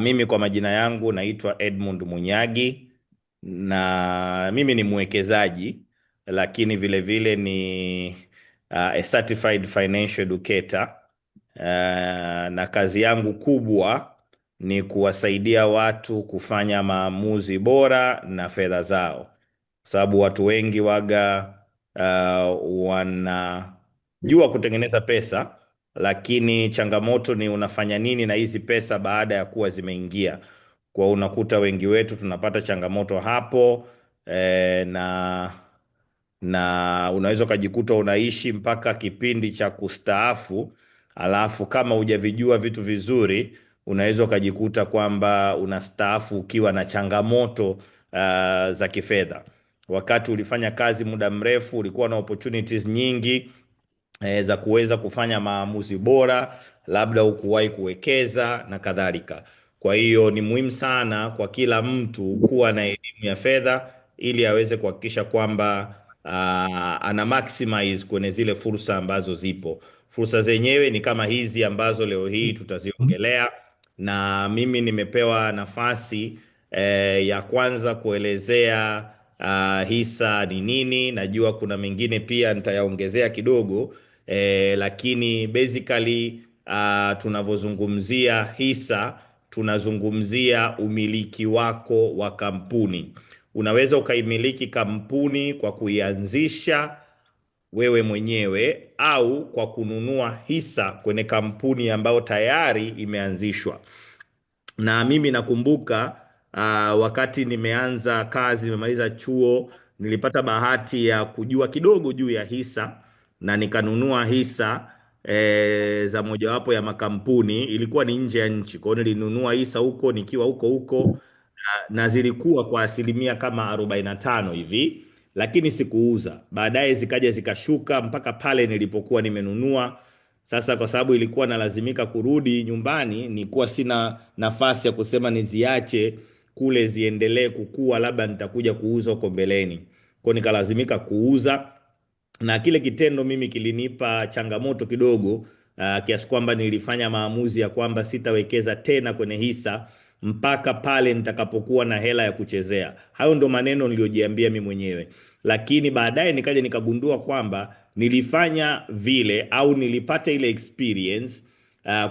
Mimi kwa majina yangu naitwa Edmund Munyagi na mimi ni mwekezaji, lakini vile vile ni a certified financial educator. Na kazi yangu kubwa ni kuwasaidia watu kufanya maamuzi bora na fedha zao, kwa sababu watu wengi waga wanajua kutengeneza pesa, lakini changamoto ni unafanya nini na hizi pesa baada ya kuwa zimeingia. Kwa unakuta wengi wetu tunapata changamoto hapo. Na unaweza ukajikuta unaishi mpaka kipindi cha kustaafu, alafu kama hujavijua vitu vizuri unaweza ukajikuta kwamba unastaafu ukiwa na changamoto za kifedha. Wakati ulifanya kazi muda mrefu, ulikuwa na opportunities nyingi za kuweza kufanya maamuzi bora, labda hukuwahi kuwekeza na kadhalika. Kwa hiyo ni muhimu sana kwa kila mtu kuwa na elimu ya fedha ili aweze kuhakikisha kwamba ana maximize kwenye zile fursa ambazo zipo. Fursa zenyewe ni kama hizi ambazo leo hii tutaziongelea, na mimi nimepewa nafasi ya kwanza kuelezea hisa ni nini. Najua kuna mengine pia nitayaongezea kidogo, lakini basically tunavyozungumzia hisa tunazungumzia umiliki wako wa kampuni. Unaweza ukaimiliki kampuni kwa kuianzisha wewe mwenyewe au kwa kununua hisa kwenye kampuni ambayo tayari imeanzishwa. Na mimi nakumbuka wakati nimeanza kazi, nimemaliza chuo, nilipata bahati ya kujua kidogo juu ya hisa na nikanunua hisa za mojawapo ya makampuni. Ilikuwa ni nje ya nchi, kwa hiyo nilinunua hisa huko nikiwa huko huko, na zilikuwa kwa asilimia kama 45 hivi, lakini sikuuza. Baadaye zikaja zikashuka mpaka pale nilipokuwa nimenunua. Sasa kwa sababu ilikuwa nalazimika kurudi nyumbani, nilikuwa sina nafasi ya kusema niziache kule ziendelee kukua, labda nitakuja kuuza huko mbeleni. Kwa hiyo nikalazimika kuuza, na kile kitendo mimi kilinipa changamoto kidogo, kiasi kwamba nilifanya maamuzi ya kwamba sitawekeza tena kwenye hisa mpaka pale nitakapokuwa na hela ya kuchezea. Hayo ndo maneno niliyojiambia mimi mwenyewe, lakini baadaye nikaja nikagundua kwamba nilifanya vile au nilipata ile experience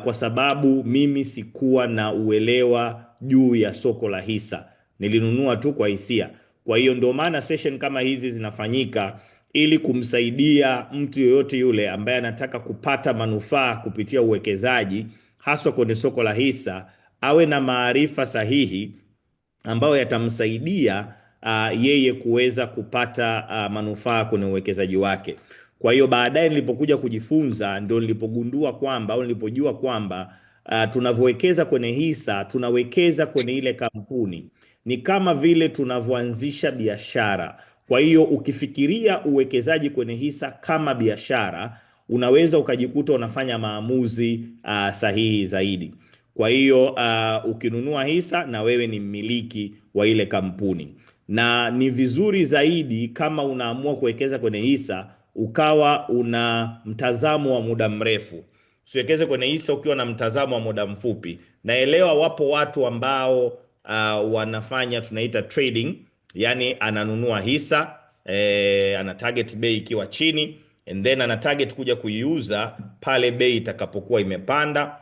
kwa sababu mimi sikuwa na uelewa juu ya soko la hisa. Nilinunua tu kwa hisia. Kwa hiyo ndio maana session kama hizi zinafanyika, ili kumsaidia mtu yoyote yule ambaye anataka kupata manufaa kupitia uwekezaji, haswa kwenye soko la hisa, awe na maarifa sahihi ambayo yatamsaidia yeye kuweza kupata manufaa kwenye uwekezaji wake. Kwa hiyo baadaye nilipokuja kujifunza ndio nilipogundua kwamba au nilipojua kwamba tunavyowekeza kwenye hisa tunawekeza kwenye ile kampuni, ni kama vile tunavyoanzisha biashara. Kwa hiyo ukifikiria uwekezaji kwenye hisa kama biashara, unaweza ukajikuta unafanya maamuzi sahihi zaidi. Kwa hiyo ukinunua hisa na wewe ni mmiliki wa ile kampuni, na ni vizuri zaidi kama unaamua kuwekeza kwenye hisa ukawa una mtazamo wa muda mrefu. Usiwekeze kwenye hisa ukiwa na mtazamo wa muda mfupi. Naelewa wapo watu ambao wanafanya tunaita trading, yani ananunua hisa, ana target bei ikiwa chini, and then ana target kuja kuiuza pale bei itakapokuwa imepanda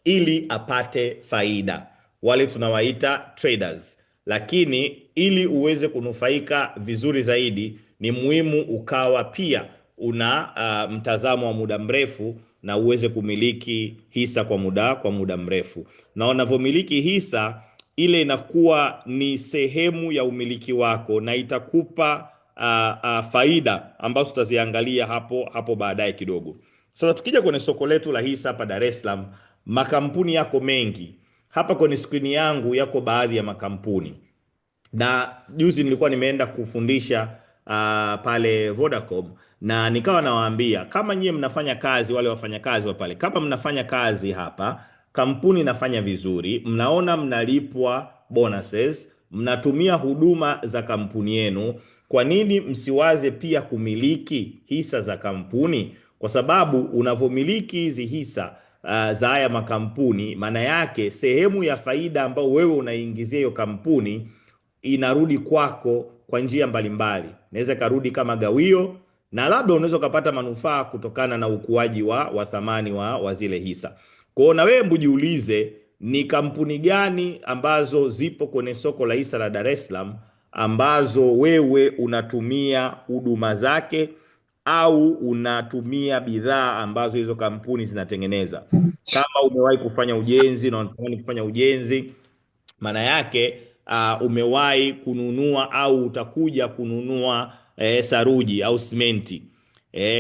ili apate faida. Wale tunawaita traders. Lakini ili uweze kunufaika vizuri zaidi, ni muhimu ukawa pia una mtazamo wa muda mrefu na uweze kumiliki hisa kwa muda mrefu. Na unavyomiliki hisa, ile inakuwa ni sehemu ya umiliki wako na itakupa faida ambazo tutaziangalia hapo baadaye kidogo. Sasa tukija kwenye soko letu la hisa hapa Dar es Salaam, makampuni yako mengi. Hapa kwenye skrini yangu yako baadhi ya makampuni, na juzi nilikuwa nimeenda kufundisha pale Vodacom, na nikawa nawaambia kama nyie mnafanya kazi, wale wafanyakazi wa pale, kama mnafanya kazi hapa, kampuni inafanya vizuri, mnaona mnalipwa bonuses, mnatumia huduma za kampuni yenu, kwa nini msiwaze pia kumiliki hisa za kampuni? Kwa sababu unavyomiliki hizi hisa za haya makampuni, maana yake sehemu ya faida ambayo wewe unaingizia hiyo kampuni inarudi kwako kwa njia mbalimbali. Inaweza karudi kama gawio, na labda unaweza ukapata manufaa kutokana na ukuaji wa thamani wa zile hisa. Kwa hiyo na wewe mbujiulize, ni kampuni gani ambazo zipo kwenye soko la hisa la Dar es Salaam ambazo wewe unatumia huduma zake au unatumia bidhaa ambazo hizo kampuni zinatengeneza. Kama umewahi kufanya ujenzi na unatamani kufanya ujenzi, maana yake umewahi kununua au utakuja kununua saruji au simenti.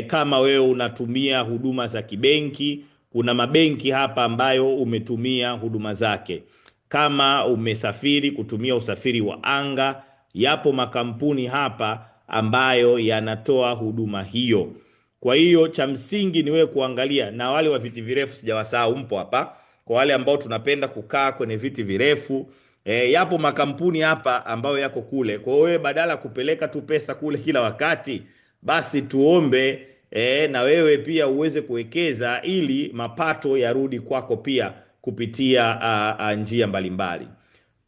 Kama wewe unatumia huduma za kibenki, kuna mabenki hapa ambayo umetumia huduma zake. Kama umesafiri kutumia usafiri wa anga, yapo makampuni hapa ambayo yanatoa huduma hiyo. Kwa hiyo cha msingi ni wewe kuangalia, na wale wa viti virefu sijawasahau, mpo hapa. Kwa wale ambao tunapenda kukaa kwenye viti virefu, yapo makampuni hapa ambayo yako kule. Kwa hiyo wewe badala kupeleka tu pesa kule kila wakati, basi tuombe na wewe pia uweze kuwekeza ili mapato yarudi kwako pia kupitia njia mbalimbali.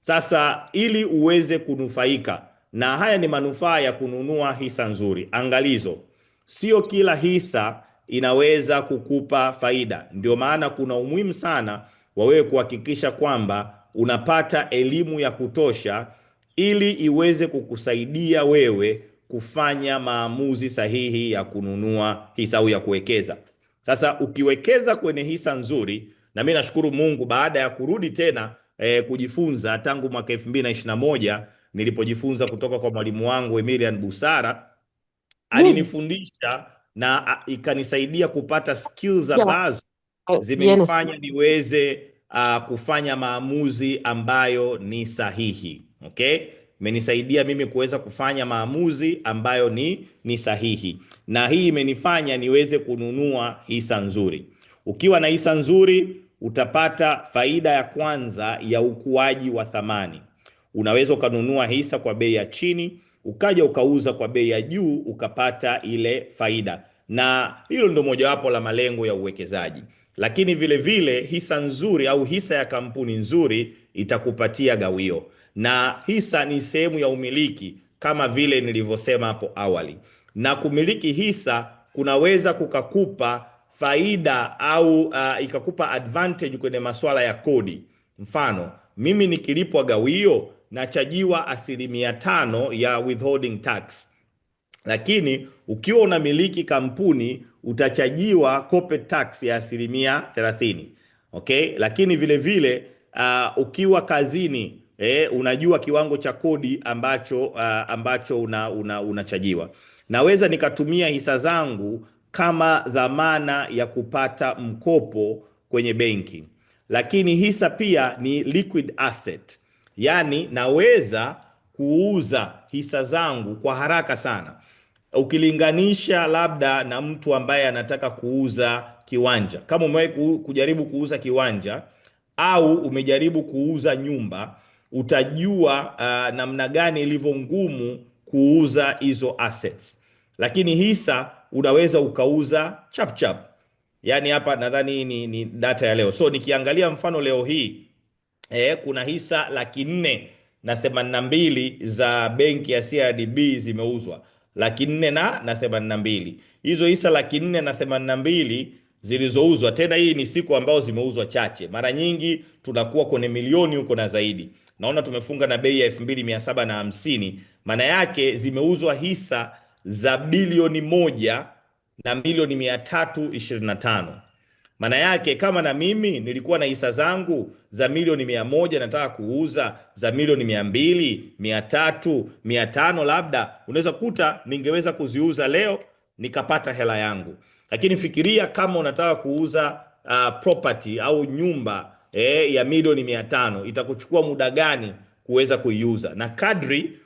Sasa ili uweze kunufaika, na haya ni manufaa ya kununua hisa nzuri. Angalizo, sio kila hisa inaweza kukupa faida. Ndio maana kuna umuhimu sana wa wewe kuhakikisha kwamba unapata elimu ya kutosha ili iweze kukusaidia wewe kufanya maamuzi sahihi ya kununua hisa au ya kuwekeza. Sasa ukiwekeza kwenye hisa nzuri, na mimi nashukuru Mungu baada ya kurudi tena kujifunza tangu mwaka 2021 nilipojifunza kutoka kwa mwalimu wangu Emilian Busara, alinifundisha na ikanisaidia kupata skills ambazo zimenifanya niweze kufanya maamuzi ambayo ni sahihi. Okay? Imenisaidia mimi kuweza kufanya maamuzi ambayo ni sahihi. Na hii imenifanya niweze kununua hisa nzuri. Ukiwa na hisa nzuri utapata faida ya kwanza ya ukuaji wa thamani. Unaweza ukanunua hisa kwa bei ya chini, ukaja ukauza kwa bei ya juu, ukapata ile faida. Na hilo ndio mojawapo la malengo ya uwekezaji. Lakini vile vile hisa nzuri au hisa ya kampuni nzuri itakupatia gawio. Na hisa ni sehemu ya umiliki kama vile nilivyosema hapo awali. Na kumiliki hisa kunaweza kukakupa faida au ikakupa advantage kwenye masuala ya kodi. Mfano, mimi nikilipwa gawio nachajiwa 5% ya withholding tax. Lakini ukiwa unamiliki kampuni utachajiwa corporate tax ya 30%. Okay? Lakini vile vile ukiwa kazini unajua kiwango cha kodi ambacho unachajiwa. Naweza nikatumia hisa zangu kama dhamana ya kupata mkopo kwenye benki. Lakini hisa pia ni liquid asset. Yaani naweza kuuza hisa zangu kwa haraka sana. Ukilinganisha labda na mtu ambaye anataka kuuza kiwanja. Kama umewahi kujaribu kuuza kiwanja au umejaribu kuuza nyumba, utajua namna gani ilivyo ngumu kuuza hizo assets. Lakini hisa unaweza ukauza chap chap. Yaani hapa nadhani ni data ya leo. So nikiangalia mfano leo hii kuna hisa 482 za benki ya CRDB zimeuzwa. 482. Hizo hisa 482 zilizouzwa, tena hii ni siku ambao zimeuzwa chache. Mara nyingi tunakuwa kwenye milioni huko na zaidi. Naona tumefunga na bei ya 2750. Maana yake zimeuzwa hisa za bilioni 1 na milioni 325. Maana yake kama na mimi nilikuwa na hisa zangu za milioni 100 nataka kuuza za milioni 200, 300, 500 labda, unaweza kuta ningeweza kuziuza leo nikapata hela yangu. Lakini fikiria kama unataka kuuza property au nyumba ya milioni 500, itakuchukua muda gani kuweza kuiuza? Na kadri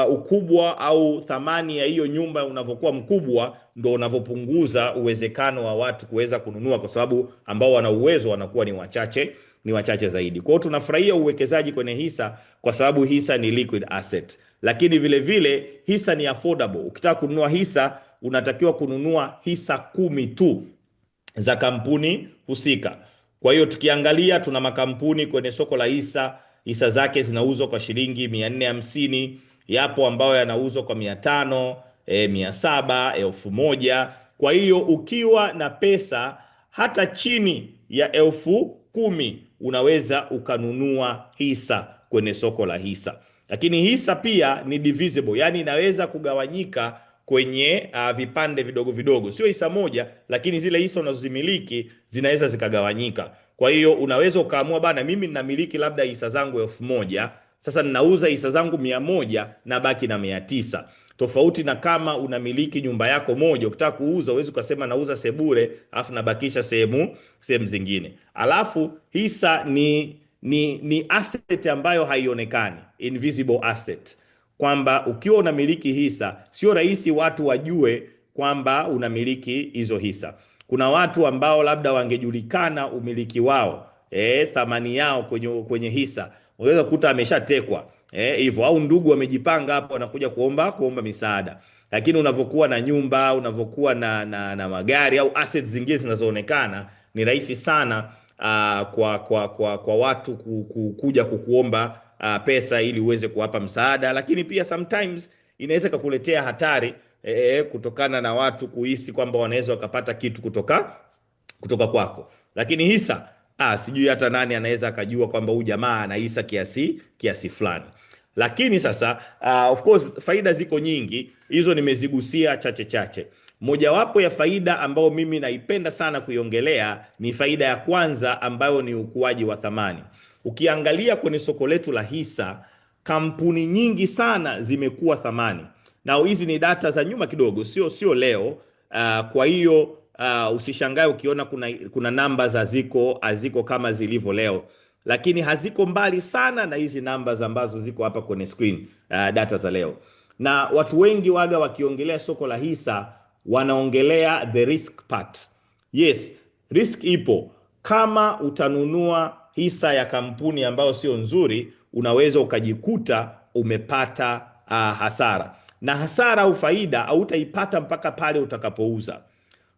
ukubwa au thamani ya hiyo nyumba unavyokuwa mkubwa, ndo unavyopunguza uwezekano wa watu kuweza kununua, kwa sababu ambao wana uwezo wanakuwa ni wachache zaidi. Kwa hiyo tunafurahia uwekezaji kwenye hisa kwa sababu hisa ni liquid asset. Lakini vile vile hisa ni affordable. Ukitaka kununua hisa unatakiwa kununua hisa 10 tu. za kampuni husika. Kwa hiyo tukiangalia, tuna makampuni kwenye soko la hisa, hisa zake zinauzwa kwa shilingi 450, yapo ambayo yanauzwa kwa 500, 700, 1000. Kwa hiyo ukiwa na pesa hata chini ya 10,000 unaweza ukanunua hisa kwenye soko la hisa. Lakini hisa pia ni divisible, yani inaweza kugawanyika kwenye vipande vidogo vidogo, sio hisa moja, lakini zile hisa unazozimiliki zinaweza zikagawanyika. Kwa hiyo unaweza ukaamua, bana, mimi ninamiliki labda hisa zangu 1000, sasa ninauza hisa zangu 100 na baki na 900. Tofauti na kama unamiliki nyumba yako moja, ukitaka kuuza uwezi ukasema nauza sebure alafu nabakisha sehemu zingine. Alafu hisa ni asset ambayo haionekani, invisible asset, kwamba ukiwa unamiliki hisa sio rahisi watu wajue kwamba unamiliki hizo hisa. Kuna watu ambao labda wangejulikana umiliki wao, thamani yao kwenye hisa, unaweza kukuta ameshatekwa hivyo, au ndugu wamejipanga hapo wanakuja kuomba misaada. Lakini unavyokuwa na nyumba, unavyokuwa na magari au assets zingine zinazoonekana, ni rahisi sana kwa watu kuja kukuomba pesa ili uweze kuwapa msaada. Lakini pia sometimes inaweza kukuletea hatari kutokana na watu kuhisi kwamba wanaweza wakapata kitu kutoka kwako. Lakini hisa, sijui hata nani anaweza akajua kwamba huyu jamaa ana hisa kiasi fulani. Lakini sasa of course faida ziko nyingi, hizo nimezigusia chache. Mojawapo ya faida ambayo mimi naipenda sana kuiongelea ni faida ya kwanza, ambayo ni ukuaji wa thamani. Ukiangalia kwenye soko letu la hisa, kampuni nyingi sana zimekuwa thamani, na hizi ni data za nyuma kidogo, sio leo. Kwa hiyo usishangae ukiona kuna numbers haziko kama zilivyo leo, lakini haziko mbali sana na hizi numbers ambazo ziko hapa kwenye screen, data za leo. Na watu wengi waga wakiongelea soko la hisa wanaongelea the risk part. Yes, risk ipo. Kama utanunua hisa ya kampuni ambayo sio nzuri, unaweza ukajikuta umepata hasara, na hasara au faida hautaipata mpaka pale utakapouza.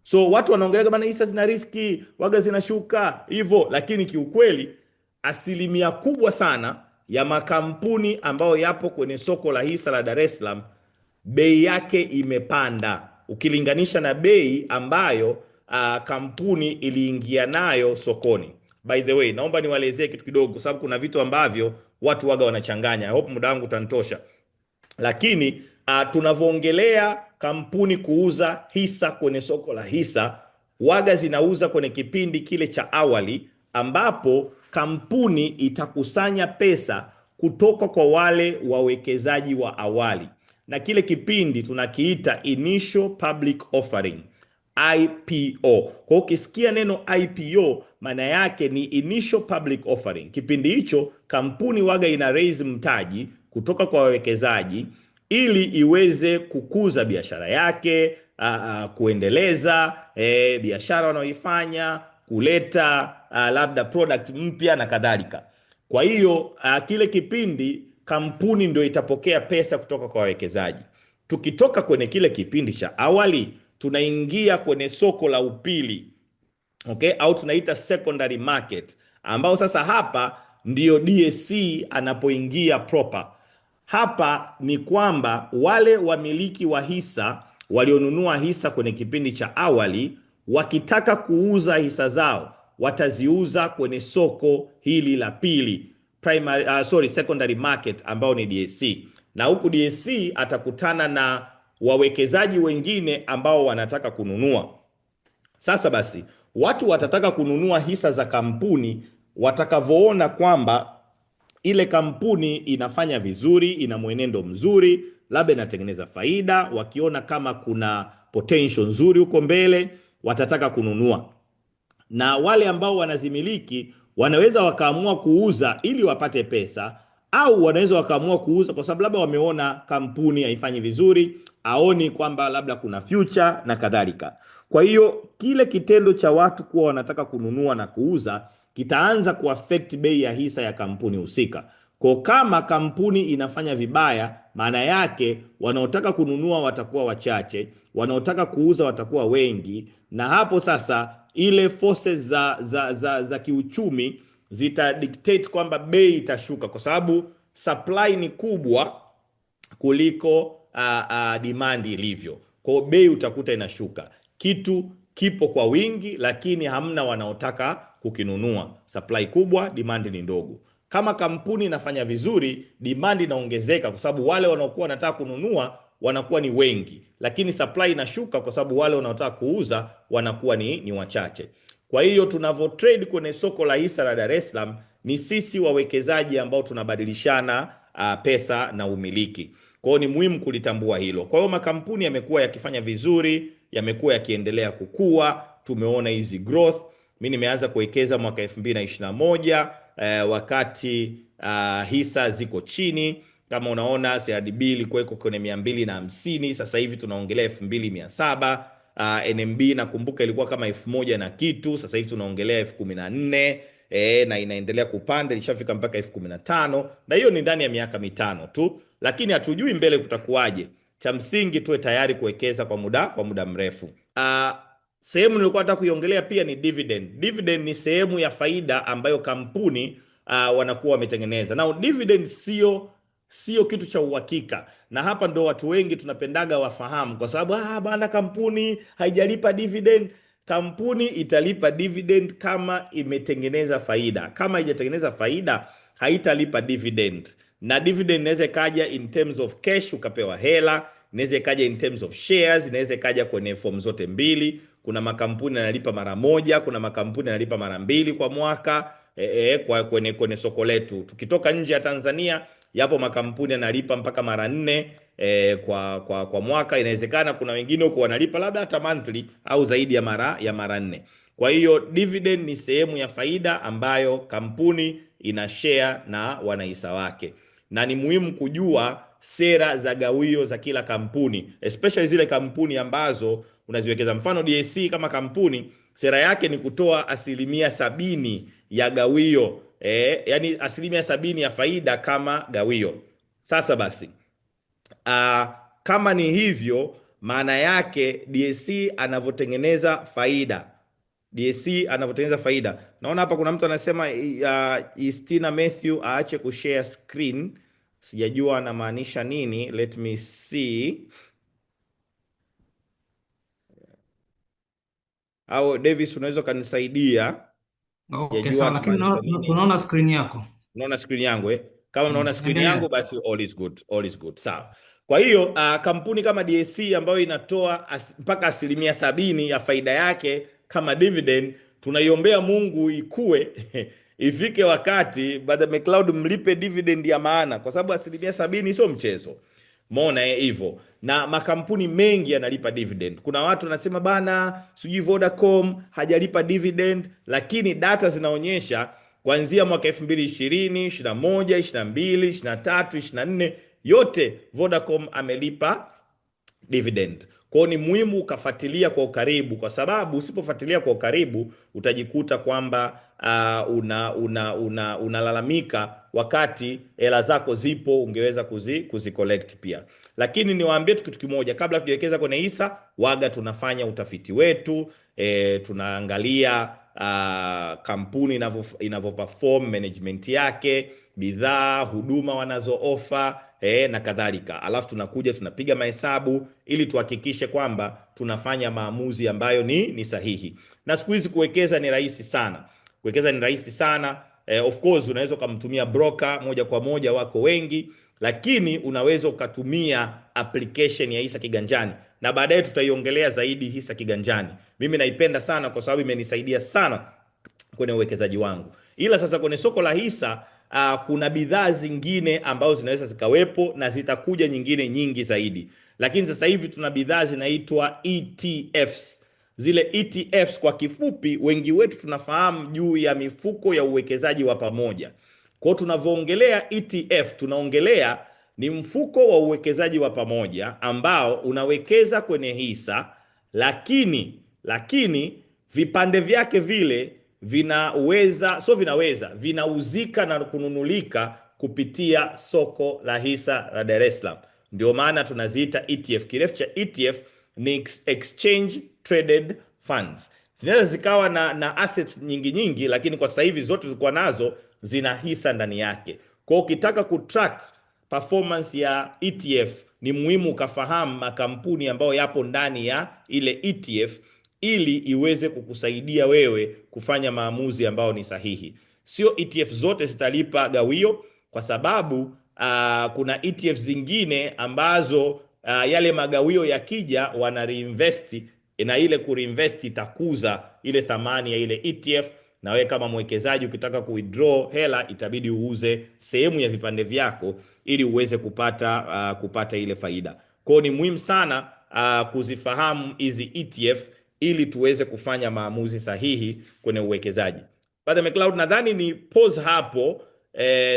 So watu wanaongelea kama hisa zina riski, waga zinashuka hivyo, lakini kiukweli asilimia kubwa sana ya makampuni ambayo yapo kwenye soko la hisa la Dar es Salaam, bei yake imepanda ukilinganisha na bei ambayo kampuni iliingia nayo sokoni. By the way, naomba niwaelezee kitu kidogo, kwa sababu kuna vitu ambavyo watu waga wanachanganya. I hope muda wangu utanitosha. Lakini tunavyoongelea kampuni kuuza hisa kwenye soko la hisa, waga zinauza kwenye kipindi kile cha awali, ambapo kampuni itakusanya pesa kutoka kwa wale wawekezaji wa awali, na kile kipindi tunakiita initial public offering, IPO. Kwa ukisikia neno IPO, maana yake ni initial public offering. Kipindi hicho kampuni waga ina raise mtaji kutoka kwa wawekezaji ili iweze kukuza biashara yake, kuendeleza biashara wanaoifanya, kuleta labda product mpya na kadhalika. Kwa hiyo kile kipindi kampuni ndio itapokea pesa kutoka kwa wawekezaji. Tukitoka kwenye kile kipindi cha awali, tunaingia kwenye soko la upili, okay, au tunaita secondary market, ambao sasa hapa ndio DSC anapoingia proper. Hapa ni kwamba wale wamiliki wa hisa walionunua hisa kwenye kipindi cha awali, wakitaka kuuza hisa zao wataziuza kwenye soko hili la pili, secondary market, ambao ni DSC. Na huku DSC atakutana na wawekezaji wengine ambao wanataka kununua. Sasa basi, watu watataka kununua hisa za kampuni watakavyoona kwamba ile kampuni inafanya vizuri, ina mwenendo mzuri, labda inatengeneza faida. Wakiona kama kuna potential nzuri huko mbele, watataka kununua. Na wale ambao wanazimiliki wanaweza wakaamua kuuza ili wapate pesa, au wanaweza wakaamua kuuza kwa sababu labda wameona kampuni haifanyi vizuri, aoni kwamba labda kuna future na kadhalika. Kwa hiyo kile kitendo cha watu kuwa wanataka kununua na kuuza kitaanza kuaffect bei ya hisa ya kampuni husika. Kwa kama kampuni inafanya vibaya, maana yake wanaotaka kununua watakuwa wachache, wanaotaka kuuza watakuwa wengi, na hapo sasa ile forces za kiuchumi zita dictate kwamba bei itashuka, kwa sababu supply ni kubwa kuliko demand ilivyo. Kwa hiyo bei utakuta inashuka. Kitu kipo kwa wingi, lakini hamna wanaotaka kukinunua. Supply kubwa, demand ni ndogo. Kama kampuni inafanya vizuri, demand inaongezeka kwa sababu wale wanaokuwa wanataka kununua wanakuwa ni wengi, lakini supply inashuka kwa sababu wale wanaotaka kuuza wanakuwa ni wachache. Kwa hiyo tunavyo trade kwenye soko la hisa la Dar es Salaam ni sisi wawekezaji ambao tunabadilishana pesa na umiliki. Kwa hiyo ni muhimu kulitambua hilo. Kwa hiyo makampuni yamekuwa yakifanya vizuri, yamekuwa yakiendelea kukua, tumeona hizi growth. Mimi nimeanza kuwekeza mwaka 2021 wakati hisa ziko chini. Kama unaona CRDB ilikuwa iko kwenye 250, sasa hivi tunaongelea 2700. NMB nakumbuka ilikuwa kama 1000 na kitu, sasa hivi tunaongelea 1014. Na inaendelea kupanda, ilishafika mpaka 1015, na hiyo ni ndani ya miaka mitano tu, lakini hatujui mbele kutakuwaje. Cha msingi tuwe tayari kuwekeza kwa muda mrefu. Sehemu nilikuwa nataka kuiongelea pia ni dividend. Dividend ni sehemu ya faida ambayo kampuni wanakuwa wametengeneza. Na dividend sio kitu cha uhakika, na hapa ndo watu wengi tunapendaga wafahamu, kwa sababu bana kampuni haijalipa dividend. Kampuni italipa dividend kama imetengeneza faida. Kama haijatengeneza faida, haitalipa dividend. Na dividend inaweza kaja in terms of cash, ukapewa hela, inaweza kaja in terms of shares, inaweza kaja kwenye form zote mbili. Kuna makampuni yanalipa mara moja, kuna makampuni yanalipa mara mbili kwa mwaka. Kwenye soko letu, tukitoka nje ya Tanzania, yapo makampuni yanalipa mpaka mara 4 kwa mwaka. Inawezekana kuna wengine huko wanalipa labda hata monthly au zaidi ya mara 4. Kwa hiyo dividend ni sehemu ya faida ambayo kampuni ina share na wanahisa wake, na ni muhimu kujua sera za gawio za kila kampuni, especially zile kampuni ambazo unaziwekeza. Mfano DSC kama kampuni, sera yake ni kutoa 70% ya gawio, yani 70% ya faida kama gawio. Sasa basi, kama ni hivyo, maana yake DSC anavyotengeneza faida. Naona hapa kuna mtu anasema Istina Matthew aache kushare screen. Sijajua anamaanisha nini. Let me see. Au Davis, unaweza kanisaidia? Okay, sawa, lakini tunaona screen yako. Unaona screen yangu Kama unaona screen yangu basi all is good. All is good. Sawa. Kwa hiyo kampuni kama DSC ambayo inatoa mpaka 70% ya faida yake kama dividend, tunaiombea Mungu ikue ifike wakati Brother McLeod mlipe dividend ya maana, kwa sababu 70% sio mchezo. Umeona hivyo, na makampuni mengi yanalipa dividend. Kuna watu wanasema bana, sijui Vodacom hajalipa dividend, lakini data zinaonyesha kuanzia mwaka 2020, 21, 22, 23, 24 yote Vodacom amelipa dividend. Kwa hiyo ni muhimu ukafuatilia kwa ukaribu, kwa sababu usipofuatilia kwa ukaribu utajikuta kwamba unalalamika wakati hela zako zipo, ungeweza kuzicollect pia. Lakini niwaambie tu kitu kimoja, kabla tujawekeza kwenye hisa, waga tunafanya utafiti wetu, tunaangalia kampuni inavyoperform, management yake, bidhaa, huduma wanazo offer, na kadhalika. Alafu tunakuja tunapiga mahesabu ili tuhakikishe kwamba tunafanya maamuzi ambayo ni sahihi. Na siku hizi kuwekeza ni rahisi sana. Of course unaweza kumtumia broker moja kwa moja, wako wengi, lakini unaweza ukatumia application ya hisa kiganjani, na baadaye tutaiongelea zaidi hisa kiganjani. Mimi naipenda sana kwa sababu imenisaidia sana kwenye uwekezaji wangu. Ila sasa kwenye soko la hisa kuna bidhaa zingine ambazo zinaweza zikawepo na zitakuja nyingine nyingi zaidi, lakini sasa hivi tuna bidhaa zinaitwa ETFs. Zile ETFs kwa kifupi, wengi wetu tunafahamu juu ya mifuko ya uwekezaji wa pamoja. Kwa hiyo tunavyoongelea ETF, tunaongelea ni mfuko wa uwekezaji wa pamoja ambao unawekeza kwenye hisa, lakini vipande vyake vile vinauzika na kununulika kupitia soko la hisa la Dar es Salaam. Ndio maana tunaziita ETF. Kirefu cha ETF ni Exchange Traded Funds. Zinaweza zikawa na assets nyingi nyingi, lakini kwa sasa hivi zote zilikuwa nazo zina hisa ndani yake. Kwa ukitaka kutrack performance ya ETF ni muhimu ukafahamu makampuni ambayo yapo ndani ya ile ETF ili iweze kukusaidia wewe kufanya maamuzi ambayo ni sahihi. Sio ETF zote zitalipa gawio, kwa sababu kuna ETF zingine ambazo yale magawio yakija wana reinvest, na ile kureinvest itakuza ile thamani ya ile ETF, na wewe kama mwekezaji ukitaka kuwithdraw hela itabidi uuze sehemu ya vipande vyako ili uweze kupata ile faida. Kwa ni muhimu sana kuzifahamu hizi ETF ili tuweze kufanya maamuzi sahihi kwenye uwekezaji. Brother McLeod, nadhani ni pause hapo.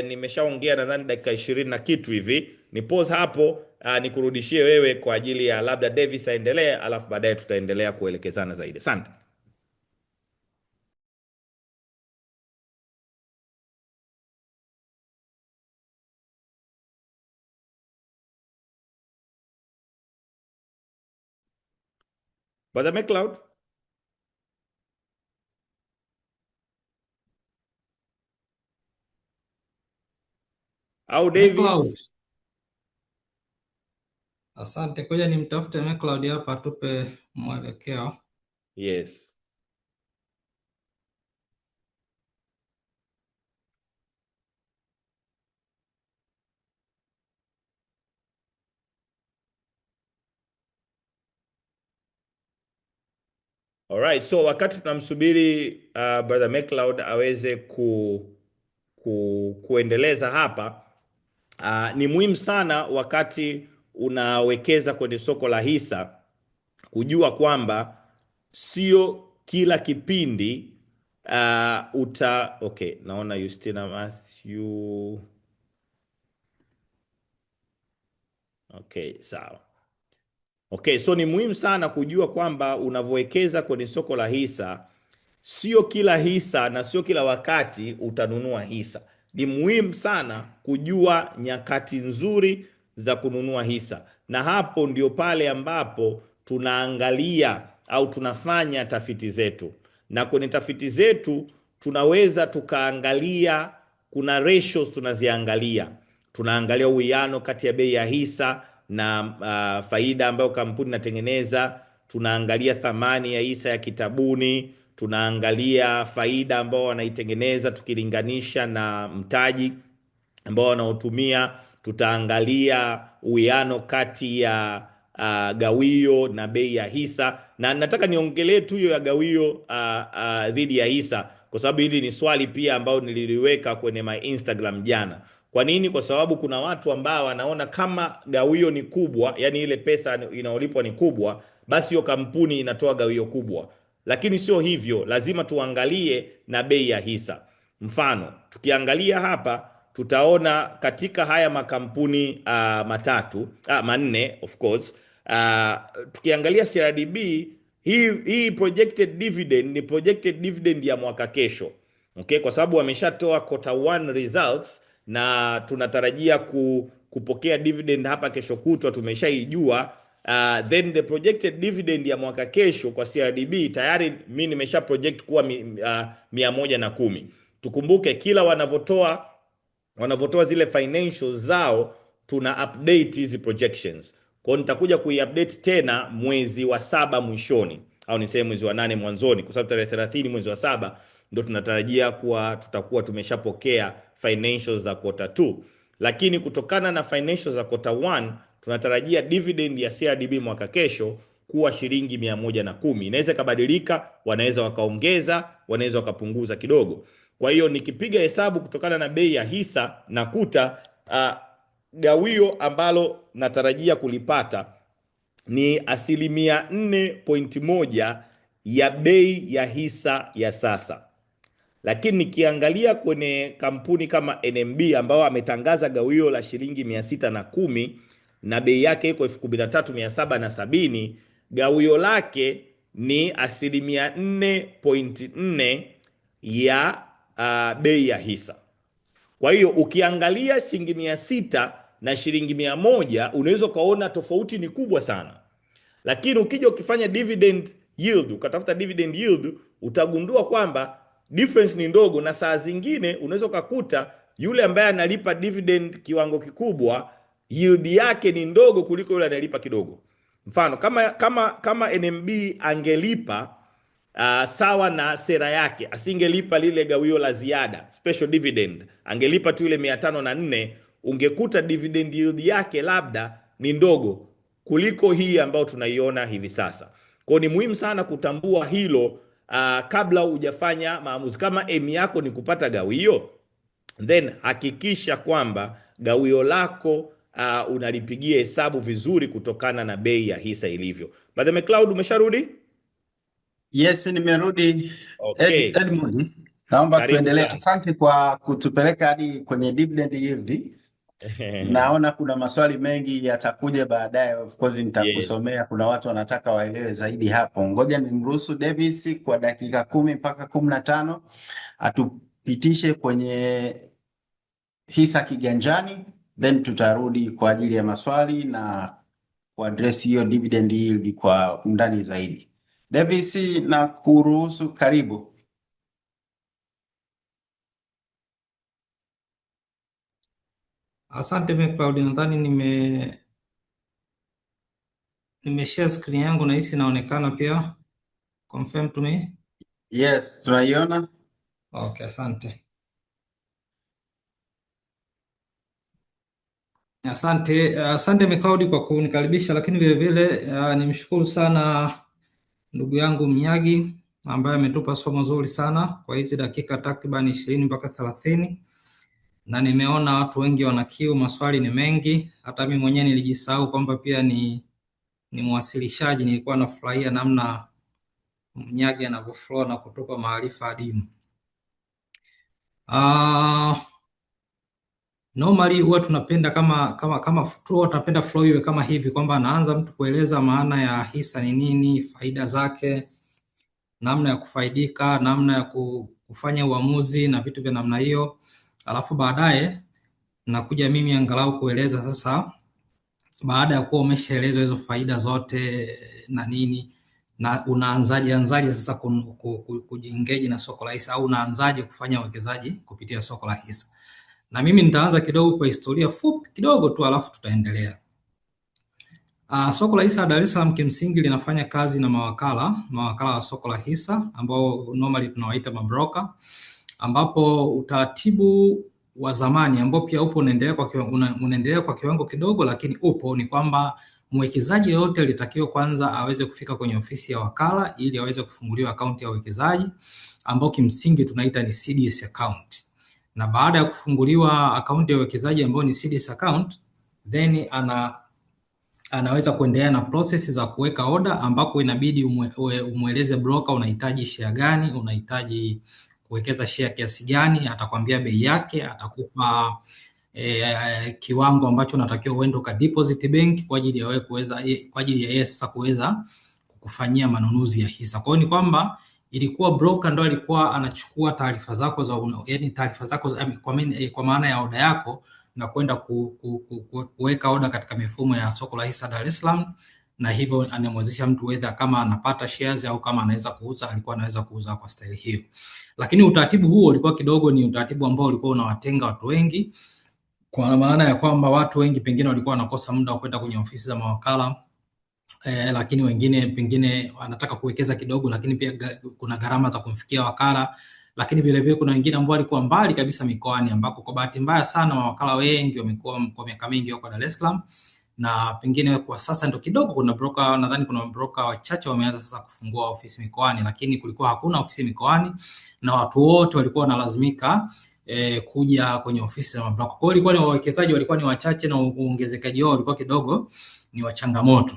Nimeshaongea nadhani dakika 20 na kitu hivi. Ni pause hapo, nikurudishie wewe kwa ajili ya labda Davis aendelee, alafu baadaye tutaendelea kuelekezana zaidi. Asante. Brother McLeod. Au Davis. Asante, koja nimtafute McLeod hapa tupe mwelekeo. Yes. Alright, so wakati tunamsubiri Brother McLeod aweze kuendeleza hapa, ni muhimu sana wakati unawekeza kwenye soko la hisa kujua kwamba sio kila kipindi okay, naona Justina Matthew. Okay, sawa. Okay, so ni muhimu sana kujua kwamba unavyowekeza kwenye soko la hisa sio kila hisa na sio kila wakati utanunua hisa. Ni muhimu sana kujua nyakati nzuri za kununua hisa, na hapo ndio pale ambapo tunaangalia au tunafanya tafiti zetu, na kwenye tafiti zetu tunaweza tukaangalia, kuna ratios tunaziangalia. Tunaangalia uwiano kati ya bei ya hisa na faida ambayo kampuni inatengeneza. Tunaangalia thamani ya hisa ya kitabuni. Tunaangalia faida ambao wanaitengeneza tukilinganisha na mtaji ambao wanaotumia. Tutaangalia uwiano kati ya gawio na bei ya hisa, na nataka niongelee tu hiyo ya gawio dhidi ya hisa, kwa sababu hili ni swali pia ambao nililiweka kwenye my Instagram jana. Kwa nini? Kwa sababu kuna watu ambao wanaona kama gawio ni kubwa, yani ile pesa inayolipwa ni kubwa, basi hiyo kampuni inatoa gawio kubwa. Lakini sio hivyo, lazima tuangalie na bei ya hisa. Mfano, tukiangalia hapa tutaona katika haya makampuni manne of course, tukiangalia CRDB, hii projected dividend ni projected dividend ya mwaka kesho. Okay, kwa sababu wameshatoa quarter 1 results na tunatarajia kupokea dividend hapa kesho kutwa, tumeshaijua. Then the projected dividend ya mwaka kesho kwa CRDB tayari mimi nimesha project kuwa 110. Tukumbuke kila wanavotoa zile financials zao tuna update hizi projections. Kwa hiyo nitakuja kuiupdate tena mwezi wa 7 mwishoni, au niseme mwezi wa 8 mwanzoni, kwa sababu tarehe 30 mwezi wa 7 ndio tunatarajia kuwa tutakuwa tumeshapokea financials za quarter 2. Lakini kutokana na financials za quarter 1 tunatarajia dividend ya CRDB mwaka kesho kuwa shilingi 110. Inaweza kabadilika, wanaweza wakaongeza, wanaweza wakapunguza kidogo. Kwa hiyo nikipiga hesabu kutokana na bei ya hisa nakuta gawio ambalo natarajia kulipata ni 4.1% ya bei ya hisa ya sasa. Lakini nikiangalia kwenye kampuni kama NMB ambao ametangaza gawio la shilingi 610 na bei yake iko 13,770, gawio lake ni 4.4% ya bei ya hisa. Kwa hiyo ukiangalia shilingi 600 na shilingi 100 unaweza ukaona tofauti ni kubwa sana. Lakini ukija ukifanya dividend yield, ukatafuta dividend yield, utagundua kwamba difference ni ndogo, na saa zingine unaweza ukakuta yule ambaye analipa dividend kiwango kikubwa yield yake ni ndogo kuliko yule anayelipa kidogo. Mfano kama NMB angelipa sawa na sera yake, asingelipa lile gawio la ziada special dividend, angelipa tu ile 504, ungekuta dividend yield yake labda ni ndogo kuliko hii ambayo tunaiona hivi sasa. Kwa ni muhimu sana kutambua hilo kabla hujafanya maamuzi. Kama aim yako ni kupata gawio, then hakikisha kwamba gawio lako unalipigia hesabu vizuri kutokana na bei ya hisa ilivyo. Brother McLeod, umesharudi? Yes, nimerudi. Okay. Edmund, naomba Karibu tuendelee. sana. Asante kwa kutupeleka hadi kwenye dividend yield. Naona kuna maswali mengi yatakuja baadaye, of course nitakusomea. Kuna watu wanataka waelewe zaidi hapo. Ngoja nimruhusu Davis kwa dakika 10 mpaka 15 atupitishe kwenye hisa kiganjani, then tutarudi kwa ajili ya maswali na kuaddress hiyo dividend yield kwa undani zaidi. Davis, na kuruhusu, karibu. Asante McCloud, nadhani nimeshare screen yangu na hisi inaonekana pia. Confirm to me. Yes, tunaiona. Okay, asante. Asante McCloud kwa kunikaribisha, lakini vile vile nimshukuru sana ndugu yangu Mnyagi ambaye ametupa somo zuri sana kwa hizi dakika takriban 20 mpaka 30, na nimeona watu wengi wana kiu, maswali ni mengi. Hata mimi mwenyewe nilijisahau kwamba pia ni mwasilishaji. Nilikuwa nafurahia namna Mnyagi anavyoflow na kutupa maarifa adimu. Normally huwa tunapenda tunapenda flow iwe kama hivi, kwamba anaanza mtu kueleza maana ya hisa ni nini, faida zake, namna ya kufaidika, namna ya kufanya uamuzi na vitu vya namna hiyo. Alafu baadaye nakuja mimi angalau kueleza sasa, baada ya kuwa umeshaelezwa hizo faida zote na nini, na unaanzaje sasa kujiengage na soko la hisa, au unaanzaje kufanya uwekezaji kupitia soko la hisa. Na mimi nitaanza kidogo kwa historia fupi kidogo tu, alafu tutaendelea. Soko la hisa Dar es Salaam kimsingi linafanya kazi na mawakala wa soko la hisa ambao normally tunawaita mabroker, ambapo utaratibu wa zamani ambao pia upo unaendelea kwa kiwango kidogo, lakini upo, ni kwamba mwekezaji yote alitakiwa kwanza aweze kufika kwenye ofisi ya wakala ili aweze kufunguliwa akaunti ya uwekezaji ambao kimsingi tunaita ni CDS account. Na baada ya kufunguliwa akaunti ya uwekezaji ambayo ni CDS account, then anaweza kuendelea na process za kuweka order, ambako inabidi umweleze broker unahitaji share gani, unahitaji kuwekeza share kiasi gani, atakwambia bei yake, atakupa kiwango ambacho unatakiwa uende ka deposit bank kwa ajili ya yeye sasa kuweza kukufanyia manunuzi ya hisa. Kwa hiyo ni kwamba ilikuwa broker ndo alikuwa anachukua taarifa zako taarifa zako kwa maana ya order yako na kwenda kuweka order katika mifumo ya soko la hisa Dar es Salaam, na hivyo anamwezesha mtu whether kama anapata shares au kama anaweza kuuza, alikuwa anaweza kuuza kwa staili hiyo. Lakini utaratibu huo ulikuwa kidogo ni utaratibu ambao ulikuwa unawatenga watu wengi, kwa maana ya kwamba watu wengi pengine walikuwa wanakosa muda wa kwenda kwenye ofisi za mawakala. Lakini wengine pengine wanataka kuwekeza kidogo, lakini pia kuna gharama za kumfikia wakala. Lakini vile vile kuna wengine ambao walikuwa mbali kabisa mikoani, ambako kwa bahati mbaya sana mawakala wengi wamekuwa kwa miaka mingi wako Dar es Salaam, na pengine kwa sasa ndio kidogo kuna broker, nadhani kuna broker wachache wameanza sasa kufungua ofisi mikoani, lakini kulikuwa hakuna ofisi mikoani na watu wote walikuwa wanalazimika kuja kwenye ofisi za mabroker. Kwa hiyo ilikuwa ni wawekezaji walikuwa ni wachache na uongezekaji wao ulikuwa kidogo ni wa changamoto.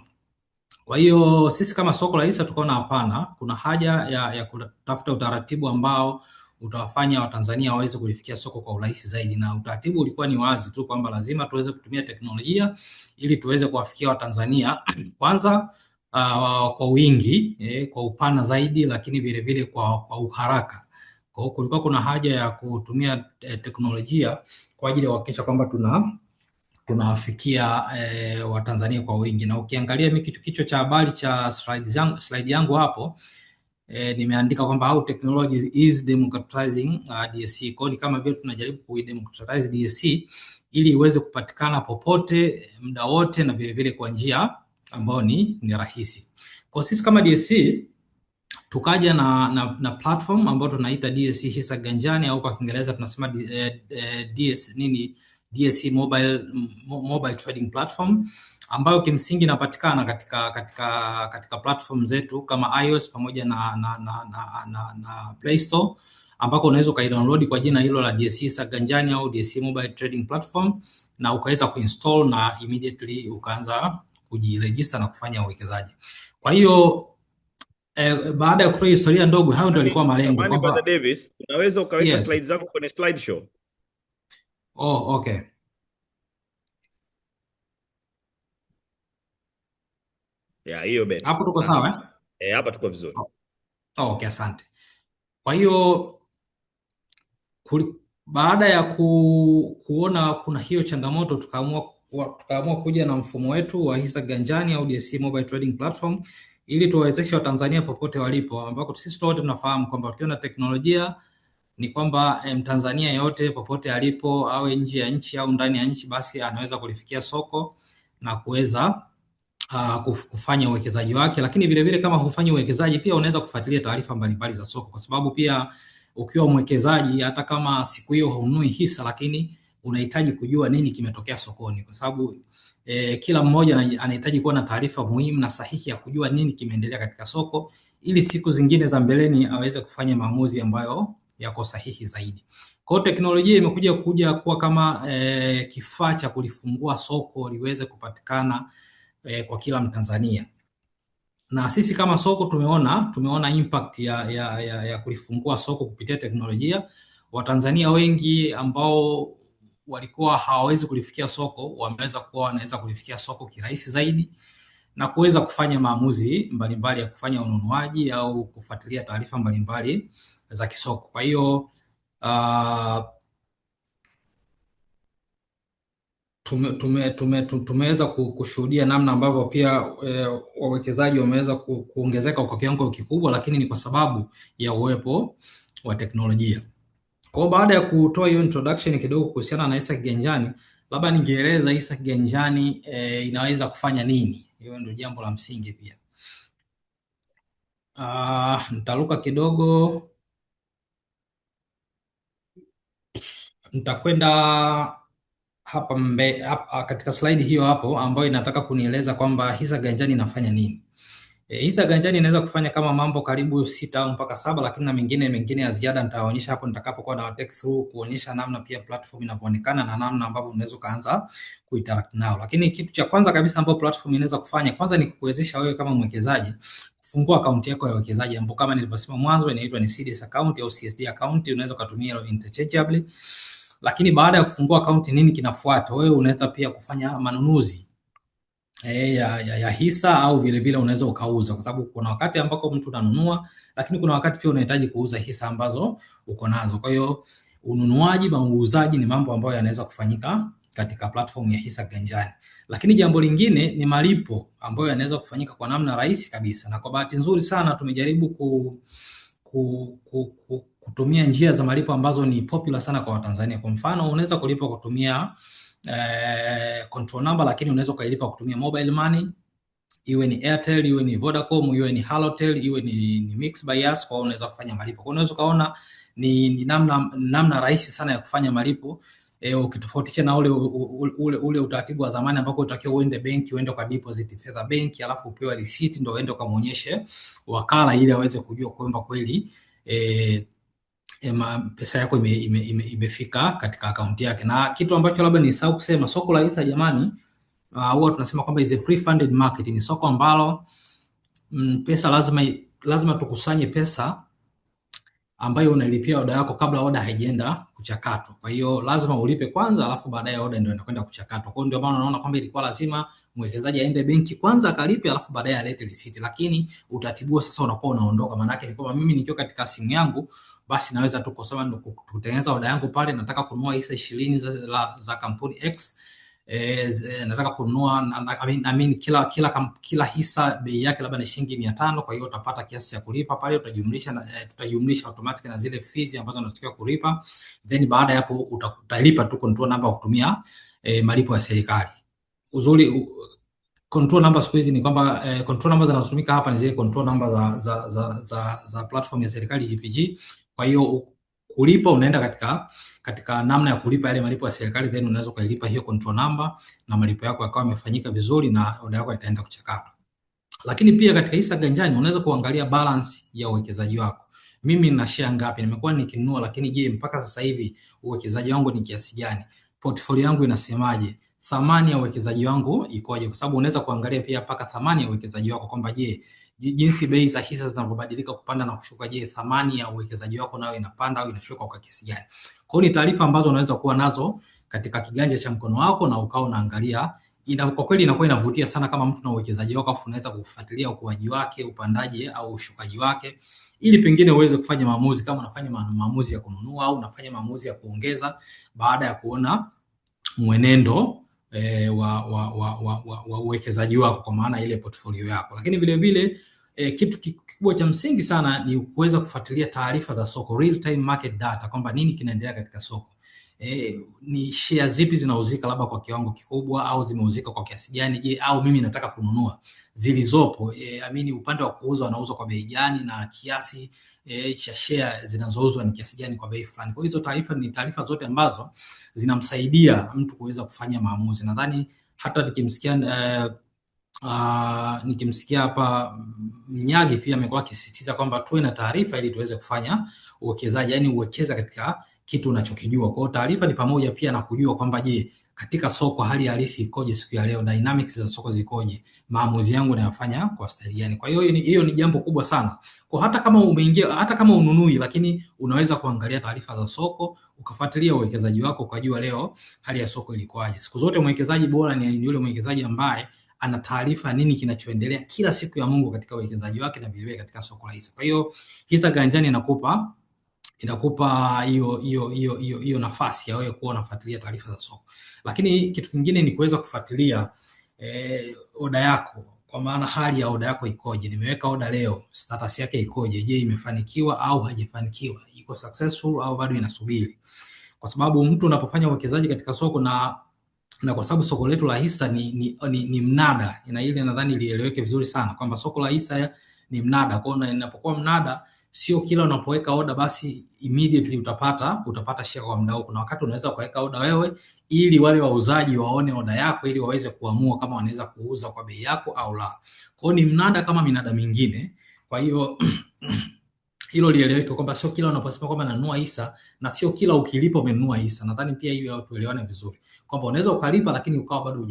Kwa hiyo sisi kama soko la hisa tukaona hapana, kuna haja ya kutafuta utaratibu ambao utawafanya Watanzania waweze kulifikia soko kwa urahisi zaidi, na utaratibu ulikuwa ni wazi tu kwamba lazima tuweze kutumia teknolojia ili tuweze kuwafikia Watanzania kwanza kwa wingi, kwa upana zaidi, lakini vile vile kwa uharaka. Kwa hiyo kulikuwa kuna haja ya kutumia teknolojia kwa ajili ya kuhakikisha kwamba tunawafikia Watanzania kwa wingi. Na ukiangalia mimi kichwa cha habari cha slide yangu hapo nimeandika kwamba how technology is democratizing DSC. Kwa hiyo ni kama vile tunajaribu kuidemocratize DSC ili iweze kupatikana popote muda wote na vile vile kwa njia ambayo ni rahisi. Kwa sisi kama DSC tukaja na platform ambayo tunaita DSC Hisa Ganjani, au kwa Kiingereza tunasema DSC mobile trading platform, ambayo kimsingi inapatikana katika platform zetu kama iOS pamoja na Play Store, ambako unaweza ukaidownload kwa jina hilo la DSC Hisa Ganjani au DSC mobile trading platform, na ukaweza kuinstall na immediately ukaanza kujiregister na kufanya uwekezaji. Kwa hiyo baada ya kutoa historia ndogo, hayo ndio yalikuwa malengo. Brother Davis, unaweza ukaweka slides zako kwenye slideshow? Oh, okay. Hiyo beta. Hapo tuko sawa eh? Hapa tuko vizuri. Okay, asante. Kwa hiyo baada ya kuona kuna hiyo changamoto, tukaamua kuja na mfumo wetu wa Hisa Ganjani au DSC mobile trading platform ili tuwawezeshe Watanzania popote walipo, ambako sisi wote tunafahamu kwamba ukiona teknolojia ni kwamba Mtanzania yote popote alipo, awe nje ya nchi au ndani ya nchi, basi anaweza kulifikia soko na kuweza kufanya uwekezaji wake. Lakini vile vile kama hufanyi uwekezaji, pia unaweza kufuatilia taarifa mbalimbali za soko, kwa sababu pia ukiwa mwekezaji, hata kama siku hiyo hununui hisa, lakini unahitaji kujua nini kimetokea sokoni, kwa sababu kila mmoja anahitaji kuwa na taarifa muhimu na sahihi ya kujua nini kimeendelea katika soko, ili siku zingine za mbeleni aweze kufanya maamuzi ambayo yako sahihi zaidi. Kwa hiyo teknolojia imekuja kuwa kama kifaa cha kulifungua soko liweze kupatikana kwa kila Mtanzania. Na sisi kama soko tumeona impact ya kulifungua soko kupitia teknolojia. Watanzania wengi ambao walikuwa hawawezi kulifikia soko wanaweza kulifikia soko kirahisi zaidi na kuweza kufanya maamuzi mbalimbali ya kufanya ununuaji au kufuatilia taarifa mbalimbali za kisoko. Kwa hiyo tumeweza kushuhudia namna ambavyo pia wawekezaji wameweza kuongezeka kwa kiwango kikubwa, lakini ni kwa sababu ya uwepo wa teknolojia. Kwa baada ya kutoa hiyo introduction kidogo kuhusiana na Hisa Ganjani, labda ningeeleza Hisa Ganjani inaweza kufanya nini. Hiyo ndio jambo la msingi pia. Nitaruka kidogo, nitakwenda hapa katika slide hiyo hapo ambayo inataka kunieleza kwamba Hisa Ganjani inafanya nini. Hisa Ganjani inaweza kufanya kama mambo karibu 6 au mpaka 7, lakini na mengine ya ziada nitawaonyesha hapo nitakapokuwa na take through kuonyesha namna pia platform inavyoonekana na namna ambavyo unaweza kaanza kuinteract nao. Lakini kitu cha kwanza kabisa ambapo platform inaweza kufanya kwanza ni kukuwezesha wewe kama mwekezaji kufungua akaunti yako ya uwekezaji, ambapo kama nilivyosema mwanzo inaitwa ni CDS account au CSD account, unaweza kutumia interchangeably. Lakini baada ya kufungua akaunti, nini kinafuata? Wewe unaweza pia kufanya manunuzi ya hisa au vile vile unaweza ukauza, kwa sababu kuna wakati ambako mtu unanunua, lakini kuna wakati pia unahitaji kuuza hisa ambazo uko nazo. Kwa hiyo ununuaji na uuzaji ni mambo ambayo yanaweza kufanyika katika platform ya Hisa Ganjani. Lakini jambo lingine ni malipo ambayo yanaweza kufanyika kwa namna rahisi kabisa, na kwa bahati nzuri sana tumejaribu kutumia njia za malipo ambazo ni popular sana kwa Watanzania. Kwa mfano, unaweza kulipa kutumia control number, lakini unaweza kuilipa kutumia mobile money, iwe ni Airtel, iwe ni Vodacom, iwe ni Halotel, iwe ni Mixx by Yas. Kwa unaweza kufanya malipo. Kwa unaweza kaona ni namna rahisi sana ya kufanya malipo, ukitofautisha na ule utaratibu wa zamani ambako utakiwa uende benki, uende kwa deposit fedha benki, alafu upewe receipt ndio uende ukamuonyeshe wakala ili aweze kujua kwamba kweli pesa yako imefika katika akaunti yake. Na kitu ambacho labda nisahau kusema, soko la hisa jamani, huwa tunasema kwamba is a pre-funded market. Ni soko ambalo pesa lazima tukusanye pesa ambayo unalipia oda yako kabla oda haijaenda kuchakatwa. Kwa hiyo lazima ulipe kwanza, alafu baadaye oda ndio inakwenda kuchakatwa. Kwa hiyo ndio maana unaona kwamba ilikuwa lazima mwekezaji aende benki kwanza akalipe, alafu baadaye alete receipt. Lakini utaratibu sasa unakuwa unaondoka, maana yake ni kwamba mimi nikiwa katika simu yangu, basi naweza tu kusema kutengeneza oda yangu pale, nataka kununua hisa 20 za kampuni X. Nataka kununua kila hisa bei yake labda ni shilingi 500. Kwa hiyo utapata kiasi cha kulipa pale, tutajumlisha automatic na zile fees ambazo unatakiwa kulipa, then baada ya hapo utalipa tu control number kutumia malipo ya serikali. Uzuri control number siku hizi ni kwamba control number zinazotumika hapa ni zile control number za platform ya serikali GPG. Kwa hiyo kulipa unaenda katika namna ya kulipa yale malipo ya serikali, then unaweza kuilipa hiyo control number na malipo yako yakawa yamefanyika vizuri na oda yako ikaenda kuchakatwa. Lakini pia katika hisa ganjani unaweza kuangalia balance ya uwekezaji wako. Mimi nina share ngapi? Nimekuwa nikinunua, lakini je, mpaka sasa hivi uwekezaji wangu ni kiasi gani? Portfolio yangu inasemaje? Thamani ya uwekezaji wangu ikoje? Kwa sababu unaweza kuangalia pia mpaka thamani ya uwekezaji wako kwamba je, jinsi bei za hisa zinavyobadilika kupanda na kushuka, je, thamani ya uwekezaji wako nayo inapanda au inashuka kwa kiasi gani? Kwa hiyo ni taarifa ambazo unaweza kuwa nazo katika kiganja cha mkono wako na ukao unaangalia. Kwa kweli inakuwa inavutia sana kama mtu na uwekezaji wako, afu unaweza kufuatilia ukuaji wake, upandaji au ushukaji wake, ili pengine uweze kufanya maamuzi, kama unafanya maamuzi ya kununua au unafanya maamuzi ya kuongeza baada ya kuona mwenendo wa uwekezaji wako, kwa maana ile portfolio yako. Lakini vile vile kitu kikubwa cha msingi sana ni kuweza kufuatilia taarifa za soko, real time market data, kwamba nini kinaendelea katika soko. Ni share zipi zinauzika labda kwa kiwango kikubwa au zimeuzika kwa kiasi gani? Je, au mimi nataka kununua zilizopo, upande wa kuuza wanauza kwa bei gani, na kiasi cha share zinazouzwa ni kiasi gani kwa bei fulani. Kwa hizo taarifa ni taarifa zote ambazo zinamsaidia mtu kuweza kufanya maamuzi. Nadhani hata nikimsikia hapa Mnyagi pia amekuwa akisisitiza kwamba tuwe na taarifa ili tuweze kufanya uwekezaji, yani uwekeza katika kitu unachokijua. Kwa hiyo taarifa ni pamoja pia na kujua kwamba je, katika soko hali halisi ikoje siku ya leo, dynamics za soko zikoje, maamuzi yangu nayafanya kwa staili gani. Kwa hiyo hiyo ni jambo kubwa sana. Kwa hata kama umeingia, hata kama ununui, lakini unaweza kuangalia taarifa za soko, ukafuatilia uwekezaji wako, ukajua leo hali ya soko ilikuwaje. Siku zote mwekezaji bora ni yule mwekezaji ambaye ana taarifa nini kinachoendelea kila siku ya Mungu katika uwekezaji wake na vile katika soko la hisa. Kwa hiyo hisa ganjani inakupa hiyo nafasi ya wewe kuwa unafuatilia taarifa za soko. Lakini kitu kingine ni kuweza kufuatilia oda yako, kwa maana hali ya oda yako ikoje. Nimeweka oda leo, status yake ikoje? Je, imefanikiwa au haijafanikiwa? Iko successful au bado inasubiri? Kwa sababu mtu unapofanya uwekezaji katika soko na kwa sababu soko letu la hisa ni mnada, na ile nadhani ilieleweke vizuri sana kwamba soko la hisa ni mnada. Kwa hiyo inapokuwa mnada, sio kila unapoweka oda basi immediately utapata share kwa muda. Kuna wakati unaweza kuweka oda wewe ili wale wauzaji waone oda yako ili waweze kuamua kama wanaweza kuuza kwa bei yako au la. Kwa hiyo ni mnada kama minada mingine. Kwa hiyo hilo lieleweke kwamba sio kila unaposema kwamba nanunua hisa na sio kila ukilipa umenunua hisa. Nadhani pia hiyo tuelewane vizuri kwamba unaweza ukalipa lakini ukawa bado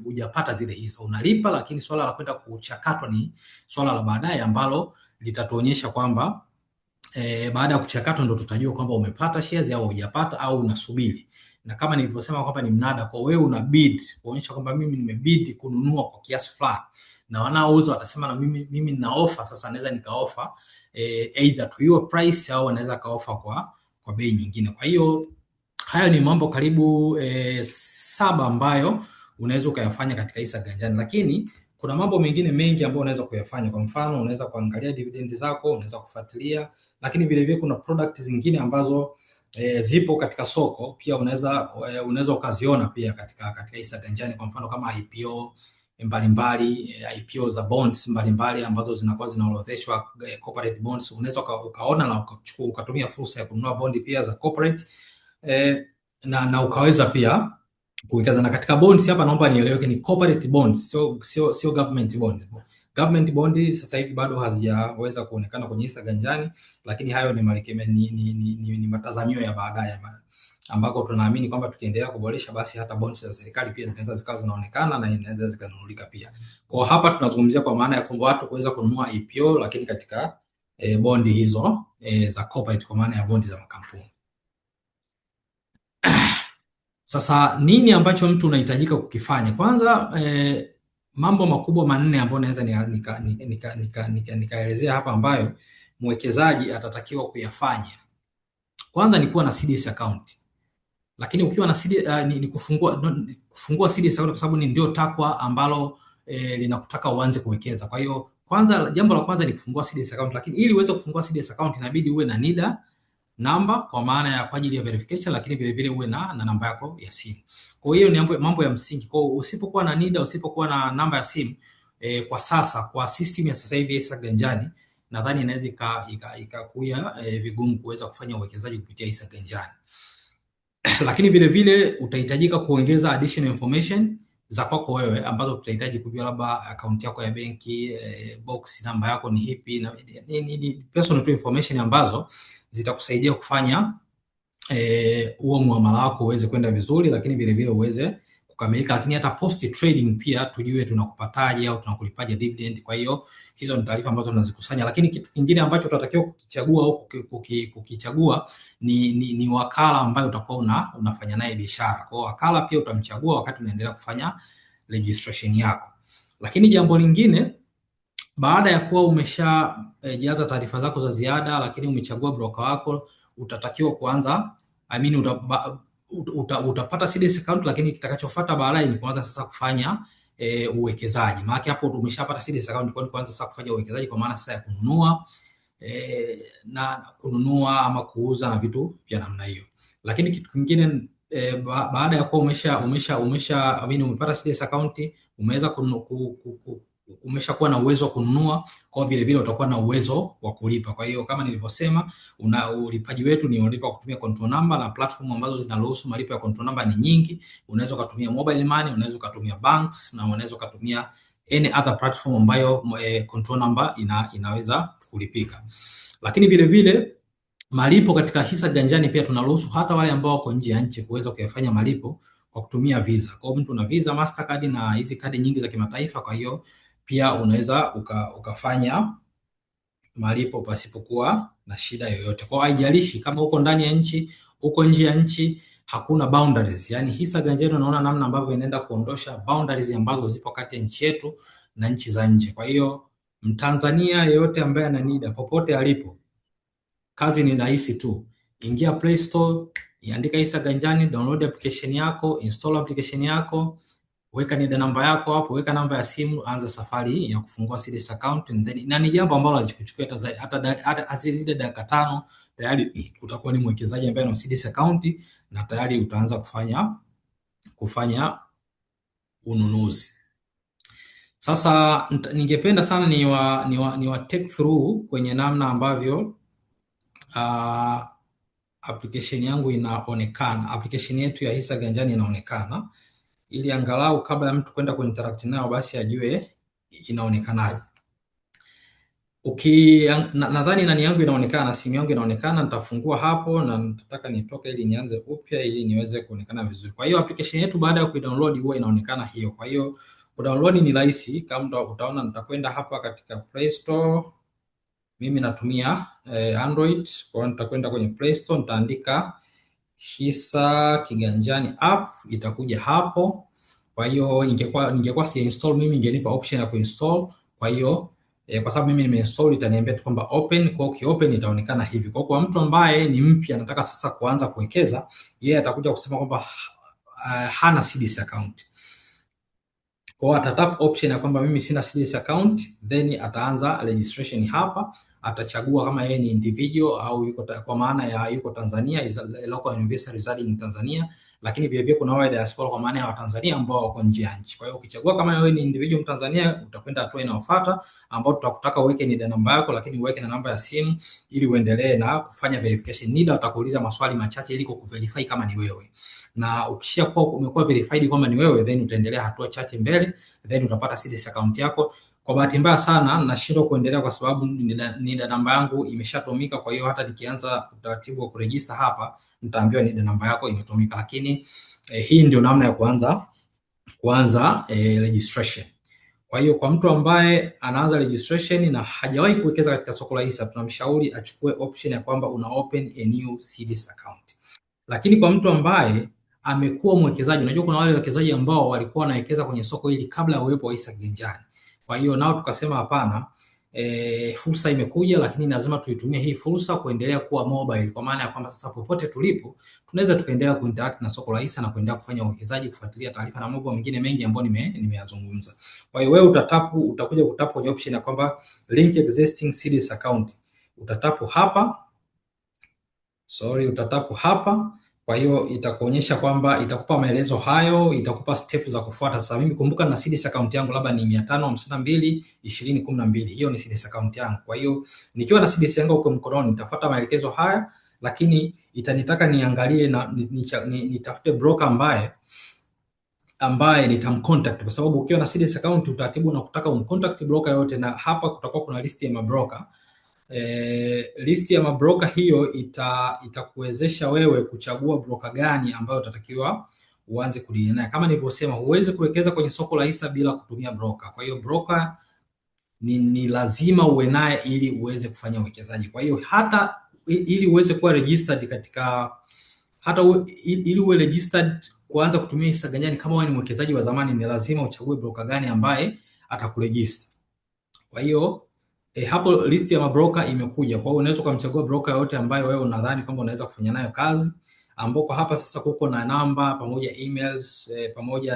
hujapata zile hisa. Unalipa lakini swala la kwenda kuchakatwa ni swala la baadaye ambalo litatuonyesha kwamba baada ya kuchakatwa ndo tutajua kwamba umepata shares au hujapata au unasubiri. Na kama nilivyosema kwamba ni mnada, kwa wewe una bid kuonyesha kwamba mimi nimebid kununua kwa kiasi fulani, na wanaouza watasema na mimi nina offer, sasa naweza nikaoffer either to your price au naweza kaoffer kwa bei nyingine. Kwa hiyo hayo ni mambo karibu 7 ambayo unaweza kuyafanya katika hisa ganjani, lakini kuna mambo mengine mengi ambayo unaweza kuyafanya. Kwa mfano, unaweza kuangalia dividend zako, unaweza kufuatilia, lakini vile vile kuna product zingine ambazo zipo katika soko pia unaweza ukaziona pia katika hisa ganjani. Kwa mfano kama IPO mbalimbali, IPO za bonds mbalimbali ambazo zinakuwa zinaorodheshwa corporate bonds, unaweza ukaona na ukatumia fursa ya kununua bondi pia za corporate na ukaweza pia kuwekeza. Na katika bonds hapa naomba nieleweke ni corporate bonds, sio government bonds. Government bond sasa hivi bado hazijaweza kuonekana kwenye hisa ganjani, lakini hayo ni matazamio ya baadaye ambako tunaamini kwamba tukiendelea kuboresha basi hata bonds za serikali pia zinaweza zikawa zinaonekana na inaweza zikanunulika pia. Kwa hapa tunazungumzia kwa maana ya kwamba watu kuweza kununua IPO lakini katika bondi hizo za corporate, kwa maana ya bondi za makampuni. Sasa nini ambacho mtu unahitajika kukifanya? Kwanza mambo makubwa 4 ambayo naweza nikaelezea hapa ambayo mwekezaji atatakiwa kuyafanya Kwanza ni kuwa na CDS account. Lakini ukiwa na CD, ni kufungua CDS account kwa sababu ni ndio takwa ambalo linakutaka uanze kuwekeza. Kwa hiyo kwanza, jambo la kwanza ni kufungua CDS account, lakini ili uweze kufungua CDS account inabidi uwe na NIDA namba kwa maana ya kwa ajili ya verification, lakini vile vile uwe na namba yako ya simu. Kwa hiyo ni mambo ya msingi. Kwa hiyo usipokuwa na NIDA, usipokuwa na namba ya simu kwa sasa, kwa system ya sasa hivi hisa ganjani, nadhani inaweza ikakuwa vigumu kuweza kufanya uwekezaji kupitia hisa ganjani. Lakini vile vile utahitajika kuongeza additional information za kwako wewe ambazo tutahitaji kujua, labda account yako ya benki, box namba yako ni ipi, na personal information ambazo zitakusaidia kufanya huo muamala wako uweze kwenda vizuri, lakini vile vile uweze kukamilika. Lakini hata post trading pia tujue tunakupataje au tunakulipaje dividend. Kwa hiyo hizo ni taarifa ambazo tunazikusanya, lakini kitu kingine ambacho tutatakiwa kukichagua au kukichagua ni wakala ambaye utakuwa unafanya naye biashara. Kwa hiyo wakala pia utamchagua wakati unaendelea kufanya registration yako. Lakini jambo lingine, baada ya kuwa umeshajaza taarifa zako za ziada, lakini umechagua broker wako, utatakiwa kuanza utapata CDS account, lakini kitakachofuata baadaye ni kuanza sasa kufanya uwekezaji. Maana hapo umeshapata CDS account, kwa kuanza sasa kufanya uwekezaji, kwa maana sasa ya kununua ama kuuza na vitu vya namna hiyo. Lakini kitu kingine baada ya kuwa umepata CDS account, umeweza umeshakuwa na uwezo wa kununua, kwa vile vile utakuwa na uwezo wa kulipa. Kwa hiyo kama nilivyosema, ulipaji wetu ni unalipa kutumia control number, na platform ambazo zinaruhusu malipo ya control number ni nyingi. Unaweza kutumia mobile money, unaweza kutumia banks, na unaweza kutumia any other platform ambayo control number inaweza kulipika. Lakini vile vile malipo katika hisa ganjani pia tunaruhusu hata wale ambao wako nje ya nchi kuweza kuyafanya malipo kwa kutumia Visa. Kwa hiyo mtu una Visa, Mastercard na hizi kadi nyingi za kimataifa, kwa hiyo pia unaweza ukafanya malipo pasipokuwa na shida yoyote. Kwa hiyo haijalishi kama uko ndani ya nchi, uko nje ya nchi, hakuna boundaries. Yaani hisa ganjani unaona namna ambavyo inaenda kuondosha boundaries ambazo zipo kati ya nchi yetu na nchi za nje. Kwa hiyo Mtanzania yeyote ambaye ana NIDA popote alipo, kazi ni rahisi tu. Ingia Play Store, iandika hisa ganjani, download application yako, install application yako, weka NIDA namba yako hapo, weka namba ya simu, anza safari ya kufungua CDS account. Na ni jambo ambalo halikuchukua hata azizide dakika 5, tayari utakuwa ni mwekezaji ambaye ana CDS account na tayari utaanza kufanya ununuzi. Sasa ningependa sana ni wa take through kwenye namna ambavyo application yangu inaonekana, application yetu ya hisa ganjani inaonekana, ili angalau kabla ya mtu kwenda kuinteract nayo basi ajue inaonekanaje. Nadhani nani yangu inaonekana, simu yangu inaonekana. Nitafungua hapo na nitataka nitoke ili nianze upya ili niweze kuonekana vizuri. Kwa hiyo application yetu baada ya kuidownload huwa inaonekana hiyo. Kwa hiyo kudownload ni rahisi, kama utaona nitakwenda hapa katika Play Store. Mimi natumia Android, kwa hiyo nitakwenda kwenye Play Store, nitaandika hisa kiganjani app, itakuja hapo. Kwa hiyo ningekuwa si install, mimi ingenipa option ya kuinstall. Kwa hiyo kwa sababu mimi nimeinstall, itaniambia tu kwamba open. Kwa hiyo open itaonekana hivi. Kwa mtu ambaye ni mpya anataka sasa kuanza kuwekeza, yeye atakuja kusema kwamba hana CDS account. Kwa atatap option ya kwamba mimi sina CDS account, then ataanza registration hapa. Atachagua kama yeye ni individual au yuko kwa maana ya yuko Tanzania, is a local investor residing in Tanzania, lakini vile vile kuna wale diaspora kwa maana ya Watanzania ambao wako nje ya nchi. Kwa hiyo ukichagua kama wewe ni individual Mtanzania, utakwenda hatua inayofuata ambao tutakutaka uweke NIDA namba yako, lakini uweke na namba ya simu ili uendelee na kufanya verification. NIDA utakuuliza maswali machache ili kuverify kama ni wewe. Na ukishakuwa umekuwa verified kwamba ni wewe, then utaendelea hatua chache mbele, then utapata CDS account yako. Kwa bahati mbaya sana nashindwa kuendelea kwa sababu NIDA namba yangu imeshatumika. Kwa hiyo hata nikianza utaratibu wa kuregister hapa, nitaambiwa NIDA namba yako imetumika. Lakini hii ndio namna ya kuanza registration. Kwa hiyo kwa mtu ambaye anaanza registration na hajawahi kuwekeza katika soko la hisa, tunamshauri achukue option ya kwamba una open a new CDS account. Lakini kwa mtu ambaye amekuwa mwekezaji, unajua kuna wale wawekezaji ambao walikuwa wanawekeza kwenye soko hili kabla ya uwepo wa hisa ganjani. Kwa hiyo nao tukasema hapana, fursa imekuja, lakini lazima tuitumie hii fursa kuendelea kuwa mobile, kwa maana ya kwamba sasa popote tulipo tunaweza tukaendelea kuinteract na soko la hisa na kuendelea kufanya uwekezaji, kufuatilia taarifa na mambo mengine mengi ambayo nimeyazungumza. Kwa hiyo wewe utakuja kutapu kwenye option ya kwamba link existing CDS account, utatapu hapa. Kwa hiyo itakuonyesha kwamba itakupa maelezo hayo, itakupa step za kufuata. Sasa mimi kumbuka na CDS account yangu labda ni 552 hiyo ni CDS account yangu. Kwa hiyo nikiwa na CDS yangu huko mkononi nitafuata maelekezo haya, lakini itanitaka niangalie na nitafute broker ambaye nitamcontact, kwa sababu ukiwa na CDS account utaratibu na kutaka umcontact broker yote, na hapa kutakuwa kuna list ya mabroker. List ya mabroker hiyo itakuwezesha wewe kuchagua broker gani ambayo utatakiwa uanze kudeal naye. Kama nilivyosema, huwezi kuwekeza kwenye soko la hisa bila kutumia broker. Kwa hiyo broker ni lazima uwe naye ili uweze kufanya uwekezaji. Kwa hiyo hata ili uweze kuwa registered ili uwe registered kuanza kutumia hisa ganjani, kama wewe ni mwekezaji wa zamani, ni lazima uchague broker gani ambaye atakuregister. Kwa hiyo hapo list ya mabroker imekuja. Kwa hiyo unaweza kumchagua broker yote ambayo wewe unadhani kwamba unaweza kufanya nayo kazi, ambako hapa sasa kuko na namba pamoja emails pamoja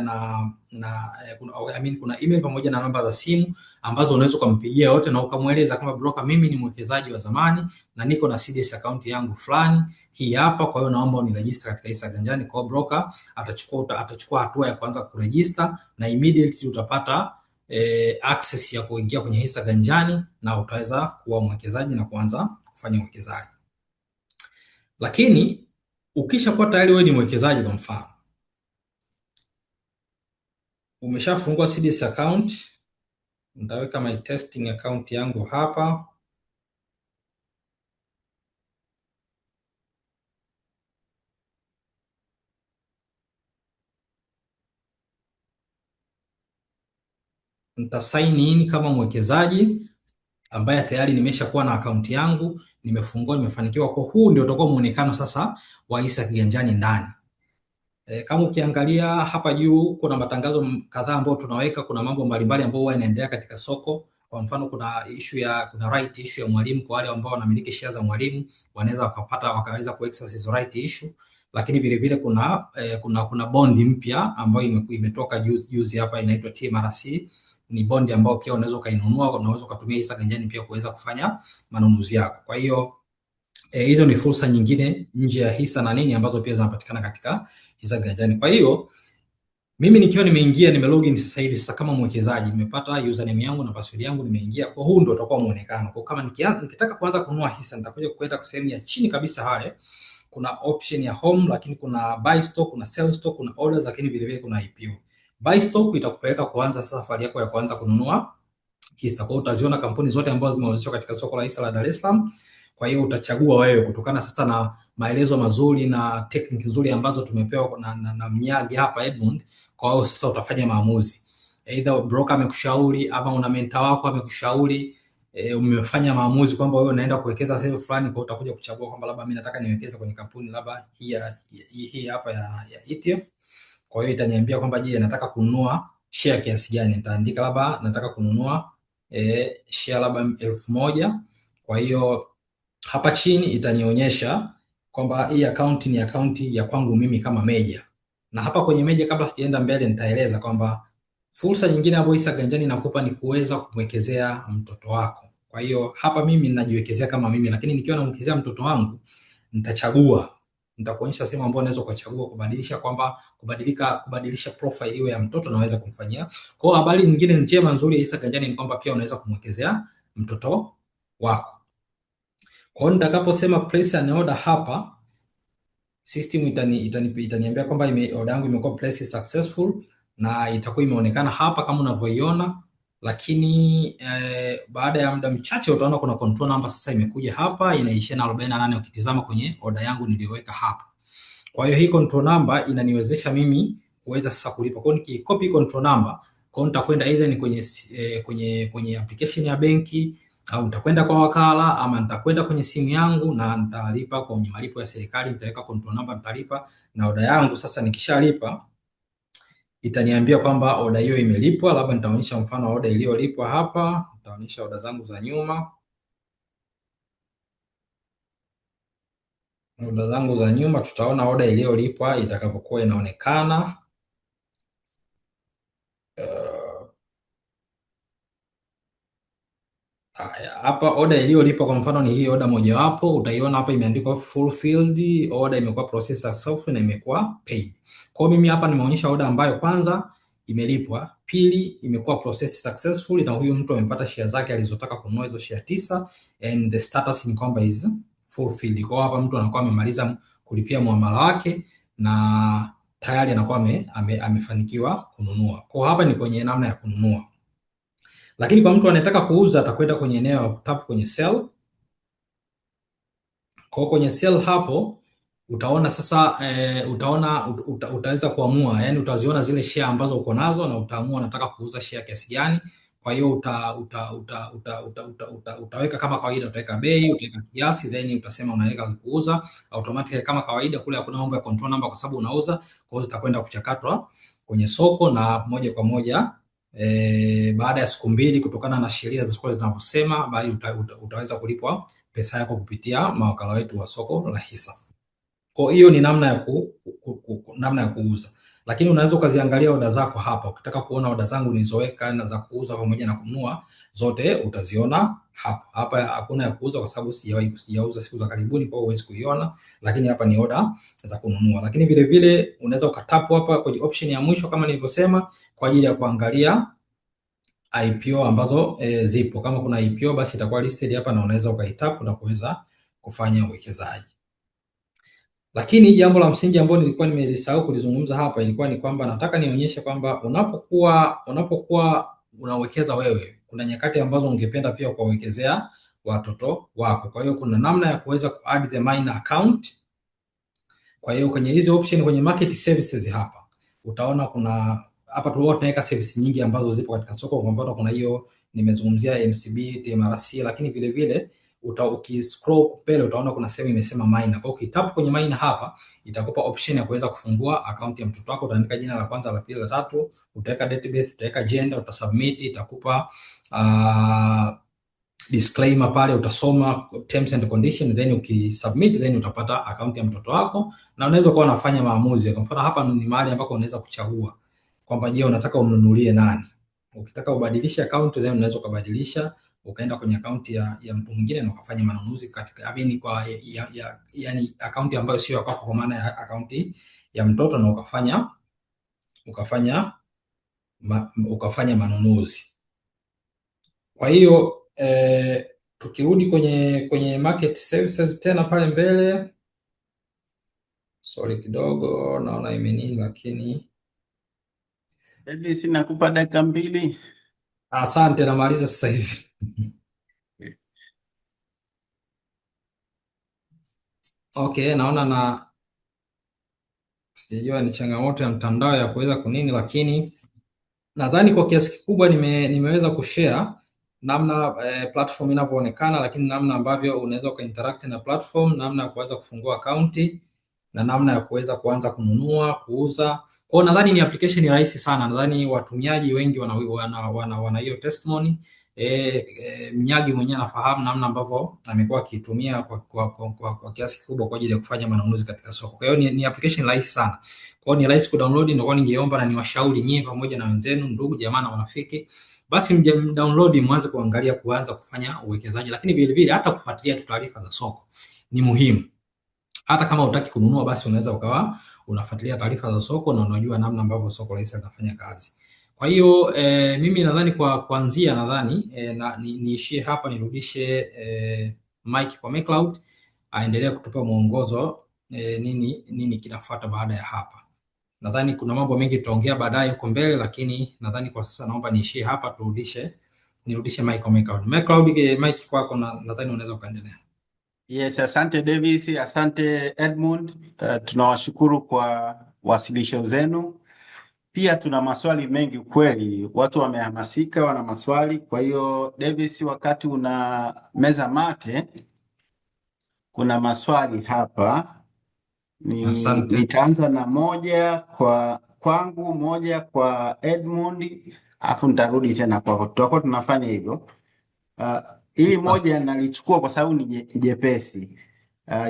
kuna email pamoja na namba za simu ambazo unaweza kumpigia yote na ukamweleza kama broker, mimi ni mwekezaji wa zamani na niko na CDS account yangu fulani hii hapa, kwa hiyo naomba uniregister katika hisa ganjani. Kwa hiyo broker atachukua hatua ya kuanza kuregister na immediately utapata access ya kuingia kwenye hisa ganjani na utaweza kuwa mwekezaji na kuanza kufanya uwekezaji. Lakini ukishakuwa tayari wewe ni mwekezaji, kwa mfano umeshafungua CDS account, nitaweka my testing account yangu hapa. Nita sign in kama mwekezaji ambaye tayari nimeshakuwa na akaunti yangu, nimefungua, nimefanikiwa. Kwa huu ndio utakuwa muonekano sasa wa hisa kiganjani ndani. Kama ukiangalia hapa juu kuna matangazo kadhaa ambayo tunaweka, kuna mambo mbalimbali ambayo huwa yanaendelea katika soko. Kwa mfano kuna right issue ya Mwalimu, kwa wale ambao wanamiliki shares za Mwalimu wanaweza wakaweza kuexercise right issue. Lakini vile vile kuna bondi mpya ambayo imetoka juzi hapa, inaitwa TMRC. Ni bondi ambayo pia unaweza kainunua, unaweza kutumia hisa ganjani pia kuweza kufanya manunuzi yako. Kwa hiyo hizo ni fursa nyingine nje ya hisa na nini ambazo pia zinapatikana katika hisa ganjani. Kwa hiyo mimi nikiwa nimeingia, nimelogin sasa hivi, sasa kama mwekezaji nimepata username yangu na password yangu, nimeingia. Kwa huu ndio utakuwa muonekano. Kwa kama nikitaka kuanza kununua hisa, nitakuja kwenda kwa sehemu ya chini kabisa hale. Kuna option ya home, lakini kuna buy stock, kuna sell stock, kuna orders, lakini vile vile kuna IPO. Buy stock itakupeleka kuanza safari yako ya kuanza kununua hisa. Kwa hiyo utaziona kampuni zote ambazo zimeorodheshwa katika soko la hisa la Dar es Salaam. Kwa hiyo utachagua wewe kutokana sasa na maelezo mazuri na technique nzuri ambazo tumepewa na Mnyagi hapa Edmund. Kwa hiyo sasa utafanya maamuzi. Either broker amekushauri ama una mentor wako amekushauri, umefanya maamuzi kwamba wewe unaenda kuwekeza sehemu fulani, kwa utakuja kuchagua kwamba labda mimi nataka niwekeze kwenye kampuni labda hii hapa ya ETF. Kwa hiyo itaniambia kwamba je, nataka kununua share kiasi gani. Nitaandika labda nataka kununua share labda 1000. Kwa hiyo hapa chini itanionyesha kwamba hii account ni account ya kwangu mimi kama meja. Na hapa kwenye meja, kabla sijaenda mbele, nitaeleza kwamba fursa nyingine ambayo hisa ganjani inakupa ni kuweza kumwekezea mtoto wako. Kwa hiyo hapa mimi ninajiwekezea kama mimi, lakini nikiwa namwekezea mtoto wangu nitakuonyesha sehemu ambayo unaweza kuchagua kubadilisha profile iwe ya mtoto, naweza kumfanyia. Kwa hiyo habari nyingine njema nzuri ya hisa ganjani ni kwamba pia unaweza kumwekezea mtoto wako. Kwa hiyo nitakaposema place an order hapa, system itaniambia kwamba order yangu imekuwa placed successful na itakuwa imeonekana hapa kama unavyoiona. Lakini baada ya muda mchache utaona kuna control number sasa imekuja hapa, inaishia na 48 ukitizama kwenye order yangu niliyoweka hapa. Kwa hiyo hii control number inaniwezesha mimi kuweza sasa kulipa. Kwa hiyo nikicopy control number, kwa hiyo nitakwenda either ni kwenye application ya benki, au nitakwenda kwa wakala, ama nitakwenda kwenye simu yangu na nitalipa kwenye malipo ya serikali. Nitaweka control number, nitalipa na order yangu. Sasa nikishalipa itaniambia kwamba order hiyo imelipwa. Labda nitaonyesha mfano wa order iliyolipwa hapa. nitaonyesha oda zangu za nyuma. Oda zangu za nyuma, tutaona oda iliyolipwa itakavyokuwa inaonekana. Hapa oda iliyolipwa kwa mfano ni hii oda mojawapo, utaiona hapa imeandikwa fulfilled, oda imekuwa processed successfully na imekuwa paid. Kwa hiyo mimi hapa nimeonyesha oda ambayo kwanza imelipwa, pili imekuwa processed successfully na huyu mtu amepata share zake alizotaka kununua hizo share 9, and the status ni kwamba is fulfilled. Kwa hapa mtu anakuwa amemaliza kulipia muamala wake na tayari anakuwa amefanikiwa kununua. Kwa hapa ni kwenye namna ya kununua. Lakini kwa mtu anayetaka kuuza atakwenda kwenye eneo tap kwenye sell. Kwa kwenye sell hapo utaona sasa utaweza kuamua, yani utaziona zile share ambazo uko nazo na utaamua unataka kuuza share kiasi gani. Kwa hiyo utaweka kama kawaida, utaweka bei, utaweka kiasi, then utasema unaweka kuuza automatically kama kawaida. Kule hakuna mambo ya control number kwa sababu unauza, kwa hiyo zitakwenda kuchakatwa kwenye soko na moja kwa moja baada ya siku 2 kutokana na sheria za soko zinavyosema, bali utaweza kulipwa pesa yako kupitia mawakala wetu wa soko la hisa. Kwa hiyo ni namna ya kuuza, lakini unaweza ukaziangalia oda zako hapa. Ukitaka kuona oda zangu nilizoweka na za kuuza pamoja na kununua, zote utaziona hapa. Hapa hakuna ya kuuza kwa sababu sijauza siku za karibuni, kwa hiyo huwezi kuiona, lakini hapa ni oda za kununua. Lakini vile vile unaweza ukatapu hapa kwenye option ya mwisho kama nilivyosema, kwa ajili ya kuangalia IPO ambazo zipo. Kama kuna IPO basi itakuwa listed hapa na unaweza ukaitap na kuweza kufanya uwekezaji. Lakini jambo la msingi ambalo nilikuwa nimelisahau kulizungumza hapa ilikuwa ni kwamba nataka nionyeshe kwamba unapokuwa unawekeza wewe, kuna nyakati ambazo ungependa pia kuwawekezea watoto wako. Kwa hiyo kuna namna ya kuweza ku add the minor account. Kwa hiyo kwenye hizi option kwenye market services hapa utaona kuna hapa tunaweka service nyingi ambazo zipo katika soko. Kwa mfano kuna hiyo nimezungumzia MCB, TMRC, lakini vile vile ukiscroll mbele utaona kuna sehemu imesema minor. Kwa hiyo ukitap kwenye minor hapa itakupa option ya kuweza kufungua account ya mtoto wako. Utaandika jina la kwanza, la pili, la tatu, utaweka date birth, utaweka gender, utasubmit, itakupa disclaimer pale, utasoma terms and conditions, then ukisubmit then utapata account ya mtoto wako na unaweza kuwa unafanya maamuzi. Kwa mfano hapa ni mahali ambako unaweza kuchagua kwamba je, unataka umnunulie nani. Ukitaka ubadilishe account then unaweza kubadilisha ukaenda kwenye account ya mtu mwingine na ukafanya manunuzi katika yani account ambayo sio yako, kwa maana ya account ya mtoto, na ukafanya manunuzi. Kwa hiyo tukirudi kwenye market services tena pale mbele, sorry kidogo naona imenini, lakini nakupa dakika 2. Asante, namaliza sasa hivi. Okay, naona sijajua ni changamoto ya mtandao ya kuweza kunini, lakini nadhani kwa kiasi kikubwa nimeweza kushare namna platform inavyoonekana, lakini namna ambavyo unaweza kuinteract na platform, namna ya kuweza kufungua akaunti na namna ya kuweza kuanza kununua, kuuza. Kwa nadhani ni application rahisi sana. Nadhani watumiaji wengi wana hiyo testimony. Mnyagi mwenyewe anafahamu namna ambavyo amekuwa akitumia kwa kiasi kikubwa kwa ajili ya kufanya manunuzi katika soko. Kwa hiyo ni application rahisi sana. Kwa hiyo ni rahisi kudownload, ndio ningeomba na niwashauri nyinyi pamoja na wenzenu, ndugu jamaa na marafiki, basi download mwanze kuangalia, kuanza kufanya uwekezaji. Lakini vile vile hata kufuatilia taarifa za soko ni muhimu. Hata kama hutaki kununua, basi unaweza ukawa unafuatilia taarifa za soko na unajua namna ambavyo soko la hisa linafanya kazi. Kwa hiyo mimi nadhani kwa kuanzia nadhani niishie hapa, nirudishe mic kwa McCloud aendelee kutupa mwongozo nini kinafuata baada ya hapa. Nadhani kuna mambo mengi tutaongea baadaye huko mbele, lakini nadhani kwa sasa naomba niishie hapa, nirudishe mic kwa McCloud. McCloud, mic kwako, nadhani unaweza kuendelea. Yes, asante Davis, asante Edmund. Tunawashukuru kwa wasilisho zenu. Pia tuna maswali mengi kweli, watu wamehamasika, wana maswali. Kwa hiyo Davis, wakati una meza mate, kuna maswali hapa. Nitaanza na moja kwangu, moja kwa Edmund, afu nitarudi tena kwako. Tutakuwa tunafanya hivyo. Uh, Hili Sawa. moja nalichukua kwa sababu ni jepesi.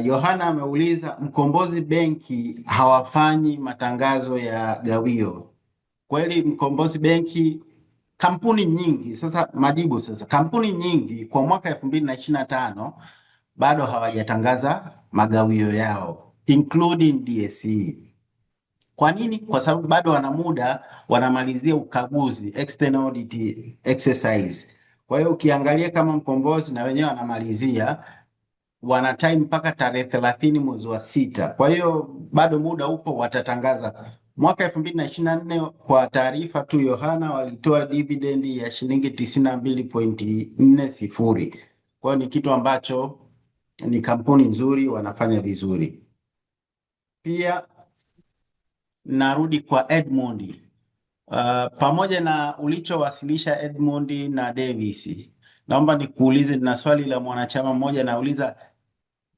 Yohana ameuliza Mkombozi Benki hawafanyi matangazo ya gawio. Kweli Mkombozi Benki, kampuni nyingi sasa, majibu sasa, kampuni nyingi kwa mwaka 2025 bado hawajatangaza magawio yao including DSE. Kwa nini? Kwa sababu bado wana muda, wanamalizia ukaguzi, external audit exercise. Kwa hiyo ukiangalia kama Mkombozi na wenyewe wanamalizia, wana time mpaka tarehe 30 mwezi wa sita. Kwa hiyo bado muda upo, watatangaza mwaka 2024. Kwa taarifa tu, Yohana walitoa dividend ya shilingi 92.40. Kwa hiyo ni kitu ambacho ni kampuni nzuri, wanafanya vizuri. Pia narudi kwa Edmund. Pamoja na ulichowasilisha Edmund na Davis, naomba nikuulize, na swali la mwanachama mmoja nauliza,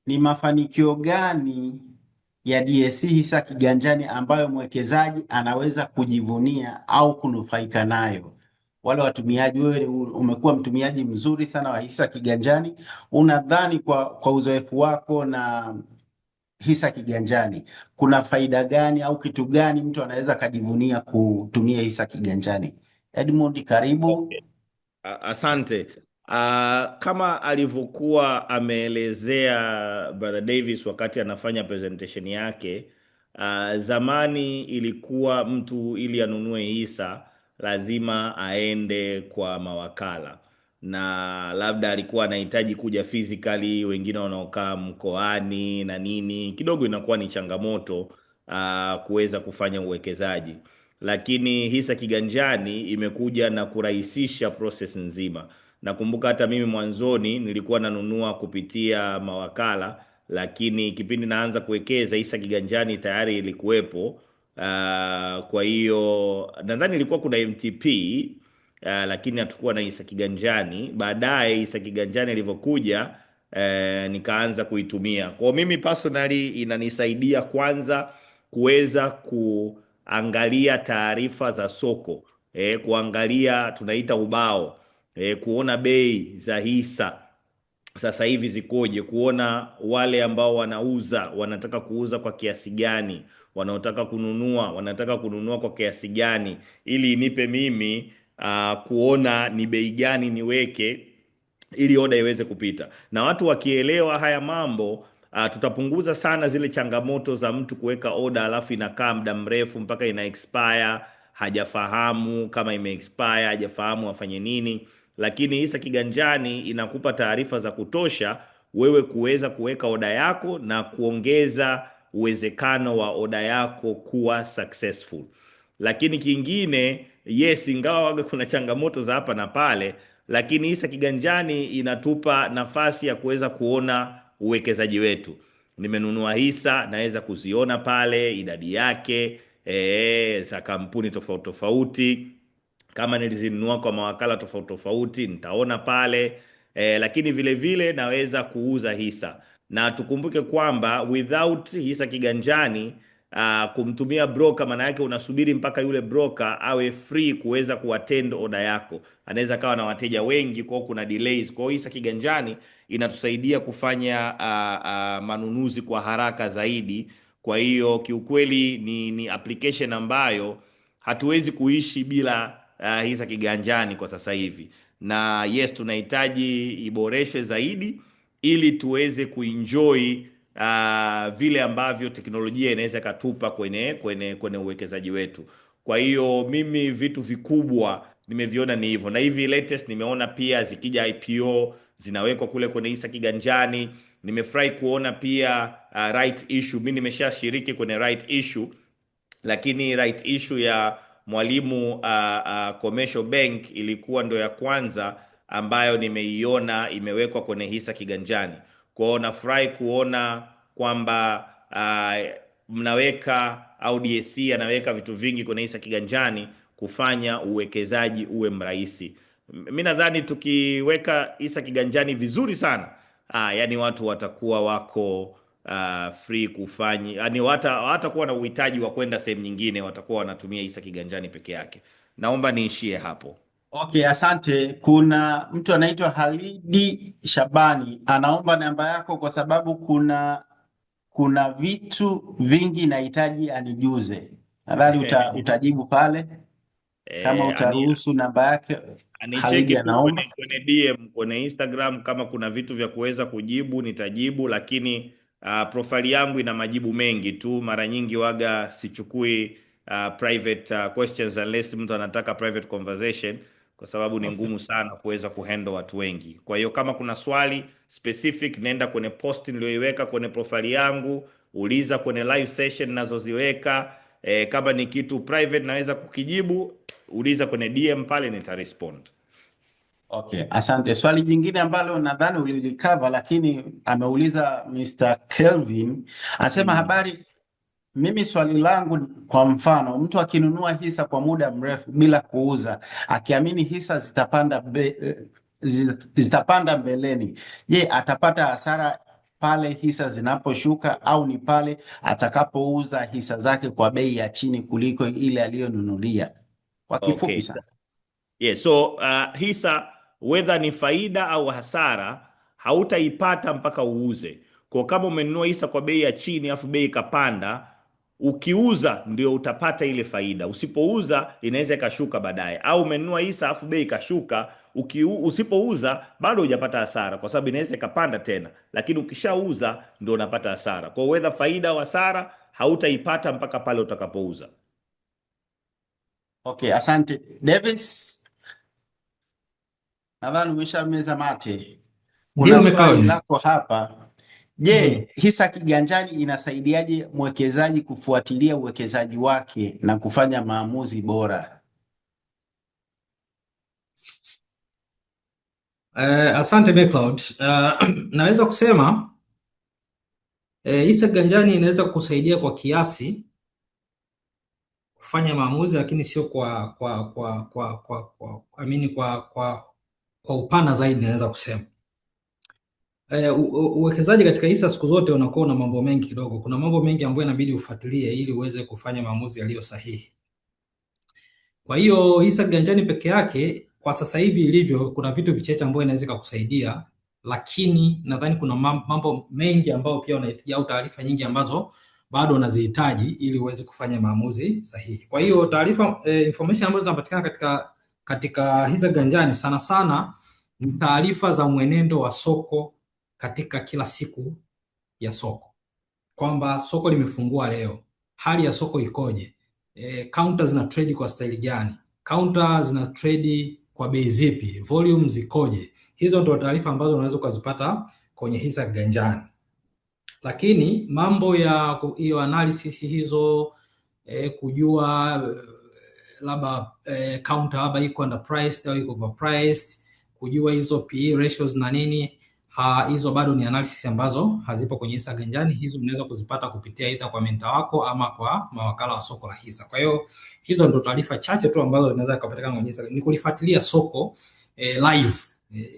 ni mafanikio gani ya DSE hisa kiganjani ambayo mwekezaji anaweza kujivunia au kunufaika nayo? Wale watumiaji, wewe umekuwa mtumiaji mzuri sana wa hisa kiganjani, unadhani kwa uzoefu wako na hisa kiganjani, kuna faida gani au kitu gani mtu anaweza akajivunia kutumia hisa kiganjani? Edmund, karibu. Asante. Kama alivyokuwa ameelezea Brother Davis wakati anafanya presentation yake, zamani ilikuwa mtu ili anunue hisa lazima aende kwa mawakala, na labda alikuwa anahitaji kuja physically, wengine wanaokaa mkoani na nini, kidogo inakuwa ni changamoto kuweza kufanya uwekezaji. Lakini hisa kiganjani imekuja na kurahisisha process nzima. Nakumbuka hata mimi mwanzoni nilikuwa nanunua kupitia mawakala, lakini kipindi naanza kuwekeza hisa kiganjani tayari ilikuwepo. Kwa hiyo nadhani ilikuwa kuna MTP, lakini hatukuwa na hisa kiganjani. Baadaye hisa kiganjani ilivyokuja, nikaanza kuitumia. Kwa mimi personally inanisaidia kwanza kuweza kuangalia taarifa za soko, kuangalia tunaita ubao, kuona bei za hisa sasa hivi zikoje, kuona wale ambao wanauza wanataka kuuza kwa kiasi gani, wanaotaka kununua wanataka kununua kwa kiasi gani, ili inipe mimi kuona ni bei gani niweke ili oda iweze kupita. Na watu wakielewa haya mambo, tutapunguza sana zile changamoto za mtu kuweka oda alafu inakaa muda mrefu mpaka ina expire, hajafahamu kama ime expire, hajafahamu afanye nini. Lakini hisa kiganjani inakupa taarifa za kutosha wewe kuweza kuweka oda yako na kuongeza uwezekano wa oda yako kuwa successful. Lakini kingine, yes, ingawa waga kuna changamoto za hapa na pale, lakini hisa kiganjani inatupa nafasi ya kuweza kuona uwekezaji wetu. Nimenunua hisa, naweza kuziona pale idadi yake, za kampuni tofauti tofauti. Kama nilizinunua kwa mawakala tofauti tofauti nitaona pale, lakini vile vile naweza kuuza hisa. Na tukumbuke kwamba without hisa kiganjani, kumtumia broker, maana yake unasubiri mpaka yule broker awe free kuweza kuattend order yako. Anaweza kawa na wateja wengi, kwa kuna delays. Kwa hiyo hisa kiganjani inatusaidia kufanya manunuzi kwa haraka zaidi. Kwa hiyo kiukweli ni application ambayo hatuwezi kuishi bila hisa kiganjani kwa sasa hivi. Na yes, tunahitaji iboreshwe zaidi ili tuweze kuenjoy vile ambavyo teknolojia inaweza katupa kwenye uwekezaji wetu. Kwa hiyo mimi vitu vikubwa nimeviona ni hivyo, na hivi latest nimeona pia zikija IPO zinawekwa kule kwenye hisa kiganjani. Nimefurahi kuona pia right issue. Mimi nimeshashiriki kwenye right issue, lakini right issue ya Mwalimu Commercial Bank ilikuwa ndo ya kwanza ambayo nimeiona imewekwa kwenye hisa kiganjani. Kwa hiyo nafurahi kuona kwamba mnaweka au DSE anaweka vitu vingi kwenye hisa kiganjani kufanya uwekezaji uwe mrahisi. Mimi nadhani tukiweka hisa kiganjani vizuri sana, yani watu watakuwa wako free kufanya, yani hawatakuwa na uhitaji wa kwenda sehemu nyingine, watakuwa wanatumia hisa kiganjani peke yake. Naomba niishie hapo. Okay, asante. Kuna mtu anaitwa Halidi Shabani anaomba namba yako kwa sababu kuna vitu vingi nahitaji anijuze. Nadhani utajibu pale kama Eh, utaruhusu namba yake. anicheki Halidi tu anaomba. kwenye DM kwenye Instagram, kama kuna vitu vya kuweza kujibu nitajibu, lakini profile yangu ina majibu mengi tu. Mara nyingi waga sichukui private questions unless mtu anataka private conversation, kwa sababu ni Okay. ngumu sana kuweza kuhandle watu wengi. Kwa hiyo kama kuna swali specific, nenda kwenye post niliyoiweka kwenye profile yangu, uliza kwenye live session nazoziweka. Kama ni kitu private naweza kukijibu, uliza kwenye DM pale nitarespond. Okay, asante. Swali jingine ambalo nadhani ulilikava lakini ameuliza Mr. Kelvin anasema Mm. habari. Mimi swali langu, kwa mfano mtu akinunua hisa kwa muda mrefu bila kuuza akiamini hisa zitapanda mbeleni, je, atapata hasara pale hisa zinaposhuka au ni pale atakapouza hisa zake kwa bei ya chini kuliko ile aliyonunulia? Kwa kifupi Okay. sana. Yeah, so hisa whether ni faida au hasara hautaipata mpaka uuze. Kwa kama umenunua hisa kwa bei ya chini afu bei ikapanda, ukiuza ndio utapata ile faida. Usipouza inaweza ikashuka baadaye, au umenunua hisa afu bei ikashuka, usipouza bado hujapata hasara, kwa sababu inaweza ikapanda tena, lakini ukishauza ndio unapata hasara. Kwa whether faida au hasara hautaipata mpaka pale utakapouza. Okay, asante. Davis, nadhani umeshameza mate. Kuna Ndio swali McCloud. lako hapa. Je, hisa kiganjani inasaidiaje mwekezaji kufuatilia uwekezaji wake na kufanya maamuzi bora? Asante McCloud. Naweza kusema hisa ganjani inaweza kusaidia kwa kiasi kufanya maamuzi, lakini sio kwa upana zaidi. Naweza kusema uwekezaji katika hisa siku zote unakuwa na mambo mengi kidogo. Kuna mambo mengi ambayo inabidi ufuatilie ili uweze kufanya maamuzi yaliyo sahihi. Kwa hiyo hisa ganjani peke yake kwa sasa hivi ilivyo, kuna vitu vichache ambavyo inaweza kukusaidia, lakini nadhani kuna mambo mengi ambayo pia unahitaji, au taarifa nyingi ambazo bado unazihitaji ili uweze kufanya maamuzi sahihi. Kwa hiyo taarifa information ambazo zinapatikana katika hisa ganjani sana sana ni taarifa za mwenendo wa soko katika kila siku ya soko, kwamba soko limefungua leo, hali ya soko ikoje, counter zina trade kwa staili gani, counter zina trade kwa bei zipi, volume zikoje. Hizo ndio taarifa ambazo unaweza ukazipata kwenye hisa ganjani. Lakini mambo ya hiyo analysis hizo, kujua labda counter labda iko underpriced au iko overpriced, kujua hizo PE ratios na nini, hizo bado ni analysis ambazo hazipo kwenye hisa ganjani. Hizo unaweza kuzipata kupitia aidha kwa mentor wako ama kwa mawakala wa soko la hisa. Kwa hiyo hizo ndio taarifa chache tu ambazo zinaweza kupatikana kwenye hisa. Ni kulifuatilia soko live.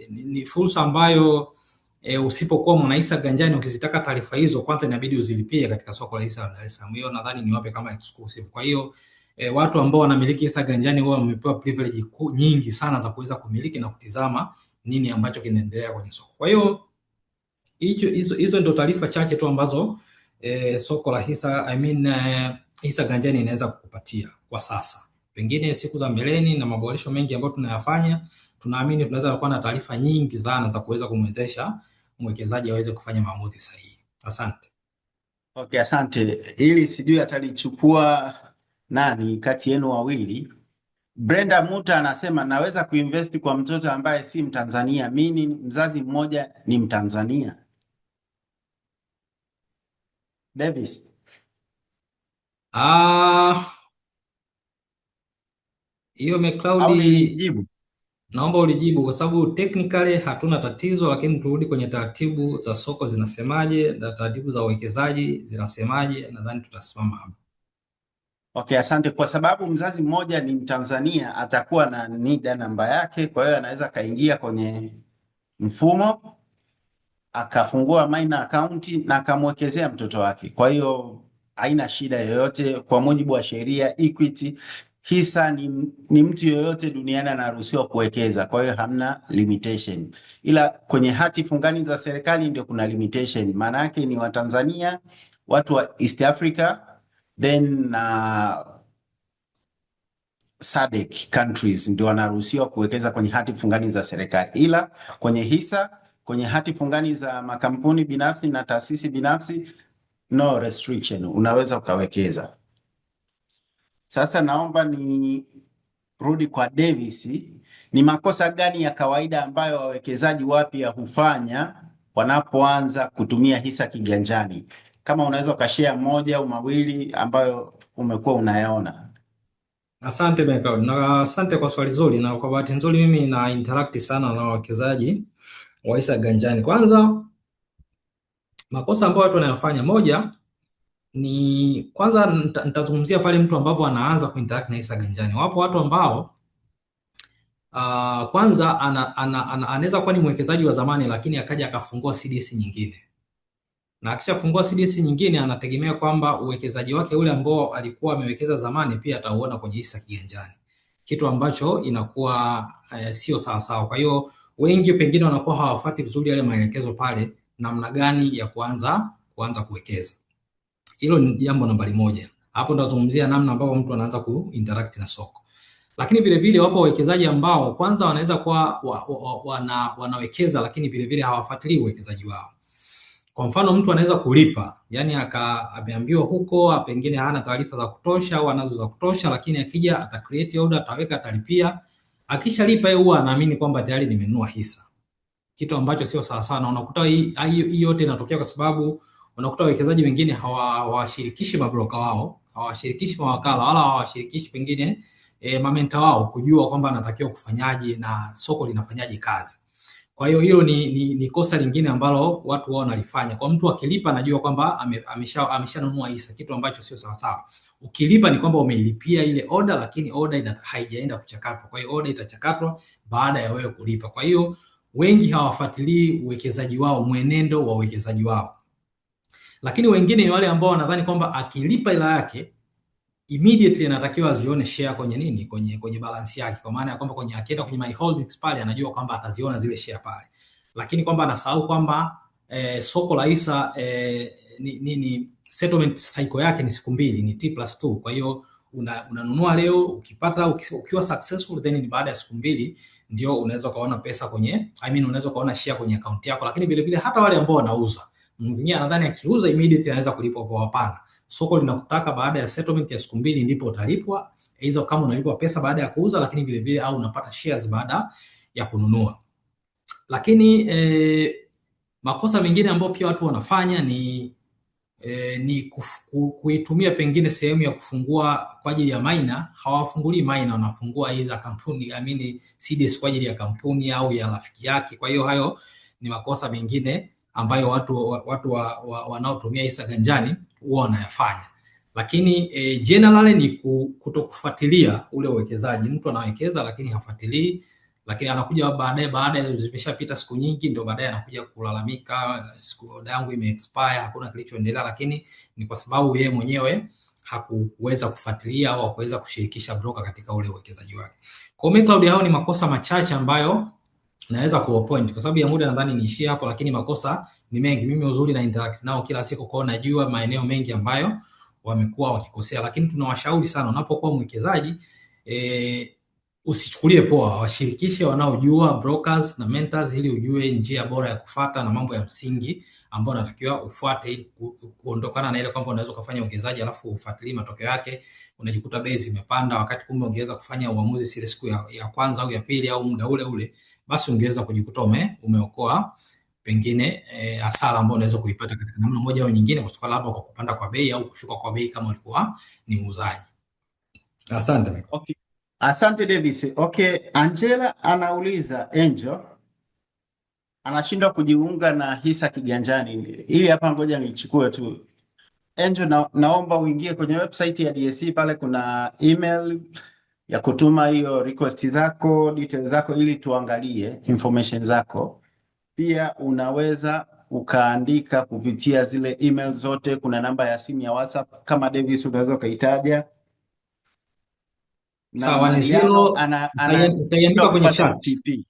Ni fursa ambayo usipokuwa mwanahisa ganjani, ukizitaka taarifa hizo kwanza inabidi uzilipie katika soko la hisa la Dar es Salaam. Hiyo nadhani niwape kama exclusive. Kwa hiyo watu ambao wanamiliki hisa ganjani huwa wamepewa privilege nyingi sana za kuweza kumiliki na kutizama nini ambacho kinaendelea kwenye soko. Kwa hiyo hizo ndio taarifa chache tu ambazo soko la hisa hisa ganjani inaweza kukupatia kwa sasa. Pengine siku za mbeleni na maboresho mengi ambayo tunayafanya, tunaamini tunaweza kuwa na taarifa nyingi sana za kuweza kumwezesha mwekezaji aweze kufanya maamuzi sahihi. Asante. Okay, asante. Ili sijui atalichukua nani kati yenu wawili. Brenda Muta anasema naweza kuinvest kwa mtoto ambaye si Mtanzania. Mimi mzazi mmoja ni Mtanzania. Davis. Hiyo McCloud, au nilijibu? Naomba ulijibu kwa sababu technically hatuna tatizo, lakini turudi kwenye taratibu za soko zinasemaje na taratibu za uwekezaji zinasemaje, nadhani tutasimama hapo. Okay, asante. Kwa sababu mzazi mmoja ni Mtanzania, atakuwa na NIDA namba yake, kwa hiyo anaweza akaingia kwenye mfumo akafungua minor account na akamwekezea mtoto wake. Kwa hiyo haina shida yoyote kwa mujibu wa sheria. Equity hisa ni mtu yoyote duniani anaruhusiwa kuwekeza, kwa hiyo hamna limitation, ila kwenye hati fungani za serikali ndio kuna limitation. Maana yake ni Watanzania, watu wa East Africa, then na SADC countries ndio wanaruhusiwa kuwekeza kwenye hati fungani za serikali, ila kwenye hisa, kwenye hati fungani za makampuni binafsi na taasisi binafsi, no restriction, unaweza ukawekeza. Sasa naomba ni rudi kwa Davis. Ni makosa gani ya kawaida ambayo wawekezaji wapya hufanya wanapoanza kutumia hisa kiganjani? Kama unaweza ukashare moja au mawili ambayo umekuwa unayaona. Asante Michael, na asante kwa swali zuri, na kwa bahati nzuri mimi na interact sana na wawekezaji wa hisa ganjani. Kwanza, makosa ambayo watu wanayofanya, moja ni kwanza nitazungumzia pale mtu ambao anaanza kuinteract na hisa ganjani. Wapo watu ambao kwanza anaweza kuwa ni mwekezaji wa zamani lakini akaja akafungua CDS nyingine, na akishafungua CDS nyingine anategemea kwamba uwekezaji wake ule ambao alikuwa amewekeza zamani pia atauona kwenye hisa kiganjani, kitu ambacho inakuwa sio sawa sawa. Kwa hiyo wengi pengine wanakuwa hawafuati vizuri yale maelekezo pale, namna gani ya kuanza kuwekeza. Hilo ni jambo nambari moja. Hapo ndazungumzia namna ambavyo mtu anaanza kuinteract na soko. Lakini vile vile wapo wawekezaji ambao kwanza wanaweza kuwa wanawekeza lakini vile vile hawafuatilii uwekezaji wao. Kwa mfano mtu anaweza kulipa, yani ameambiwa huko, pengine hana taarifa za kutosha au anazo za kutosha, lakini akija ata create order, ataweka, atalipia. Akishalipa yeye huwa anaamini kwamba tayari nimenunua hisa, kitu ambacho sio sawa sawa. Na unakuta hii yote inatokea kwa sababu unakuta wawekezaji wengine hawashirikishi mabroka wao, hawashirikishi mawakala, wala hawashirikishi pengine mamenta wao kujua kwamba anatakiwa kufanyaje na soko linafanyaje kazi. Kwa hiyo hilo ni kosa lingine ambalo watu wao wanalifanya. Kwa mtu akilipa anajua kwamba ameshanunua hisa, kitu ambacho sio sawa sawa. Ukilipa ni kwamba umeilipia ile order, lakini order haijaenda kuchakatwa. Kwa hiyo order itachakatwa baada ya wewe kulipa. Kwa hiyo wengi hawafuatilii uwekezaji wao, mwenendo wa uwekezaji wao. Lakini wengine ni wale ambao wanadhani kwamba akilipa ila yake immediately anatakiwa azione share kwenye nini, kwenye balance yake, kwa maana ya kwamba akienda kwenye my holdings pale anajua kwamba ataziona zile share pale, lakini kwamba anasahau kwamba soko la hisa settlement cycle yake ni siku mbili, ni T+2. Kwa hiyo unanunua leo, ukipata ukiwa successful, then ni baada ya siku mbili ndio unaweza kaona pesa unaweza kaona share kwenye account yako. Lakini vile vile hata wale ambao wanauza, mwingine anadhani akiuza immediately anaweza kulipwa. Kwa hapana, soko linakutaka baada ya settlement ya siku mbili ndipo utalipwa, hizo kama unalipwa pesa baada ya kuuza, lakini vile vile au unapata shares baada ya kununua. Lakini makosa mengine ambayo pia watu wanafanya ni kuitumia pengine sehemu ya kufungua kwa ajili ya minor. Hawafungulii minor, wanafungua hizo kampuni, CDS kwa ajili ya kampuni au ya rafiki yake. Kwa hiyo hayo ni makosa mengine ambayo watu wanaotumia hisa ganjani huwa wanayafanya. Lakini generally ni kutokufuatilia ule uwekezaji. Mtu anawekeza lakini hafuatilii, lakini anakuja baada ya zimeshapita siku nyingi ndio baadaye anakuja kulalamika, siku yangu imeexpire, hakuna kilichoendelea. Lakini ni kwa sababu yeye mwenyewe hakuweza kufuatilia au hakuweza kushirikisha broker katika ule uwekezaji wake. Kwa McCloud, hao ni makosa machache ambayo naweza kupoint. Kwa sababu ya muda nadhani niishie hapo, lakini makosa ni mengi. Mimi uzuri na interact nao kila siku, kwa najua maeneo mengi ambayo wamekuwa wakikosea. Lakini tunawashauri sana, unapokuwa mwekezaji usichukulie poa, washirikishe wanaojua, brokers na mentors, ili ujue njia bora ya kufuata na mambo ya msingi ambayo unatakiwa ufuate ili kuondokana na ile kwamba unaweza kufanya uwekezaji alafu ufuatilie matokeo yake, unajikuta base imepanda wakati kumbe ungeweza kufanya uamuzi sile siku ya kwanza au ya pili au muda ule, basi ungeweza kujikuta umeokoa pengine hasara ambayo unaweza kuipata katika namna moja au nyingine, kwa sababu labda kwa kupanda kwa bei au kushuka kwa bei kama ulikuwa ni muuzaji. Asante. Okay. Asante Davis. Okay, Angela anauliza, Angel anashindwa kujiunga na hisa kiganjani. Ili hapa ngoja nichukue tu. Angel, naomba uingie kwenye website ya DSE, pale kuna email ya kutuma hiyo request zako, details zako, ili tuangalie information zako. Pia unaweza ukaandika kupitia zile email zote. Kuna namba ya simu ya WhatsApp kama Davis unaweza ukaitaja. na Sawa, ni Mariano zero, anashindwa utaiandika kwenye kupata chat. OTP.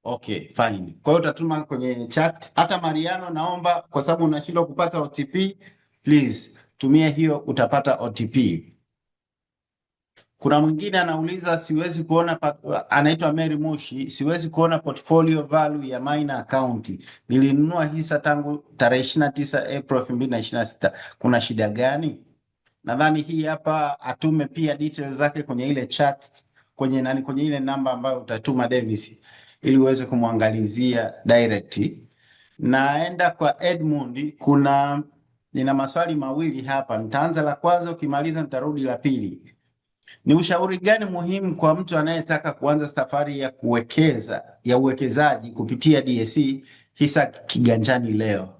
Okay, fine. Kwa hiyo utatuma kwenye chat. Hata Mariano, naomba kwa sababu unashindwa kupata OTP, please tumia hiyo, utapata OTP. Kuna mwingine anauliza siwezi kuona anaitwa Mary Mushi, siwezi kuona portfolio value ya minor account. Nilinunua hisa tangu tarehe 29 April 2026. Kuna shida gani? Nadhani hii hapa atume pia details zake kwenye ile chat, kwenye ile namba ambayo utatuma Davis, ili uweze kumwangalizia direct. Naenda kwa Edmund, nina maswali mawili hapa. Nitaanza la kwanza, ukimaliza nitarudi la pili. Ni ushauri gani muhimu kwa mtu anayetaka kuanza safari ya uwekezaji kupitia DSE hisa kiganjani leo?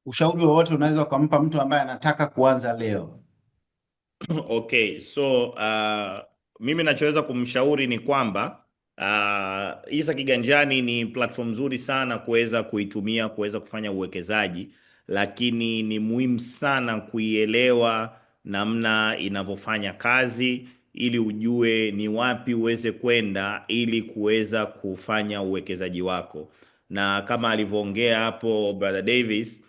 Ushauri wowote unaweza ukampa mtu ambaye anataka kuanza leo? Okay, so mimi nachoweza kumshauri ni kwamba hisa kiganjani ni platform nzuri sana kuweza kuitumia kuweza kufanya uwekezaji, lakini ni muhimu sana kuielewa namna inavyofanya kazi ili ujue ni wapi uweze kwenda ili kuweza kufanya uwekezaji wako. Na kama alivyoongea hapo Brother Davis,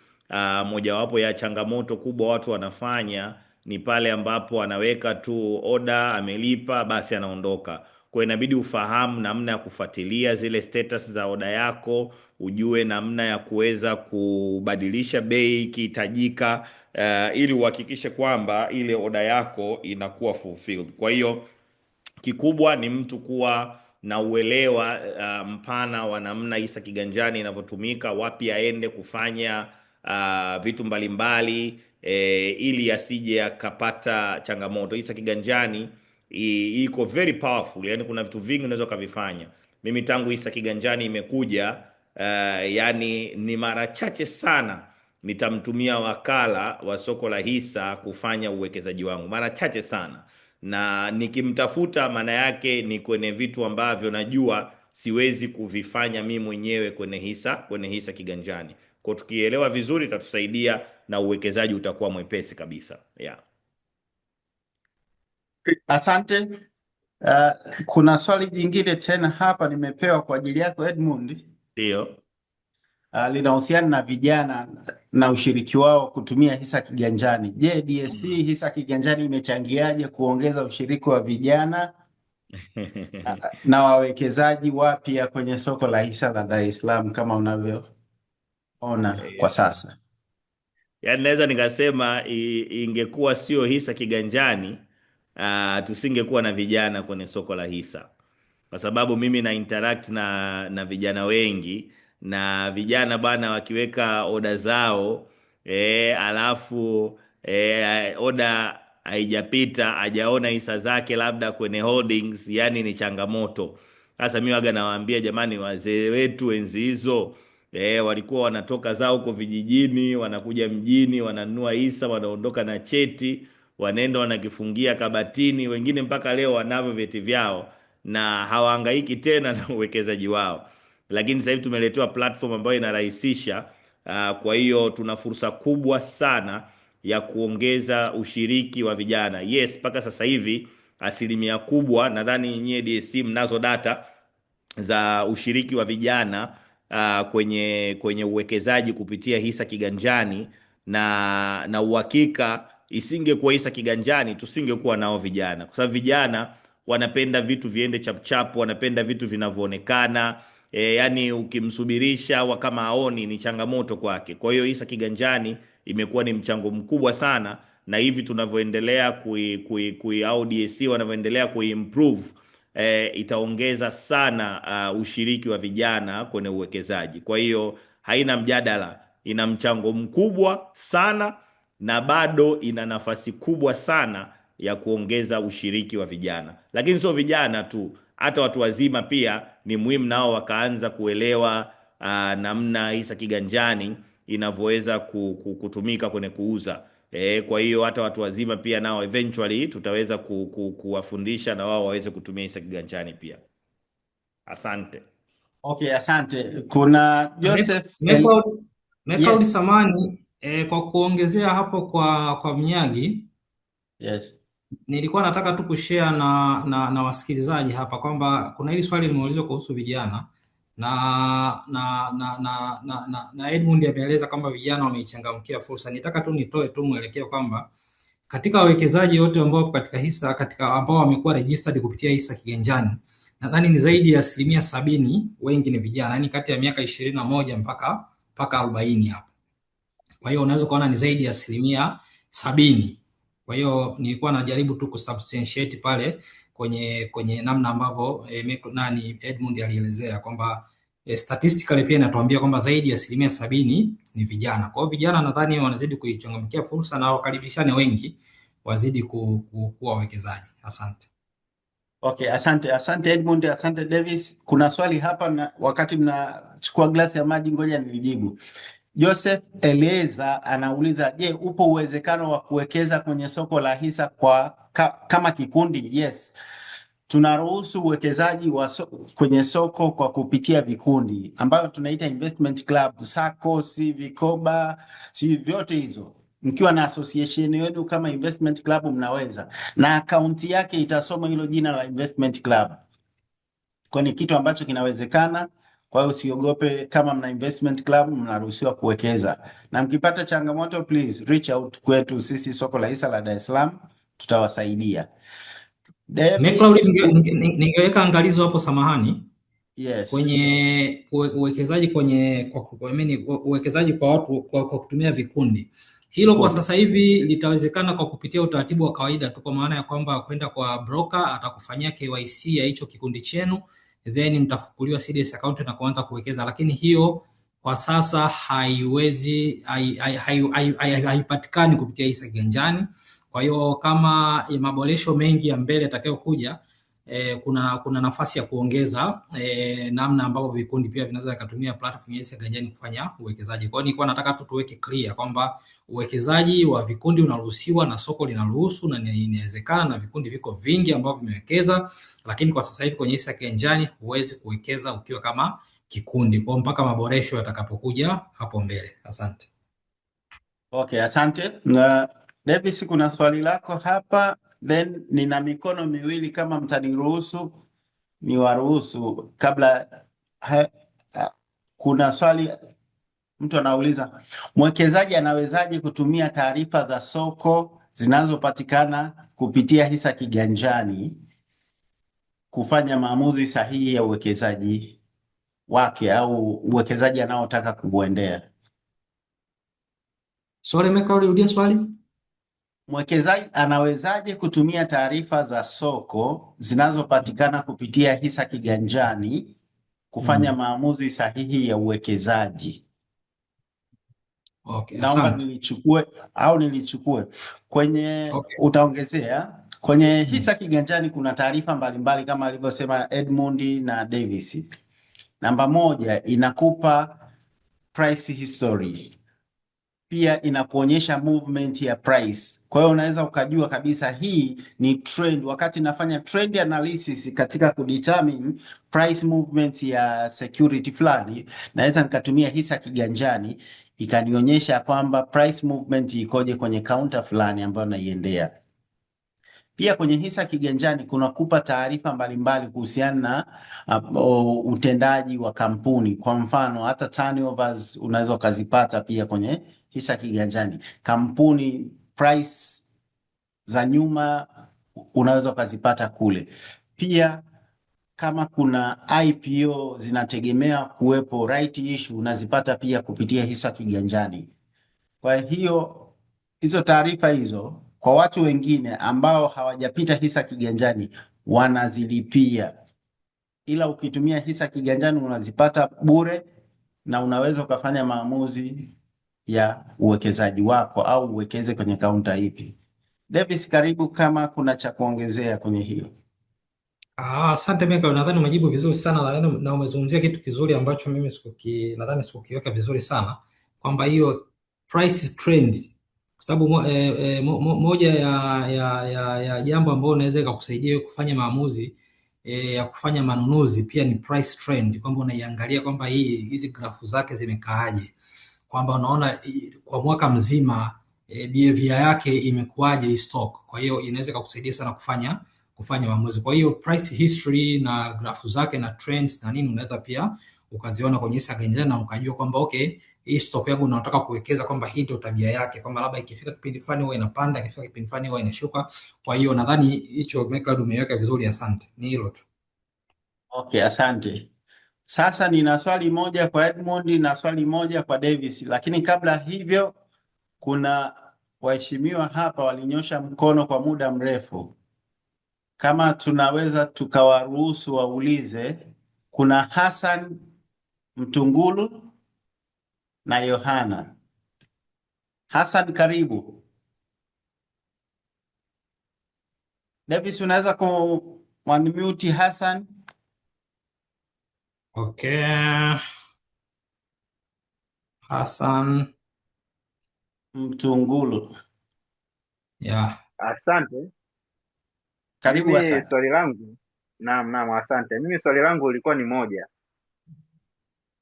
mojawapo ya changamoto kubwa watu wanafanya ni pale ambapo anaweka tu oda, amelipa, basi anaondoka. Kwa inabidi ufahamu namna ya kufuatilia zile status za oda yako, ujue namna ya kuweza kubadilisha bei ikihitajika, ili uhakikishe kwamba ile oda yako inakuwa fulfilled. Kwa hiyo kikubwa ni mtu kuwa na uelewa mpana wa namna hisa kiganjani inavyotumika, wapi aende kufanya vitu mbalimbali ili asije akapata changamoto. Hisa kiganjani iko very powerful, yani kuna vitu vingi unaweza ukavifanya. Mimi tangu hisa kiganjani imekuja, yani ni mara chache sana nitamtumia wakala wa soko la hisa kufanya uwekezaji wangu, mara chache sana, na nikimtafuta maana yake ni kwenye vitu ambavyo najua siwezi kuvifanya mimi mwenyewe kwenye hisa kiganjani. Kwa tukielewa vizuri itatusaidia na uwekezaji utakuwa mwepesi kabisa. Yeah. Asante. Kuna swali jingine tena hapa nimepewa kwa ajili yako Edmund. Ndio. Linahusiana na vijana na ushiriki wao kutumia hisa kiganjani. Je, DSE hisa kiganjani imechangiaje kuongeza ushiriki wa vijana na wawekezaji wapya kwenye soko la hisa la Dar es Salaam kama unavyoona kwa sasa? Yaani naweza nikasema ingekuwa sio hisa kiganjani, tusingekuwa na vijana kwenye soko la hisa, kwa sababu mimi na interact na vijana wengi, na vijana bana wakiweka oda zao alafu oda haijapita, hajaona hisa zake labda kwenye holdings, yani ni changamoto. Sasa mimi waga nawaambia jamani, wazee wetu enzi hizo walikuwa wanatoka zao huko vijijini, wanakuja mjini, wananunua hisa, wanaondoka na cheti, wanaenda wanakifungia kabatini, wengine mpaka leo wanavyo vyeti vyao na hawahangaiki tena na uwekezaji wao. Lakini sasa hivi tumeletewa platform ambayo inarahisisha. Kwa hiyo tuna fursa kubwa sana ya kuongeza ushiriki wa vijana. Yes, mpaka sasa hivi asilimia kubwa, nadhani nyie DSE mnazo data za ushiriki wa vijana kwenye uwekezaji kupitia hisa kiganjani, na uhakika isingekuwa hisa kiganjani tusingekuwa nao vijana, kwa sababu vijana wanapenda vitu viende chapchapu, wanapenda vitu vinavyoonekana. Yani ukimsubirisha kama aoni ni changamoto kwake. Kwa hiyo hisa kiganjani imekuwa ni mchango mkubwa sana, na hivi tunavyoendelea au DSE wanavyoendelea kuimprove, itaongeza sana ushiriki wa vijana kwenye uwekezaji. Kwa hiyo haina mjadala, ina mchango mkubwa sana, na bado ina nafasi kubwa sana ya kuongeza ushiriki wa vijana. Lakini sio vijana tu, hata watu wazima pia ni muhimu nao wakaanza kuelewa namna hisa kiganjani inavyoweza kutumika kwenye kuuza. Kwa hiyo hata watu wazima pia nao eventually tutaweza kuwafundisha na wao waweze kutumia hisa kiganjani pia. Asante. Okay, asante. Kuna Joseph Samani kwa kuongezea hapo kwa Mnyagi. Yes. Nilikuwa nataka tu kushare na wasikilizaji hapa kwamba kuna hili swali limeulizwa kuhusu vijana na na Edmund ameeleza kwamba vijana wameichangamkia fursa. Nitaka tu nitoe tu mwelekeo kwamba katika wawekezaji wote ambao wapo katika hisa, katika ambao wamekuwa registered kupitia hisa kiganjani, nadhani ni zaidi ya 70% wengi ni vijana, yani kati ya miaka 21 mpaka 40 hapo. Kwa hiyo unaweza kuona ni zaidi ya 70%. Kwa hiyo nilikuwa najaribu tu kusubstantiate pale kwenye namna ambavyo Edmund alielezea kwamba statistically pia inatuambia kwamba zaidi ya 70% ni vijana. Kwa hiyo vijana nadhani wanazidi kuichangamkia fursa na wakaribishane wengi wazidi kuwa wawekezaji. Asante. Okay, asante Edmund, asante Davis. Kuna swali hapa na wakati mnachukua glasi ya maji, ngoja nilijibu. Joseph Eleza anauliza, je, upo uwezekano wa kuwekeza kwenye soko la hisa kama kikundi? Yes. Tunaruhusu uwekezaji kwenye soko kwa kupitia vikundi ambayo tunaita investment club, SACCOS, vikoba, si vyote hizo. Mkiwa na association yenu kama investment club mnaweza, na akaunti yake itasoma hilo jina la investment club. Kwa ni kitu ambacho kinawezekana. Kwa hiyo usiogope, kama mna investment club mnaruhusiwa kuwekeza, na mkipata changamoto please reach out kwetu sisi soko la hisa la Dar es Salaam, tutawasaidia. Ningeweka angalizo hapo, samahani. Yes. Kwenye uwekezaji uwekezaji kwa watu kwa kutumia vikundi, hilo kwa sasa hivi litawezekana kwa kupitia utaratibu wa kawaida tu, kwa maana ya kwamba kwenda kwa broker atakufanyia KYC ya hicho kikundi chenu, then mtafukuliwa CDS account na kuanza kuwekeza, lakini hiyo kwa sasa haipatikani kupitia hisa kiganjani. Kwa hiyo kama maboresho mengi ya mbele yatakayokuja, kuna nafasi ya kuongeza namna ambavyo vikundi pia vinaweza kutumia platform ya hisa kiganjani kufanya uwekezaji. Kwa hiyo nilikuwa nataka tu tuweke clear kwamba uwekezaji wa vikundi unaruhusiwa na soko linaruhusu na inawezekana, na vikundi viko vingi ambavyo vimewekeza, lakini kwa sasa hivi kwenye hisa kiganjani huwezi kuwekeza ukiwa kama kikundi, kwa mpaka maboresho yatakapokuja hapo mbele. Asante. Okay, asante. Na Davis, kuna swali lako hapa, then nina mikono miwili, kama mtaniruhusu niwaruhusu kabla kuna swali mtu anauliza, mwekezaji anawezaje kutumia taarifa za soko zinazopatikana kupitia hisa kiganjani kufanya maamuzi sahihi ya uwekezaji wake au uwekezaji anaotaka kuuendea? Sorry, rudia swali. Mwekezaji anawezaje kutumia taarifa za soko zinazopatikana kupitia hisa kiganjani kufanya maamuzi sahihi ya uwekezaji? Okay, naomba nilichukue kwenye utaongezea kwenye hisa kiganjani. Kuna taarifa mbalimbali kama alivyosema Edmund na Davis. Namba 1 inakupa price history, pia inakuonyesha movement ya price. Kwa hiyo unaweza ukajua kabisa hii ni trend. Wakati nafanya trend analysis katika kudetermine price movement ya security fulani, naweza nikatumia hisa kiganjani ikanionyesha kwamba price movement ikoje kwenye counter fulani ambayo naiendea. Pia kwenye hisa kiganjani kunakupa taarifa mbalimbali kuhusiana na utendaji wa kampuni. Kwa mfano hata turnovers unaweza ukazipata pia kwenye hisa kiganjani. Kampuni price za nyuma unaweza ukazipata kule. Pia kama kuna IPO zinategemea kuwepo right issue, unazipata pia kupitia hisa kiganjani. Kwa hiyo hizo taarifa hizo kwa watu wengine ambao hawajapita hisa kiganjani wanazilipia, ila ukitumia hisa kiganjani unazipata bure na unaweza ukafanya maamuzi ya uwekezaji wako au uwekeze kwenye kaunta ipi. Davis, karibu kama kuna cha kuongezea kwenye hiyo. Asante Michael, nadhani umejibu vizuri sana na umezungumzia kitu kizuri ambacho mimi nadhani sikukiweka vizuri sana, kwamba hiyo price trend, kwa sababu moja ya jambo ambalo unaweza kukusaidia kufanya maamuzi ya kufanya manunuzi pia ni price trend, kwamba unaiangalia kwamba hizi grafu zake zimekaaje, kwamba unaona kwa mwaka mzima behavior yake imekuwaje hii stock. Kwa hiyo inaweza kukusaidia sana kufanya maamuzi. Kwa hiyo price history na grafu zake na trends na nini unaweza pia ukaziona kwenye hisa ganjani na ukajua kwamba okay, hii stock yangu nataka kuwekeza, kwamba hii ndio tabia yake, kwamba labda ikifika kipindi fulani huwa inapanda, ikifika kipindi fulani huwa inashuka. Kwa hiyo nadhani hicho McLeod umeweka vizuri, asante. Ni hilo tu. Okay, asante. Sasa nina swali moja kwa Edmund na swali moja kwa Davis, lakini kabla hivyo kuna waheshimiwa hapa walinyosha mkono kwa muda mrefu. Kama tunaweza tukawaruhusu waulize. Kuna Hassan Mtungulu na Yohana. Hassan, karibu. Davis, unaweza ku-unmute Hassan? Okay. Hassan Mtungulu. yeah. Asante. Karibu Mimi Hassan. swali langu, naam, asante. Mimi swali langu lilikuwa ni moja.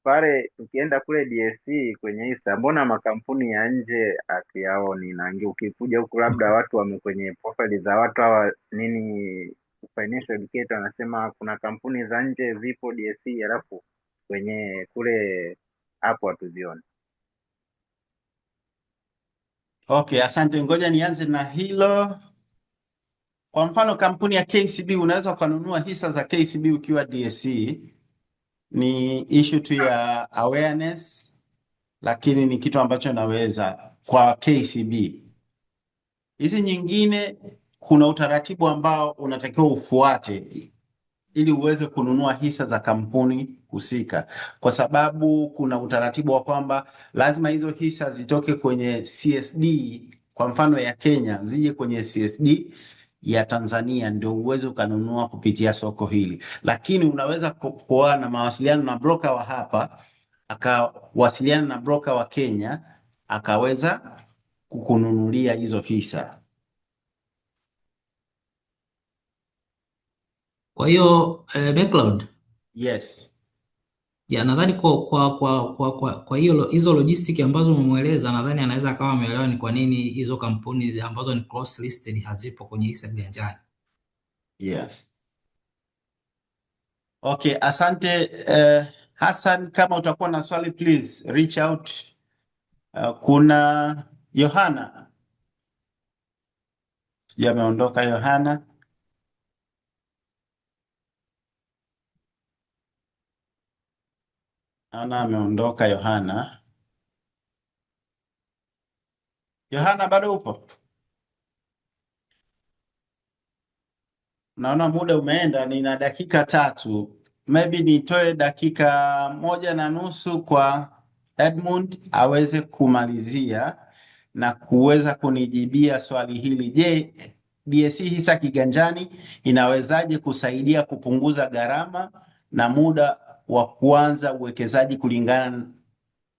Pale tukienda kule DSE kwenye hisa, mbona makampuni ya nje hatuyaoni? Na ukikuja huku labda watu wame kwenye profile za watu hawa nini, financial educator wanasema kuna kampuni za nje zipo DSE, alafu kwenye kule hapo hatuzioni. Okay, asante. Ngoja nianze na hilo. Kwa mfano kampuni ya KCB, unaweza ukanunua hisa za KCB ukiwa DSE. Ni issue tu ya awareness, lakini ni kitu ambacho naweza kwa KCB. Hizi nyingine kuna utaratibu ambao unatakiwa ufuate ili uweze kununua hisa za kampuni husika, kwa sababu kuna utaratibu wa kwamba lazima hizo hisa zitoke kwenye CSD, kwa mfano ya Kenya, zije kwenye CSD ya Tanzania ndio uweze ukanunua kupitia soko hili. Lakini unaweza kuwa na mawasiliano na broker wa hapa, akawasiliana na broker wa Kenya, akaweza kukununulia hizo hisa. Kwa hiyo McLeod, Yes. ya nadhani kwa hiyo hizo logistic ambazo umemweleza, nadhani anaweza akawa ameelewa ni kwa nini hizo kampuni ambazo ni cross listed hazipo kwenye hisa ganjani. Yes. Okay, asante Hassan, kama utakuwa na swali please reach out. Kuna Yohana. Sijui ameondoka Yohana. Naona ameondoka Yohana. Yohana, bado upo? Naona muda umeenda, nina dakika 3. Maybe nitoe dakika 1.5 kwa Edmund aweze kumalizia na kuweza kunijibia swali hili. Je, DSE hisa kiganjani inawezaje kusaidia kupunguza gharama na muda wa kuanza uwekezaji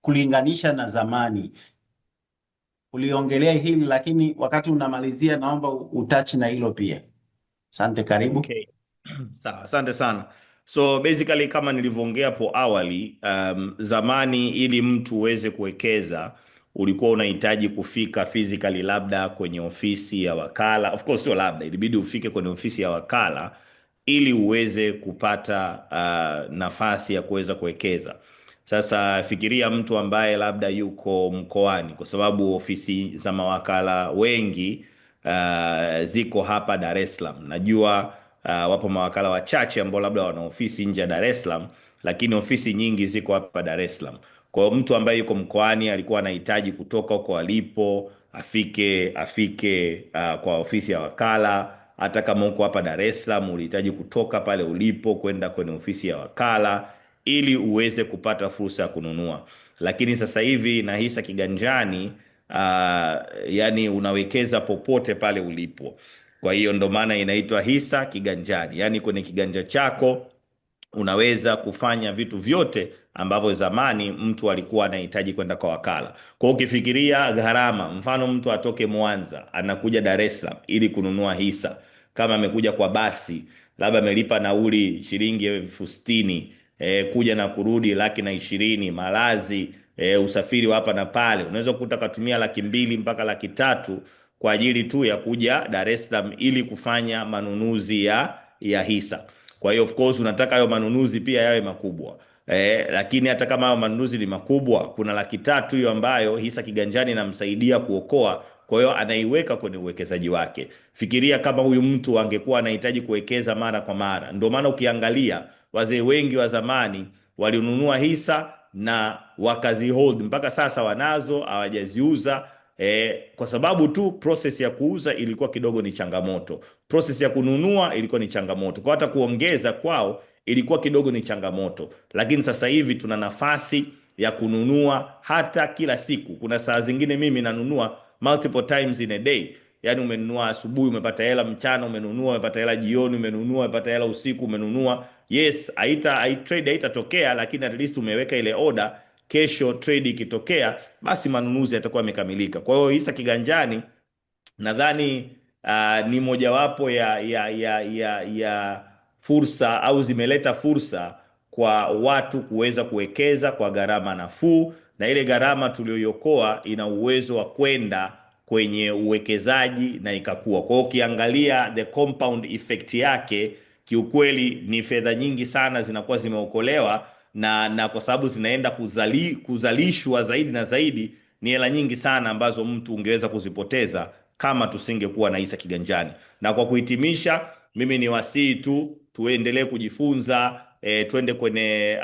kulinganisha na zamani? Uliongelea hili lakini wakati unamalizia naomba utachi na hilo pia. Asante, karibu. Okay. Sawa, asante sana. So basically kama nilivyoongea hapo awali, zamani ili mtu uweze kuwekeza ulikuwa unahitaji kufika physically labda kwenye ofisi ya wakala. Of course sio labda, ilibidi ufike kwenye ofisi ya wakala ili uweze kupata nafasi ya kuweza kuwekeza. Sasa fikiria mtu ambaye labda yuko mkoani, kwa sababu ofisi za mawakala wengi ziko hapa Dar es Salaam. Najua wapo mawakala wachache ambao labda wana ofisi nje ya Dar es Salaam, lakini ofisi nyingi ziko hapa Dar es Salaam. Kwa hiyo mtu ambaye yuko mkoani alikuwa anahitaji kutoka huko alipo afike kwa ofisi ya wakala. Hata kama uko hapa Dar es Salaam ulihitaji kutoka pale ulipo kwenda kwenye ofisi ya wakala ili uweze kupata fursa ya kununua. Lakini sasa hivi na hisa kiganjani, yani unawekeza popote pale ulipo. Kwa hiyo ndo maana inaitwa hisa kiganjani, yani kwenye kiganja chako unaweza kufanya vitu vyote ambavyo zamani mtu alikuwa anahitaji kwenda kwa wakala. Kwa ukifikiria gharama, mfano mtu atoke Mwanza anakuja Dar es Salaam ili kununua hisa, kama amekuja kwa basi labda amelipa nauli shilingi 60,000 kuja na kurudi 120,000, malazi, usafiri wa hapa na pale. Unaweza kukuta katumia 200,000 mpaka 300,000 kwa ajili tu ya kuja Dar es Salaam ili kufanya manunuzi ya hisa. Kwa hiyo of course unataka hayo manunuzi pia yawe makubwa. Lakini hata kama hayo manunuzi ni makubwa, kuna 300,000 hiyo ambayo hisa kiganjani inamsaidia kuokoa. Kwa hiyo anaiweka kwenye uwekezaji wake. Fikiria kama huyu mtu angekuwa anahitaji kuwekeza mara kwa mara. Ndio maana ukiangalia wazee wengi wa zamani walinunua hisa na wakazi hold mpaka sasa wanazo, hawajaziuza. Kwa sababu tu process ya kuuza ilikuwa kidogo ni changamoto, process ya kununua ilikuwa ni changamoto, kwa hata kuongeza kwao ilikuwa kidogo ni changamoto. Lakini sasa hivi tuna nafasi ya kununua hata kila siku. Kuna saa zingine mimi nanunua multiple times in a day. Yani umenunua asubuhi umepata hela, mchana umenunua umepata hela, jioni umenunua umepata hela, usiku umenunua. Yes, trade haitatokea, lakini at least umeweka ile order. Kesho trade ikitokea, basi manunuzi yatakuwa yamekamilika. Kwa hiyo hisa kiganjani nadhani ni mojawapo ya fursa, au zimeleta fursa kwa watu kuweza kuwekeza kwa gharama nafuu, na ile gharama tulioiokoa ina uwezo wa kwenda kwenye uwekezaji na ikakua. Kwa hiyo ukiangalia the compound effect yake, kiukweli ni fedha nyingi sana zinakuwa zimeokolewa, na kwa sababu zinaenda kuzalishwa zaidi na zaidi, ni hela nyingi sana ambazo mtu ungeweza kuzipoteza kama tusingekuwa na hisa kiganjani. Na kwa kuhitimisha, mimi ni wasii tu tuendelee kujifunza, twende kwenye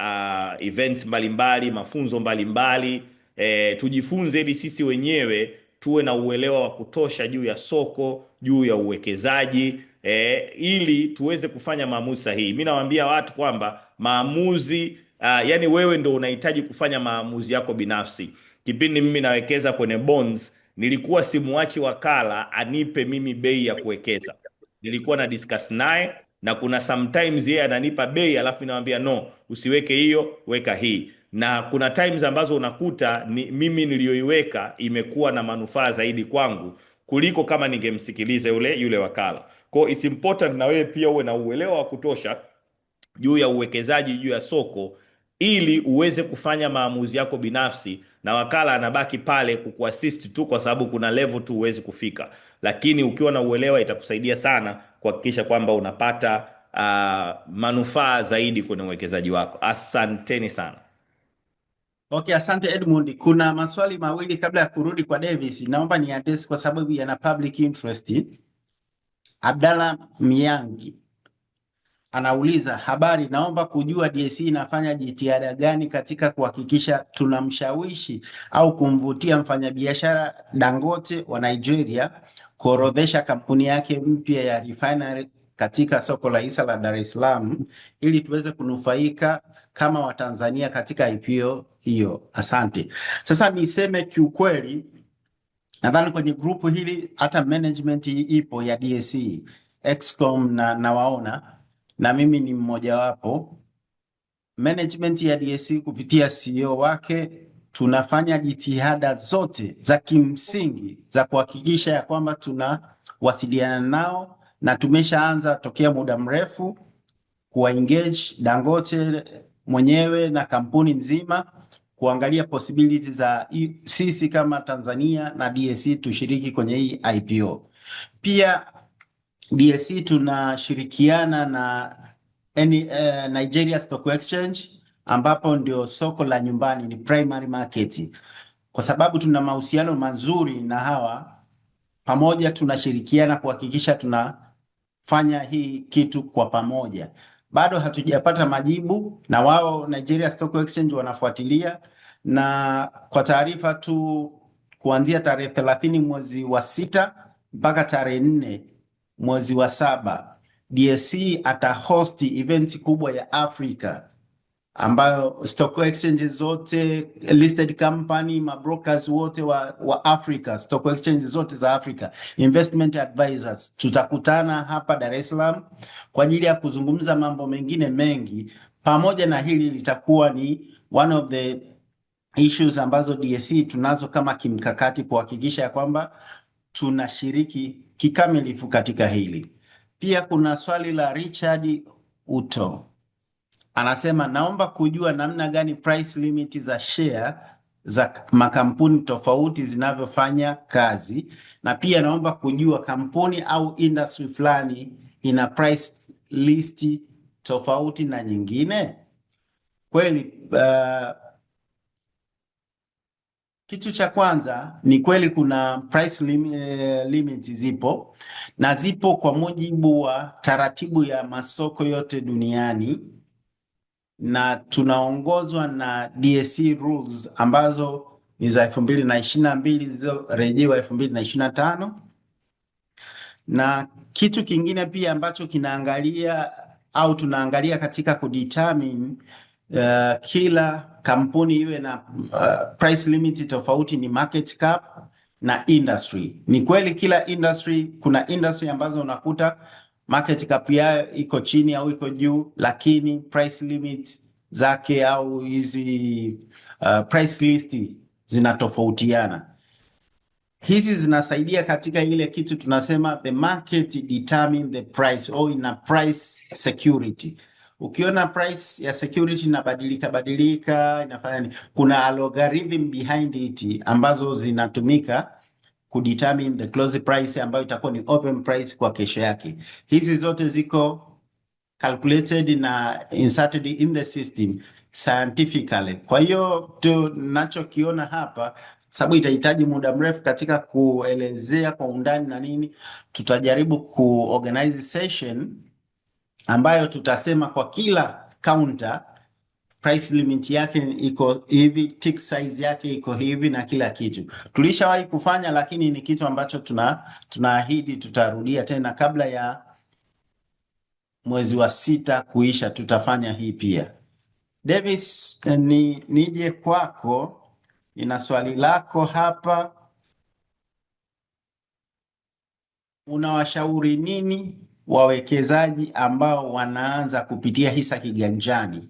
events mbalimbali, mafunzo mbalimbali, tujifunze ili sisi wenyewe tuwe na uelewa wa kutosha juu ya soko, juu ya uwekezaji, ili tuweze kufanya maamuzi sahihi. Mimi nawaambia watu kwamba maamuzi, yani wewe ndo unahitaji kufanya maamuzi yako binafsi. Kipindi mimi nawekeza kwenye bonds, nilikuwa simuachi wakala anipe mimi bei ya kuwekeza. Nilikuwa na discuss naye, na kuna sometimes yeye ananipa bei alafu ninamwambia no, usiweke hiyo, weka hii. Na kuna times ambazo unakuta mimi niliyoiweka imekuwa na manufaa zaidi kwangu kuliko kama ningemsikiliza yule wakala. Kwa hiyo it's important na wewe pia uwe na uelewa wa kutosha juu ya uwekezaji, juu ya soko, ili uweze kufanya maamuzi yako binafsi, na wakala anabaki pale kukuassist tu, kwa sababu kuna level tu uwezi kufika. Lakini ukiwa na uelewa itakusaidia sana kuhakikisha kwamba unapata manufaa zaidi kwenye uwekezaji wako. Asanteni sana. Okay, asante Edmund. Kuna maswali mawili kabla ya kurudi kwa Davis, naomba ni address kwa sababu yana public interest. Abdalla Miyangi anauliza, habari, naomba kujua DSE inafanya jitihada gani katika kuhakikisha tunamshawishi au kumvutia mfanyabiashara Dangote wa Nigeria kuorodhesha kampuni yake mpya ya refinery katika soko la hisa la Dar es Salaam ili tuweze kunufaika kama Watanzania katika IPO hiyo. Asante. Sasa niseme kiukweli, nadhani kwenye grupu hili hata management ipo ya DSE, Excom na waona, na mimi ni mmoja wapo. Management ya DSE kupitia CEO wake tunafanya jitihada zote za kimsingi za kuhakikisha ya kwamba tunawasiliana nao, na tumeshaanza tokea muda mrefu kuwa engage Dangote mwenyewe na kampuni nzima kuangalia possibility za sisi kama Tanzania na DSE tushiriki kwenye hii IPO. Pia DSE tunashirikiana na Nigeria Stock Exchange, ambapo ndio soko la nyumbani, ni primary market. Kwa sababu tuna mahusiano mazuri na hawa, pamoja tunashirikiana kuhakikisha tunafanya hii kitu kwa pamoja. Bado hatujapata majibu, na wao Nigeria Stock Exchange wanafuatilia, na kwa taarifa tu, kuanzia tarehe 30 mwezi wa 6 mpaka tarehe 4 mwezi wa 7 DSE atahost event kubwa ya Afrika, ambayo stock exchanges zote, listed company, mabrokers wote wa Africa, stock exchanges zote za Africa, investment advisors, tutakutana hapa Dar es Salaam kwa ajili ya kuzungumza mambo mengine mengi. Pamoja na hili, litakuwa ni one of the issues ambazo DSE tunazo kama kimkakati kuhakikisha ya kwamba tunashiriki kikamilifu katika hili. Pia kuna swali la Richard Uto anasema naomba kujua namna gani price limit za share za makampuni tofauti zinavyofanya kazi, na pia naomba kujua kampuni au industry fulani ina price list tofauti na nyingine. Kweli kitu cha kwanza ni kweli kuna price limit zipo, na zipo kwa mujibu wa taratibu ya masoko yote duniani, na tunaongozwa na DSE rules ambazo ni za 2022 zilizorejewa 2025. Na kitu kingine pia ambacho kinaangalia au tunaangalia katika kudetermine kila kampuni iwe na price limit tofauti ni market cap na industry. Ni kweli kila industry, kuna industry ambazo unakuta market cap yao iko chini au iko juu, lakini price limit zake au hizi price list zinatofautiana. Hizi zinasaidia katika ile kitu tunasema the market determine the price au ina price security. Ukiona price ya security inabadilika inafanya nini? Kuna algorithm behind it ambazo zinatumika kudetermine the close price ambayo itakuwa ni open price kwa kesho yake. Hizi zote ziko calculated na inserted in the system scientifically. Kwa hiyo tunachokiona hapa, sababu itahitaji muda mrefu katika kuelezea kwa undani na nini, tutajaribu kuorganize session ambayo tutasema kwa kila counter price limit yake iko hivi, tick size yake iko hivi na kila kitu. Tulishawahi kufanya, lakini ni kitu ambacho tunaahidi tutarudia tena kabla ya mwezi wa 6 kuisha, tutafanya hii pia. Davis, nije kwako, nina swali lako hapa. Unawashauri nini wawekezaji ambao wanaanza kupitia hisa kiganjani?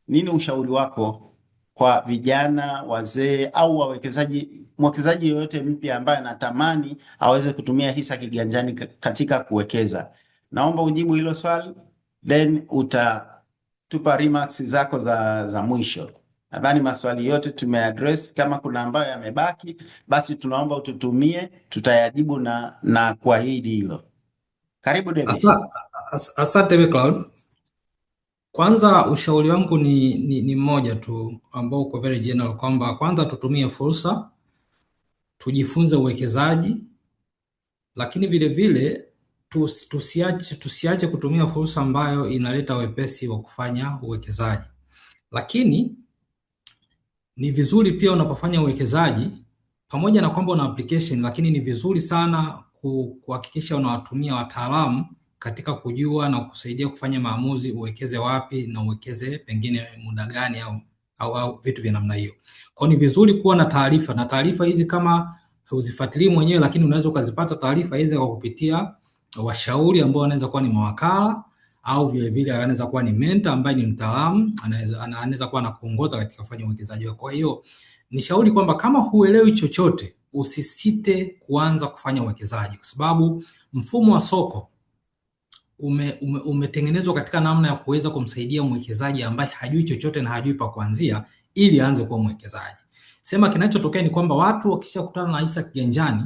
Nini ushauri wako kwa vijana, wazee au mwekezaji yoyote mpya ambaye anatamani aweze kutumia hisa kiganjani katika kuwekeza? Naomba ujibu hilo swali, then utatupa remarks zako za mwisho. Nadhani maswali yote tumeaddress. Kama kuna ambayo yamebaki, basi tunaomba ututumie, tutayajibu na kuahidi hilo. Karibu Davis. Asante Cloud. Kwanza ushauri wangu ni mmoja tu ambao uko very general, kwamba kwanza tutumie fursa, tujifunze uwekezaji, lakini vile vile tusiache kutumia fursa ambayo inaleta wepesi wa kufanya uwekezaji. Lakini ni vizuri pia unapofanya uwekezaji, pamoja na kwamba una application, lakini ni vizuri sana kuhakikisha unawatumia wataalamu katika kujua na kusaidia kufanya maamuzi, uwekeze wapi na uwekeze pengine muda gani au vitu vya namna hiyo. Kwa ni vizuri kuwa na taarifa, na taarifa hizi kama uzifuatilie mwenyewe, lakini unaweza ukazipata taarifa hizi kwa kupitia washauri ambao wanaweza kuwa ni mawakala, au vile vile anaweza kuwa ni mentor ambaye ni mtaalamu, anaweza kuwa anakuongoza katika kufanya uwekezaji. Kwa hiyo nishauri kwamba kama huelewi chochote, usisite kuanza kufanya uwekezaji, kwa sababu mfumo wa soko umetengenezwa katika namna ya kuweza kumsaidia mwekezaji ambaye hajui chochote na hajui pa kuanzia ili aanze kuwa mwekezaji. Sema kinachotokea ni kwamba watu wakishakutana na hisa kiganjani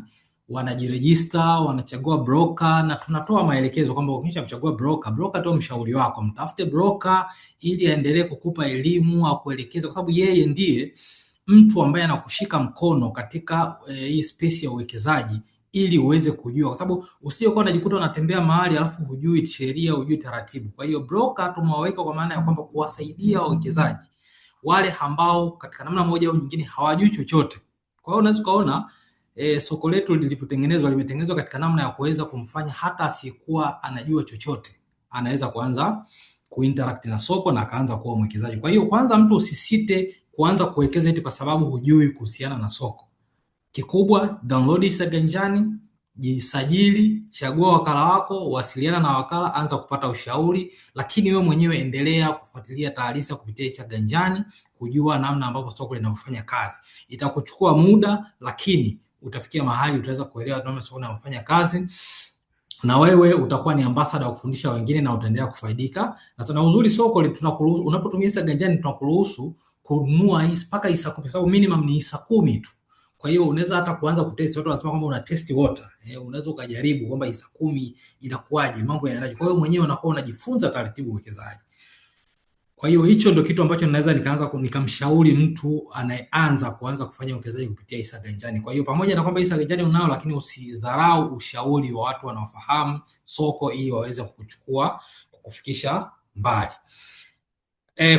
wanajiregister, wanachagua broker, na tunatoa maelekezo kwamba ukishamchagua broker tu mshauri wako, mtafute broker ili aendelee kukupa elimu au kuelekeza, kwa sababu yeye ndiye mtu ambaye anakushika mkono katika hii space ya uwekezaji ili uweze kujua, kwa sababu usije kwa unajikuta unatembea mahali alafu hujui sheria, hujui taratibu. Kwa hiyo broker tumewaweka kwa maana ya kwamba kuwasaidia wawekezaji wale ambao katika namna moja au nyingine hawajui chochote. Kwa hiyo unaweza kuona soko letu lilivyotengenezwa, limetengenezwa katika namna ya kuweza kumfanya hata asiyekuwa anajua chochote anaweza kuanza kuinteract na soko na akaanza kuwa mwekezaji. Kwa hiyo kwanza mtu usisite kuanza kuwekeza eti kwa sababu hujui kuhusiana na soko. Kikubwa, download hisa ganjani, jisajili, chagua wakala wako, wasiliana na wakala, anza kupata ushauri, lakini wewe mwenyewe endelea kufuatilia taarifa kupitia hisa ganjani, kujua namna ambavyo soko linafanya kazi. Itakuchukua muda, lakini utafikia mahali utaweza kuelewa namna soko linafanya kazi. na wewe utakuwa ni ambassador wa kufundisha wengine na utaendelea kufaidika. Na tuna uzuri soko tunakuruhusu, unapotumia hisa ganjani tunakuruhusu kununua mpaka hisa 10, sababu minimum ni hisa 10 tu. Kwa hiyo unaweza hata kuanza kutest. Watu wanasema kwamba una test water, unaweza ukajaribu kwamba hisa 10 inakuaje, mambo yanaendaje. Kwa hiyo mwenyewe unakuwa unajifunza taratibu uwekezaji. Kwa hiyo hicho ndio kitu ambacho naweza nikamshauri mtu anayeanza kufanya uwekezaji kupitia hisa ganjani. Kwa hiyo pamoja na kwamba hisa ganjani unao, lakini usidharau ushauri wa watu wanaofahamu soko ili waweze kukuchukua kukufikisha mbali.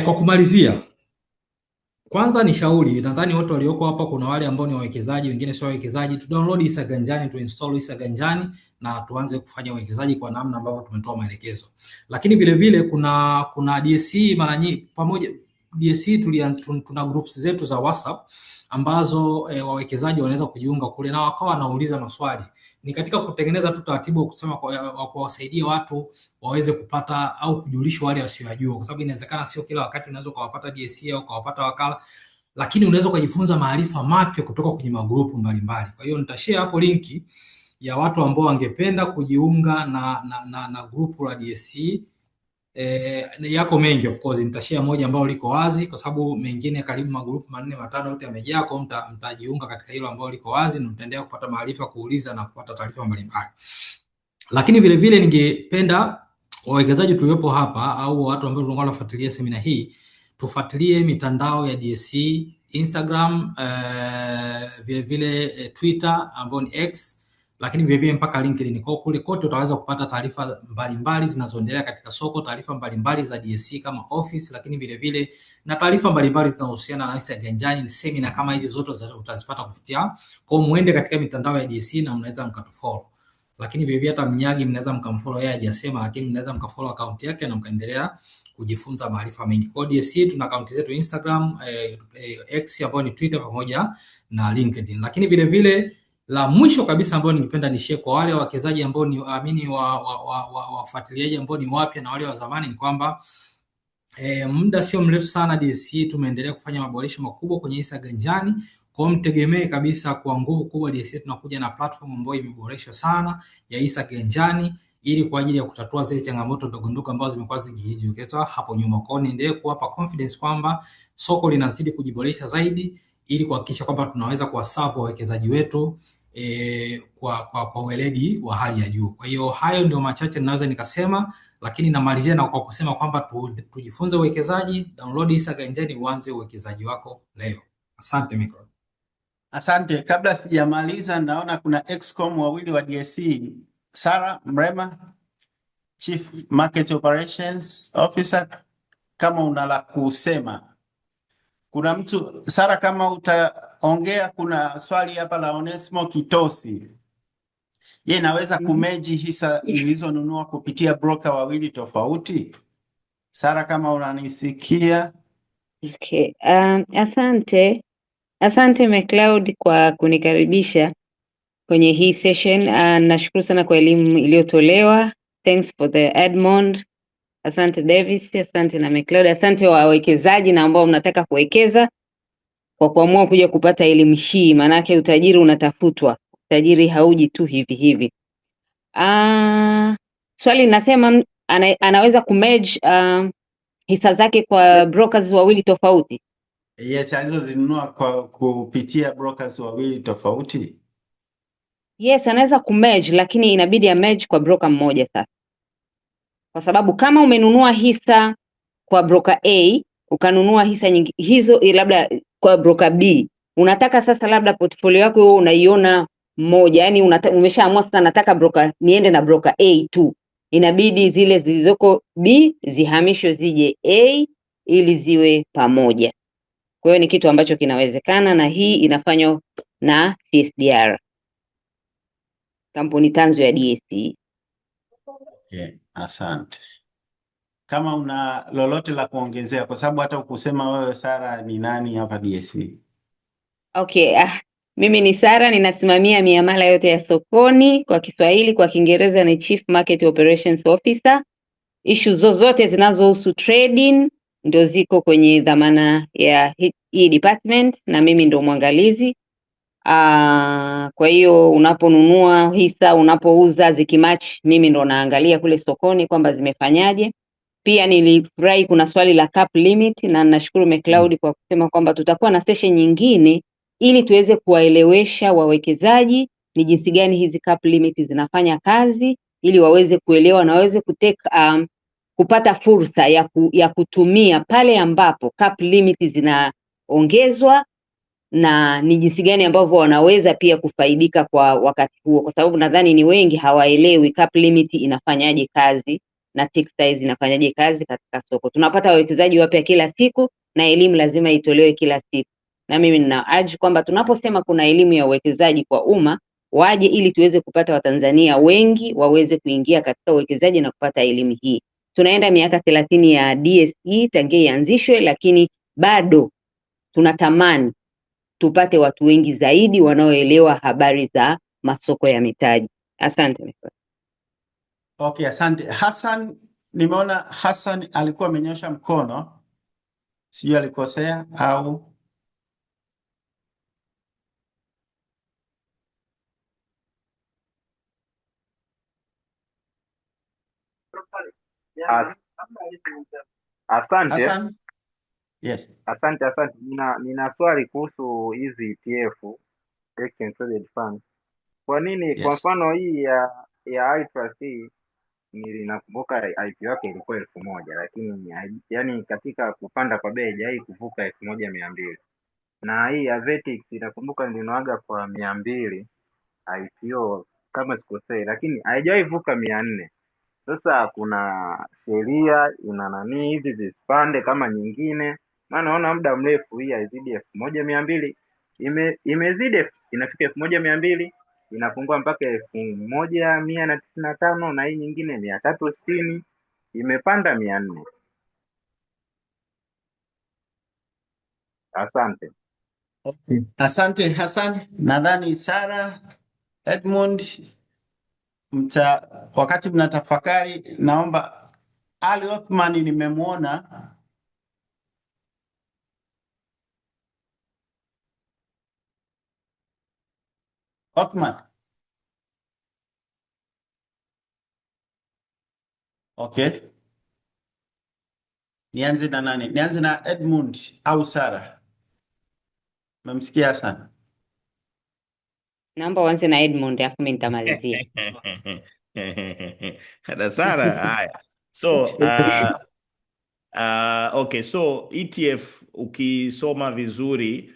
Kwa kumalizia, kwanza ni shauri, nadhani wote walioko hapa kuna wale ambao ni wawekezaji, wengine sio wawekezaji, tu download hisa ganjani, tu install hisa ganjani na tuanze kufanya uwekezaji kwa namna ambavyo tumetoa maelekezo. Lakini vile vile kuna DSE mara nyingi pamoja DSE tuna groups zetu za WhatsApp ambazo wawekezaji wanaweza kujiunga kule na wakawa wanauliza maswali. Ni katika kutengeneza tu taratibu wa kusema kwa kuwasaidia watu waweze kupata au kujulishwa wale wasiojua, kwa sababu inawezekana sio kila wakati unaweza kuwapata DSE au kuwapata wakala, lakini unaweza kujifunza maarifa mapya kutoka kwenye magrupu mbalimbali. Kwa hiyo nitashare hapo linki ya watu ambao wangependa kujiunga na grupu la DSE. Yako mengi of course, nitashare moja ambao liko wazi kwa sababu mengine karibu magrupu 4 5 yote yamejaa. Kwa mtajiunga katika hilo ambao liko wazi na mtaendelea kupata maarifa, kuuliza na kupata taarifa mbalimbali. Lakini vile vile ningependa wawekezaji tuliopo hapa au watu ambao tunataka kufuatilia semina hii, tufuatilie mitandao ya DSE, Instagram, vile vile Twitter ambao ni X, lakini vile vile mpaka LinkedIn. Kwa kule kote utaweza kupata taarifa mbalimbali zinazoendelea katika soko, taarifa mbalimbali za DSE kama office, lakini vile vile na taarifa mbalimbali zinazohusiana na hisa ganjani, ni semina kama hizi zote utazipata kupitia. Kwa muende katika mitandao ya DSE na mnaweza mkatufollow. Lakini vile vile hata Mnyagi mnaweza mkamfollow, yeye hajasema, lakini mnaweza mkafollow account yake na mkaendelea kujifunza maarifa mengi. Kwa DSE tuna account zetu Instagram, X ambayo ni Twitter pamoja na LinkedIn. Lakini vile vile la mwisho kabisa ambao ningependa ni share kwa wale wawekezaji ambao ni waamini wafuatiliaji ambao ni wapya na wale wa zamani, ni kwamba muda sio mrefu sana DSE tumeendelea kufanya maboresho makubwa kwenye hisa ganjani. Kwa mtegemee kabisa kwa nguvu kubwa DSE tunakuja na platform ambayo imeboreshwa sana ya hisa ganjani ili kwa ajili ya kutatua zile changamoto ndogo ndogo ambazo zimekuwa zikijitokeza hapo nyuma. Kwa hiyo niendelee kuwapa confidence kwamba soko linazidi kujiboresha zaidi ili kuhakikisha kwamba tunaweza kuwaserve wawekezaji wetu kwa weledi wa hali ya juu. Kwa hiyo hayo ndio machache ninaweza nikasema, lakini namalizia na kwa kusema kwamba tujifunze uwekezaji, download hisa ganjani, uanze uwekezaji wako leo. Asante Mikro. Asante. Kabla sijamaliza, naona kuna excom wawili wa DSE, Sara Mrema, Chief Market Operations Officer, kama una la kusema. Kuna mtu Sara, kama utaongea. Kuna swali hapa la Onesmo Kitosi. Je, naweza kumeji hisa nilizonunua kupitia broker wawili tofauti? Sara, kama unanisikia. Okay. Asante McCloud kwa kunikaribisha kwenye hii session. Nashukuru sana kwa elimu iliyotolewa. Thanks for the Edmond. Asante Davis, asante na McCloud, asante wawekezaji na ambao mnataka kuwekeza kwa kuamua kuja kupata elimu hii, manake utajiri unatafutwa. Utajiri hauji tu hivi hivi. Swali nasema anaweza kumerge hisa zake kwa brokers wawili tofauti? Yes, alizozinunua kwa kupitia brokers wawili tofauti. Yes, anaweza kumerge, lakini inabidi amerge kwa broker mmoja sasa. Kwa sababu kama umenunua hisa kwa broker A, ukanunua hisa nyingi hizo labda kwa broker B, unataka sasa labda portfolio yako wewe unaiona moja, yani umeshaamua sasa nataka niende na broker A tu. Inabidi zile zilizoko B zihamishwe zije A ili ziwe pamoja. Kwa hiyo ni kitu ambacho kinawezekana na hii inafanywa na CSDR, kampuni tanzu ya DSE. Okay, asante. Kama una lolote la kuongezea, kwa sababu hata ukusema wewe Sara ni nani hapa DSE. Okay, mimi ni Sara, ninasimamia miamala yote ya sokoni. Kwa Kiswahili, kwa Kiingereza ni Chief Market Operations Officer. Issue zozote zinazohusu trading ndio ziko kwenye dhamana ya hii department na mimi ndio mwangalizi. Kwa hiyo unaponunua hisa, unapouza, zikimatch, mimi ndo naangalia kule sokoni kwamba zimefanyaje. Pia nilifurahi kuna swali la cap limit, na nashukuru McCloud kwa kusema kwamba tutakuwa na session nyingine ili tuweze kuwaelewesha wawekezaji ni jinsi gani hizi cap limit zinafanya kazi, ili waweze kuelewa na waweze kupata fursa ya kutumia pale ambapo cap limit zinaongezwa, na ni jinsi gani ambavyo wanaweza pia kufaidika kwa wakati huo, kwa sababu nadhani ni wengi hawaelewi cap limit inafanyaje kazi na tick size inafanyaje kazi katika soko. Tunapata wawekezaji wapya kila siku na elimu lazima itolewe kila siku, na mimi nina urge kwamba tunaposema kuna elimu ya uwekezaji kwa umma, waje ili tuweze kupata Watanzania wengi waweze kuingia katika uwekezaji na kupata elimu hii. Tunaenda miaka 30 ya DSE tangia ianzishwe, lakini bado tunatamani tupate watu wengi zaidi wanaoelewa habari za masoko ya mitaji. Asante. Okay, asante. Hassan, nimeona Hassan alikuwa amenyosha mkono. Sijui alikosea au Asante. Hassan? Yes. Asante. Nina swali kuhusu hizi ETF, Exchange Traded Fund. Kwa nini? Yes. Kwa mfano hii ya iTrust hii ninakumbuka IPO yake ilikuwa 1000, lakini yani katika kupanda kwa bei haijai kuvuka 1200. Na hii ya Vertex inakumbuka nilinoaga kwa 200 IPO kama sikosei, lakini haijawahi vuka 400. Sasa kuna sheria ina nani hizi zisipande kama nyingine? Maana naona muda mrefu hii haizidi 1200, imezidi inafika 1200, inapungua mpaka 1195, na hii nyingine 360, imepanda 400. Asante. Okay. Asante Hassan. Nadhani Sara, Edmund, wakati mnatafakari, naomba Ali Othman nimemwona. Othman. Okay. Nianze na nani? Nianze na Edmund au Sara? Mmemsikia sana. Naomba uanze na Edmund afu mimi nitamalizia. Hada Sara, haya. So, okay, so ETF ukisoma vizuri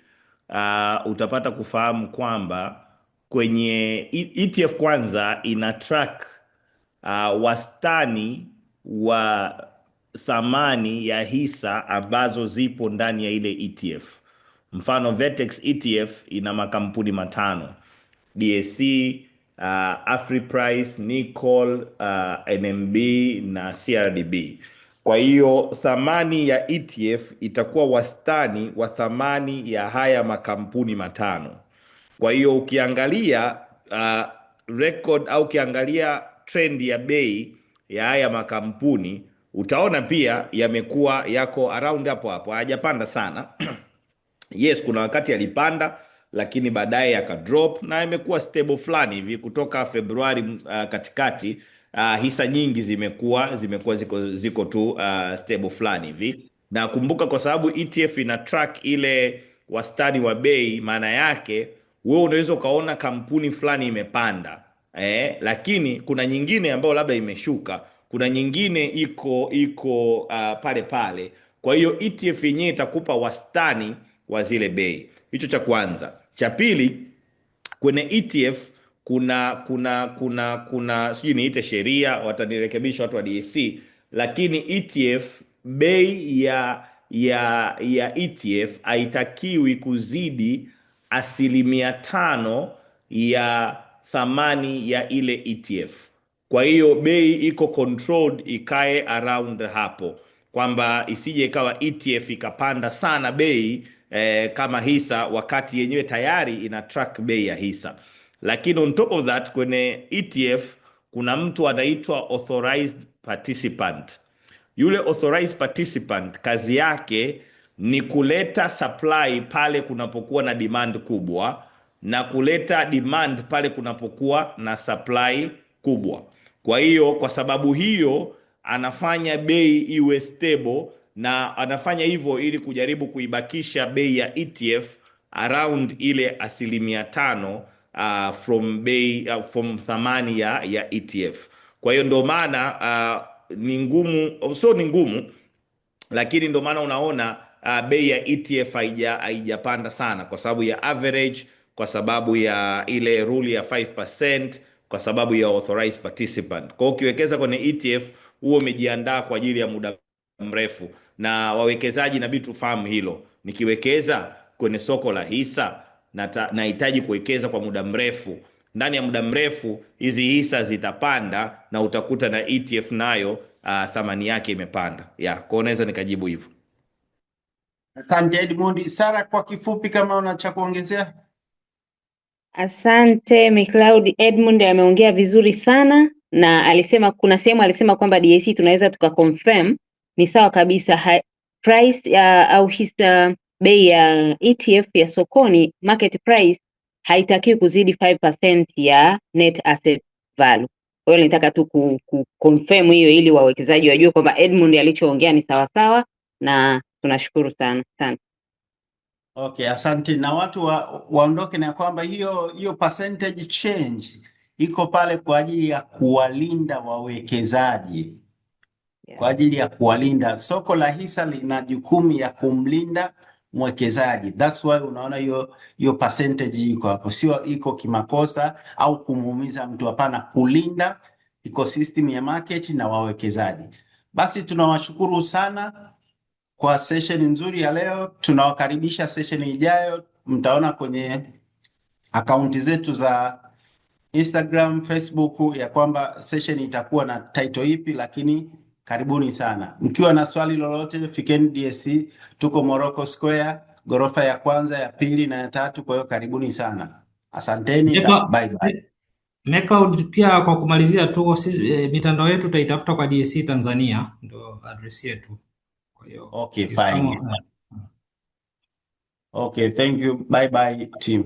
utapata kufahamu kwamba kwenye ETF kwanza ina track wastani wa thamani ya hisa ambazo zipo ndani ya ile ETF. Mfano Vertex ETF ina makampuni 5: DSE, Afriprice, Nicol, NMB na CRDB. Kwa hiyo thamani ya ETF itakuwa wastani wa thamani ya haya makampuni 5. Kwa hiyo ukiangalia record au ukiangalia trend ya bei ya haya makampuni utaona pia yamekuwa yako around hapo, hayajapanda sana. Yes, kuna wakati yalipanda lakini baadaye yakadrop na imekuwa stable fulani hivi kutoka Februari katikati. Hisa nyingi zimekuwa ziko tu stable fulani hivi. Na kumbuka, kwa sababu ETF ina track ile wastani wa bei, maana yake wewe unaweza ukaona kampuni fulani imepanda lakini kuna nyingine ambayo labda imeshuka, kuna nyingine iko pale pale. Kwa hiyo ETF yenyewe itakupa wastani wa zile bei. Hicho cha kwanza. Cha pili, kwenye ETF kuna sijui niite sheria, watanirekebisha watu wa DSC, lakini ETF, bei ya ETF haitakiwi kuzidi 5% ya thamani ya ile ETF. Kwa hiyo bei iko controlled, ikae around hapo, kwamba isije ikawa ETF ikapanda sana bei kama hisa wakati yenyewe tayari ina track bei ya hisa. Lakini on top of that, kwenye ETF kuna mtu anaitwa authorized participant. Yule authorized participant kazi yake ni kuleta supply pale kunapokuwa na demand kubwa, na kuleta demand pale kunapokuwa na supply kubwa. Kwa hiyo kwa sababu hiyo anafanya bei iwe stable, na anafanya hivyo ili kujaribu kuibakisha bei ya ETF around ile 5% from thamani ya ETF. Kwa hiyo ndio maana ni ngumu, so ni ngumu, lakini ndio maana unaona bei ya ETF haijapanda sana, kwa sababu ya average, kwa sababu ya ile rule ya 5%, kwa sababu ya authorized participant. Kwa hiyo ukiwekeza kwenye ETF huo umejiandaa kwa ajili ya muda mrefu, na wawekezaji inabidi tufahamu hilo. Nikiwekeza kwenye soko la hisa nahitaji kuwekeza kwa muda mrefu. Ndani ya muda mrefu hizi hisa zitapanda na utakuta na ETF nayo thamani yake imepanda. Kwa naweza nikajibu hivyo. Asante Edmund. Sara, kwa kifupi kama una cha kuongezea? Asante McCloud. Edmund ameongea vizuri sana, na alisema kuna sehemu alisema kwamba DAC tunaweza tukaconfirm ni sawa kabisa. Price au hisa bei ya ETF ya sokoni, market price haitakiwi kuzidi 5% ya net asset value. Kwa hiyo nitaka tu confirm hiyo ili wawekezaji wajue kwamba Edmund alichoongea ni sawa sawa, na tunashukuru sana. Asante. Okay, asante. Na watu waondoke na kwamba hiyo percentage change iko pale kwa ajili ya kuwalinda wawekezaji. Kwa ajili ya kuwalinda. Soko la hisa lina jukumu ya kumlinda mwekezaji. That's why unaona hiyo percentage iko hapo. Sio iko kimakosa au kumuumiza mtu, hapana, kulinda ecosystem ya market na wawekezaji. Basi tunawashukuru sana kwa session nzuri ya leo. Tunawakaribisha session ijayo. Mtaona kwenye akaunti zetu za Instagram, Facebook ya kwamba session itakuwa na title ipi, lakini karibuni sana. Mkiwa na swali lolote, fikeni DSC, tuko Morocco Square, ghorofa ya kwanza, ya pili na ya tatu. Kwa hiyo karibuni sana. Asanteni, bye bye. McCloud, pia kwa kumalizia tu, mitandao yetu tutaitafuta kwa DSC Tanzania, ndio address yetu. Kwa hiyo okay, fine. Okay, thank you. Bye bye team.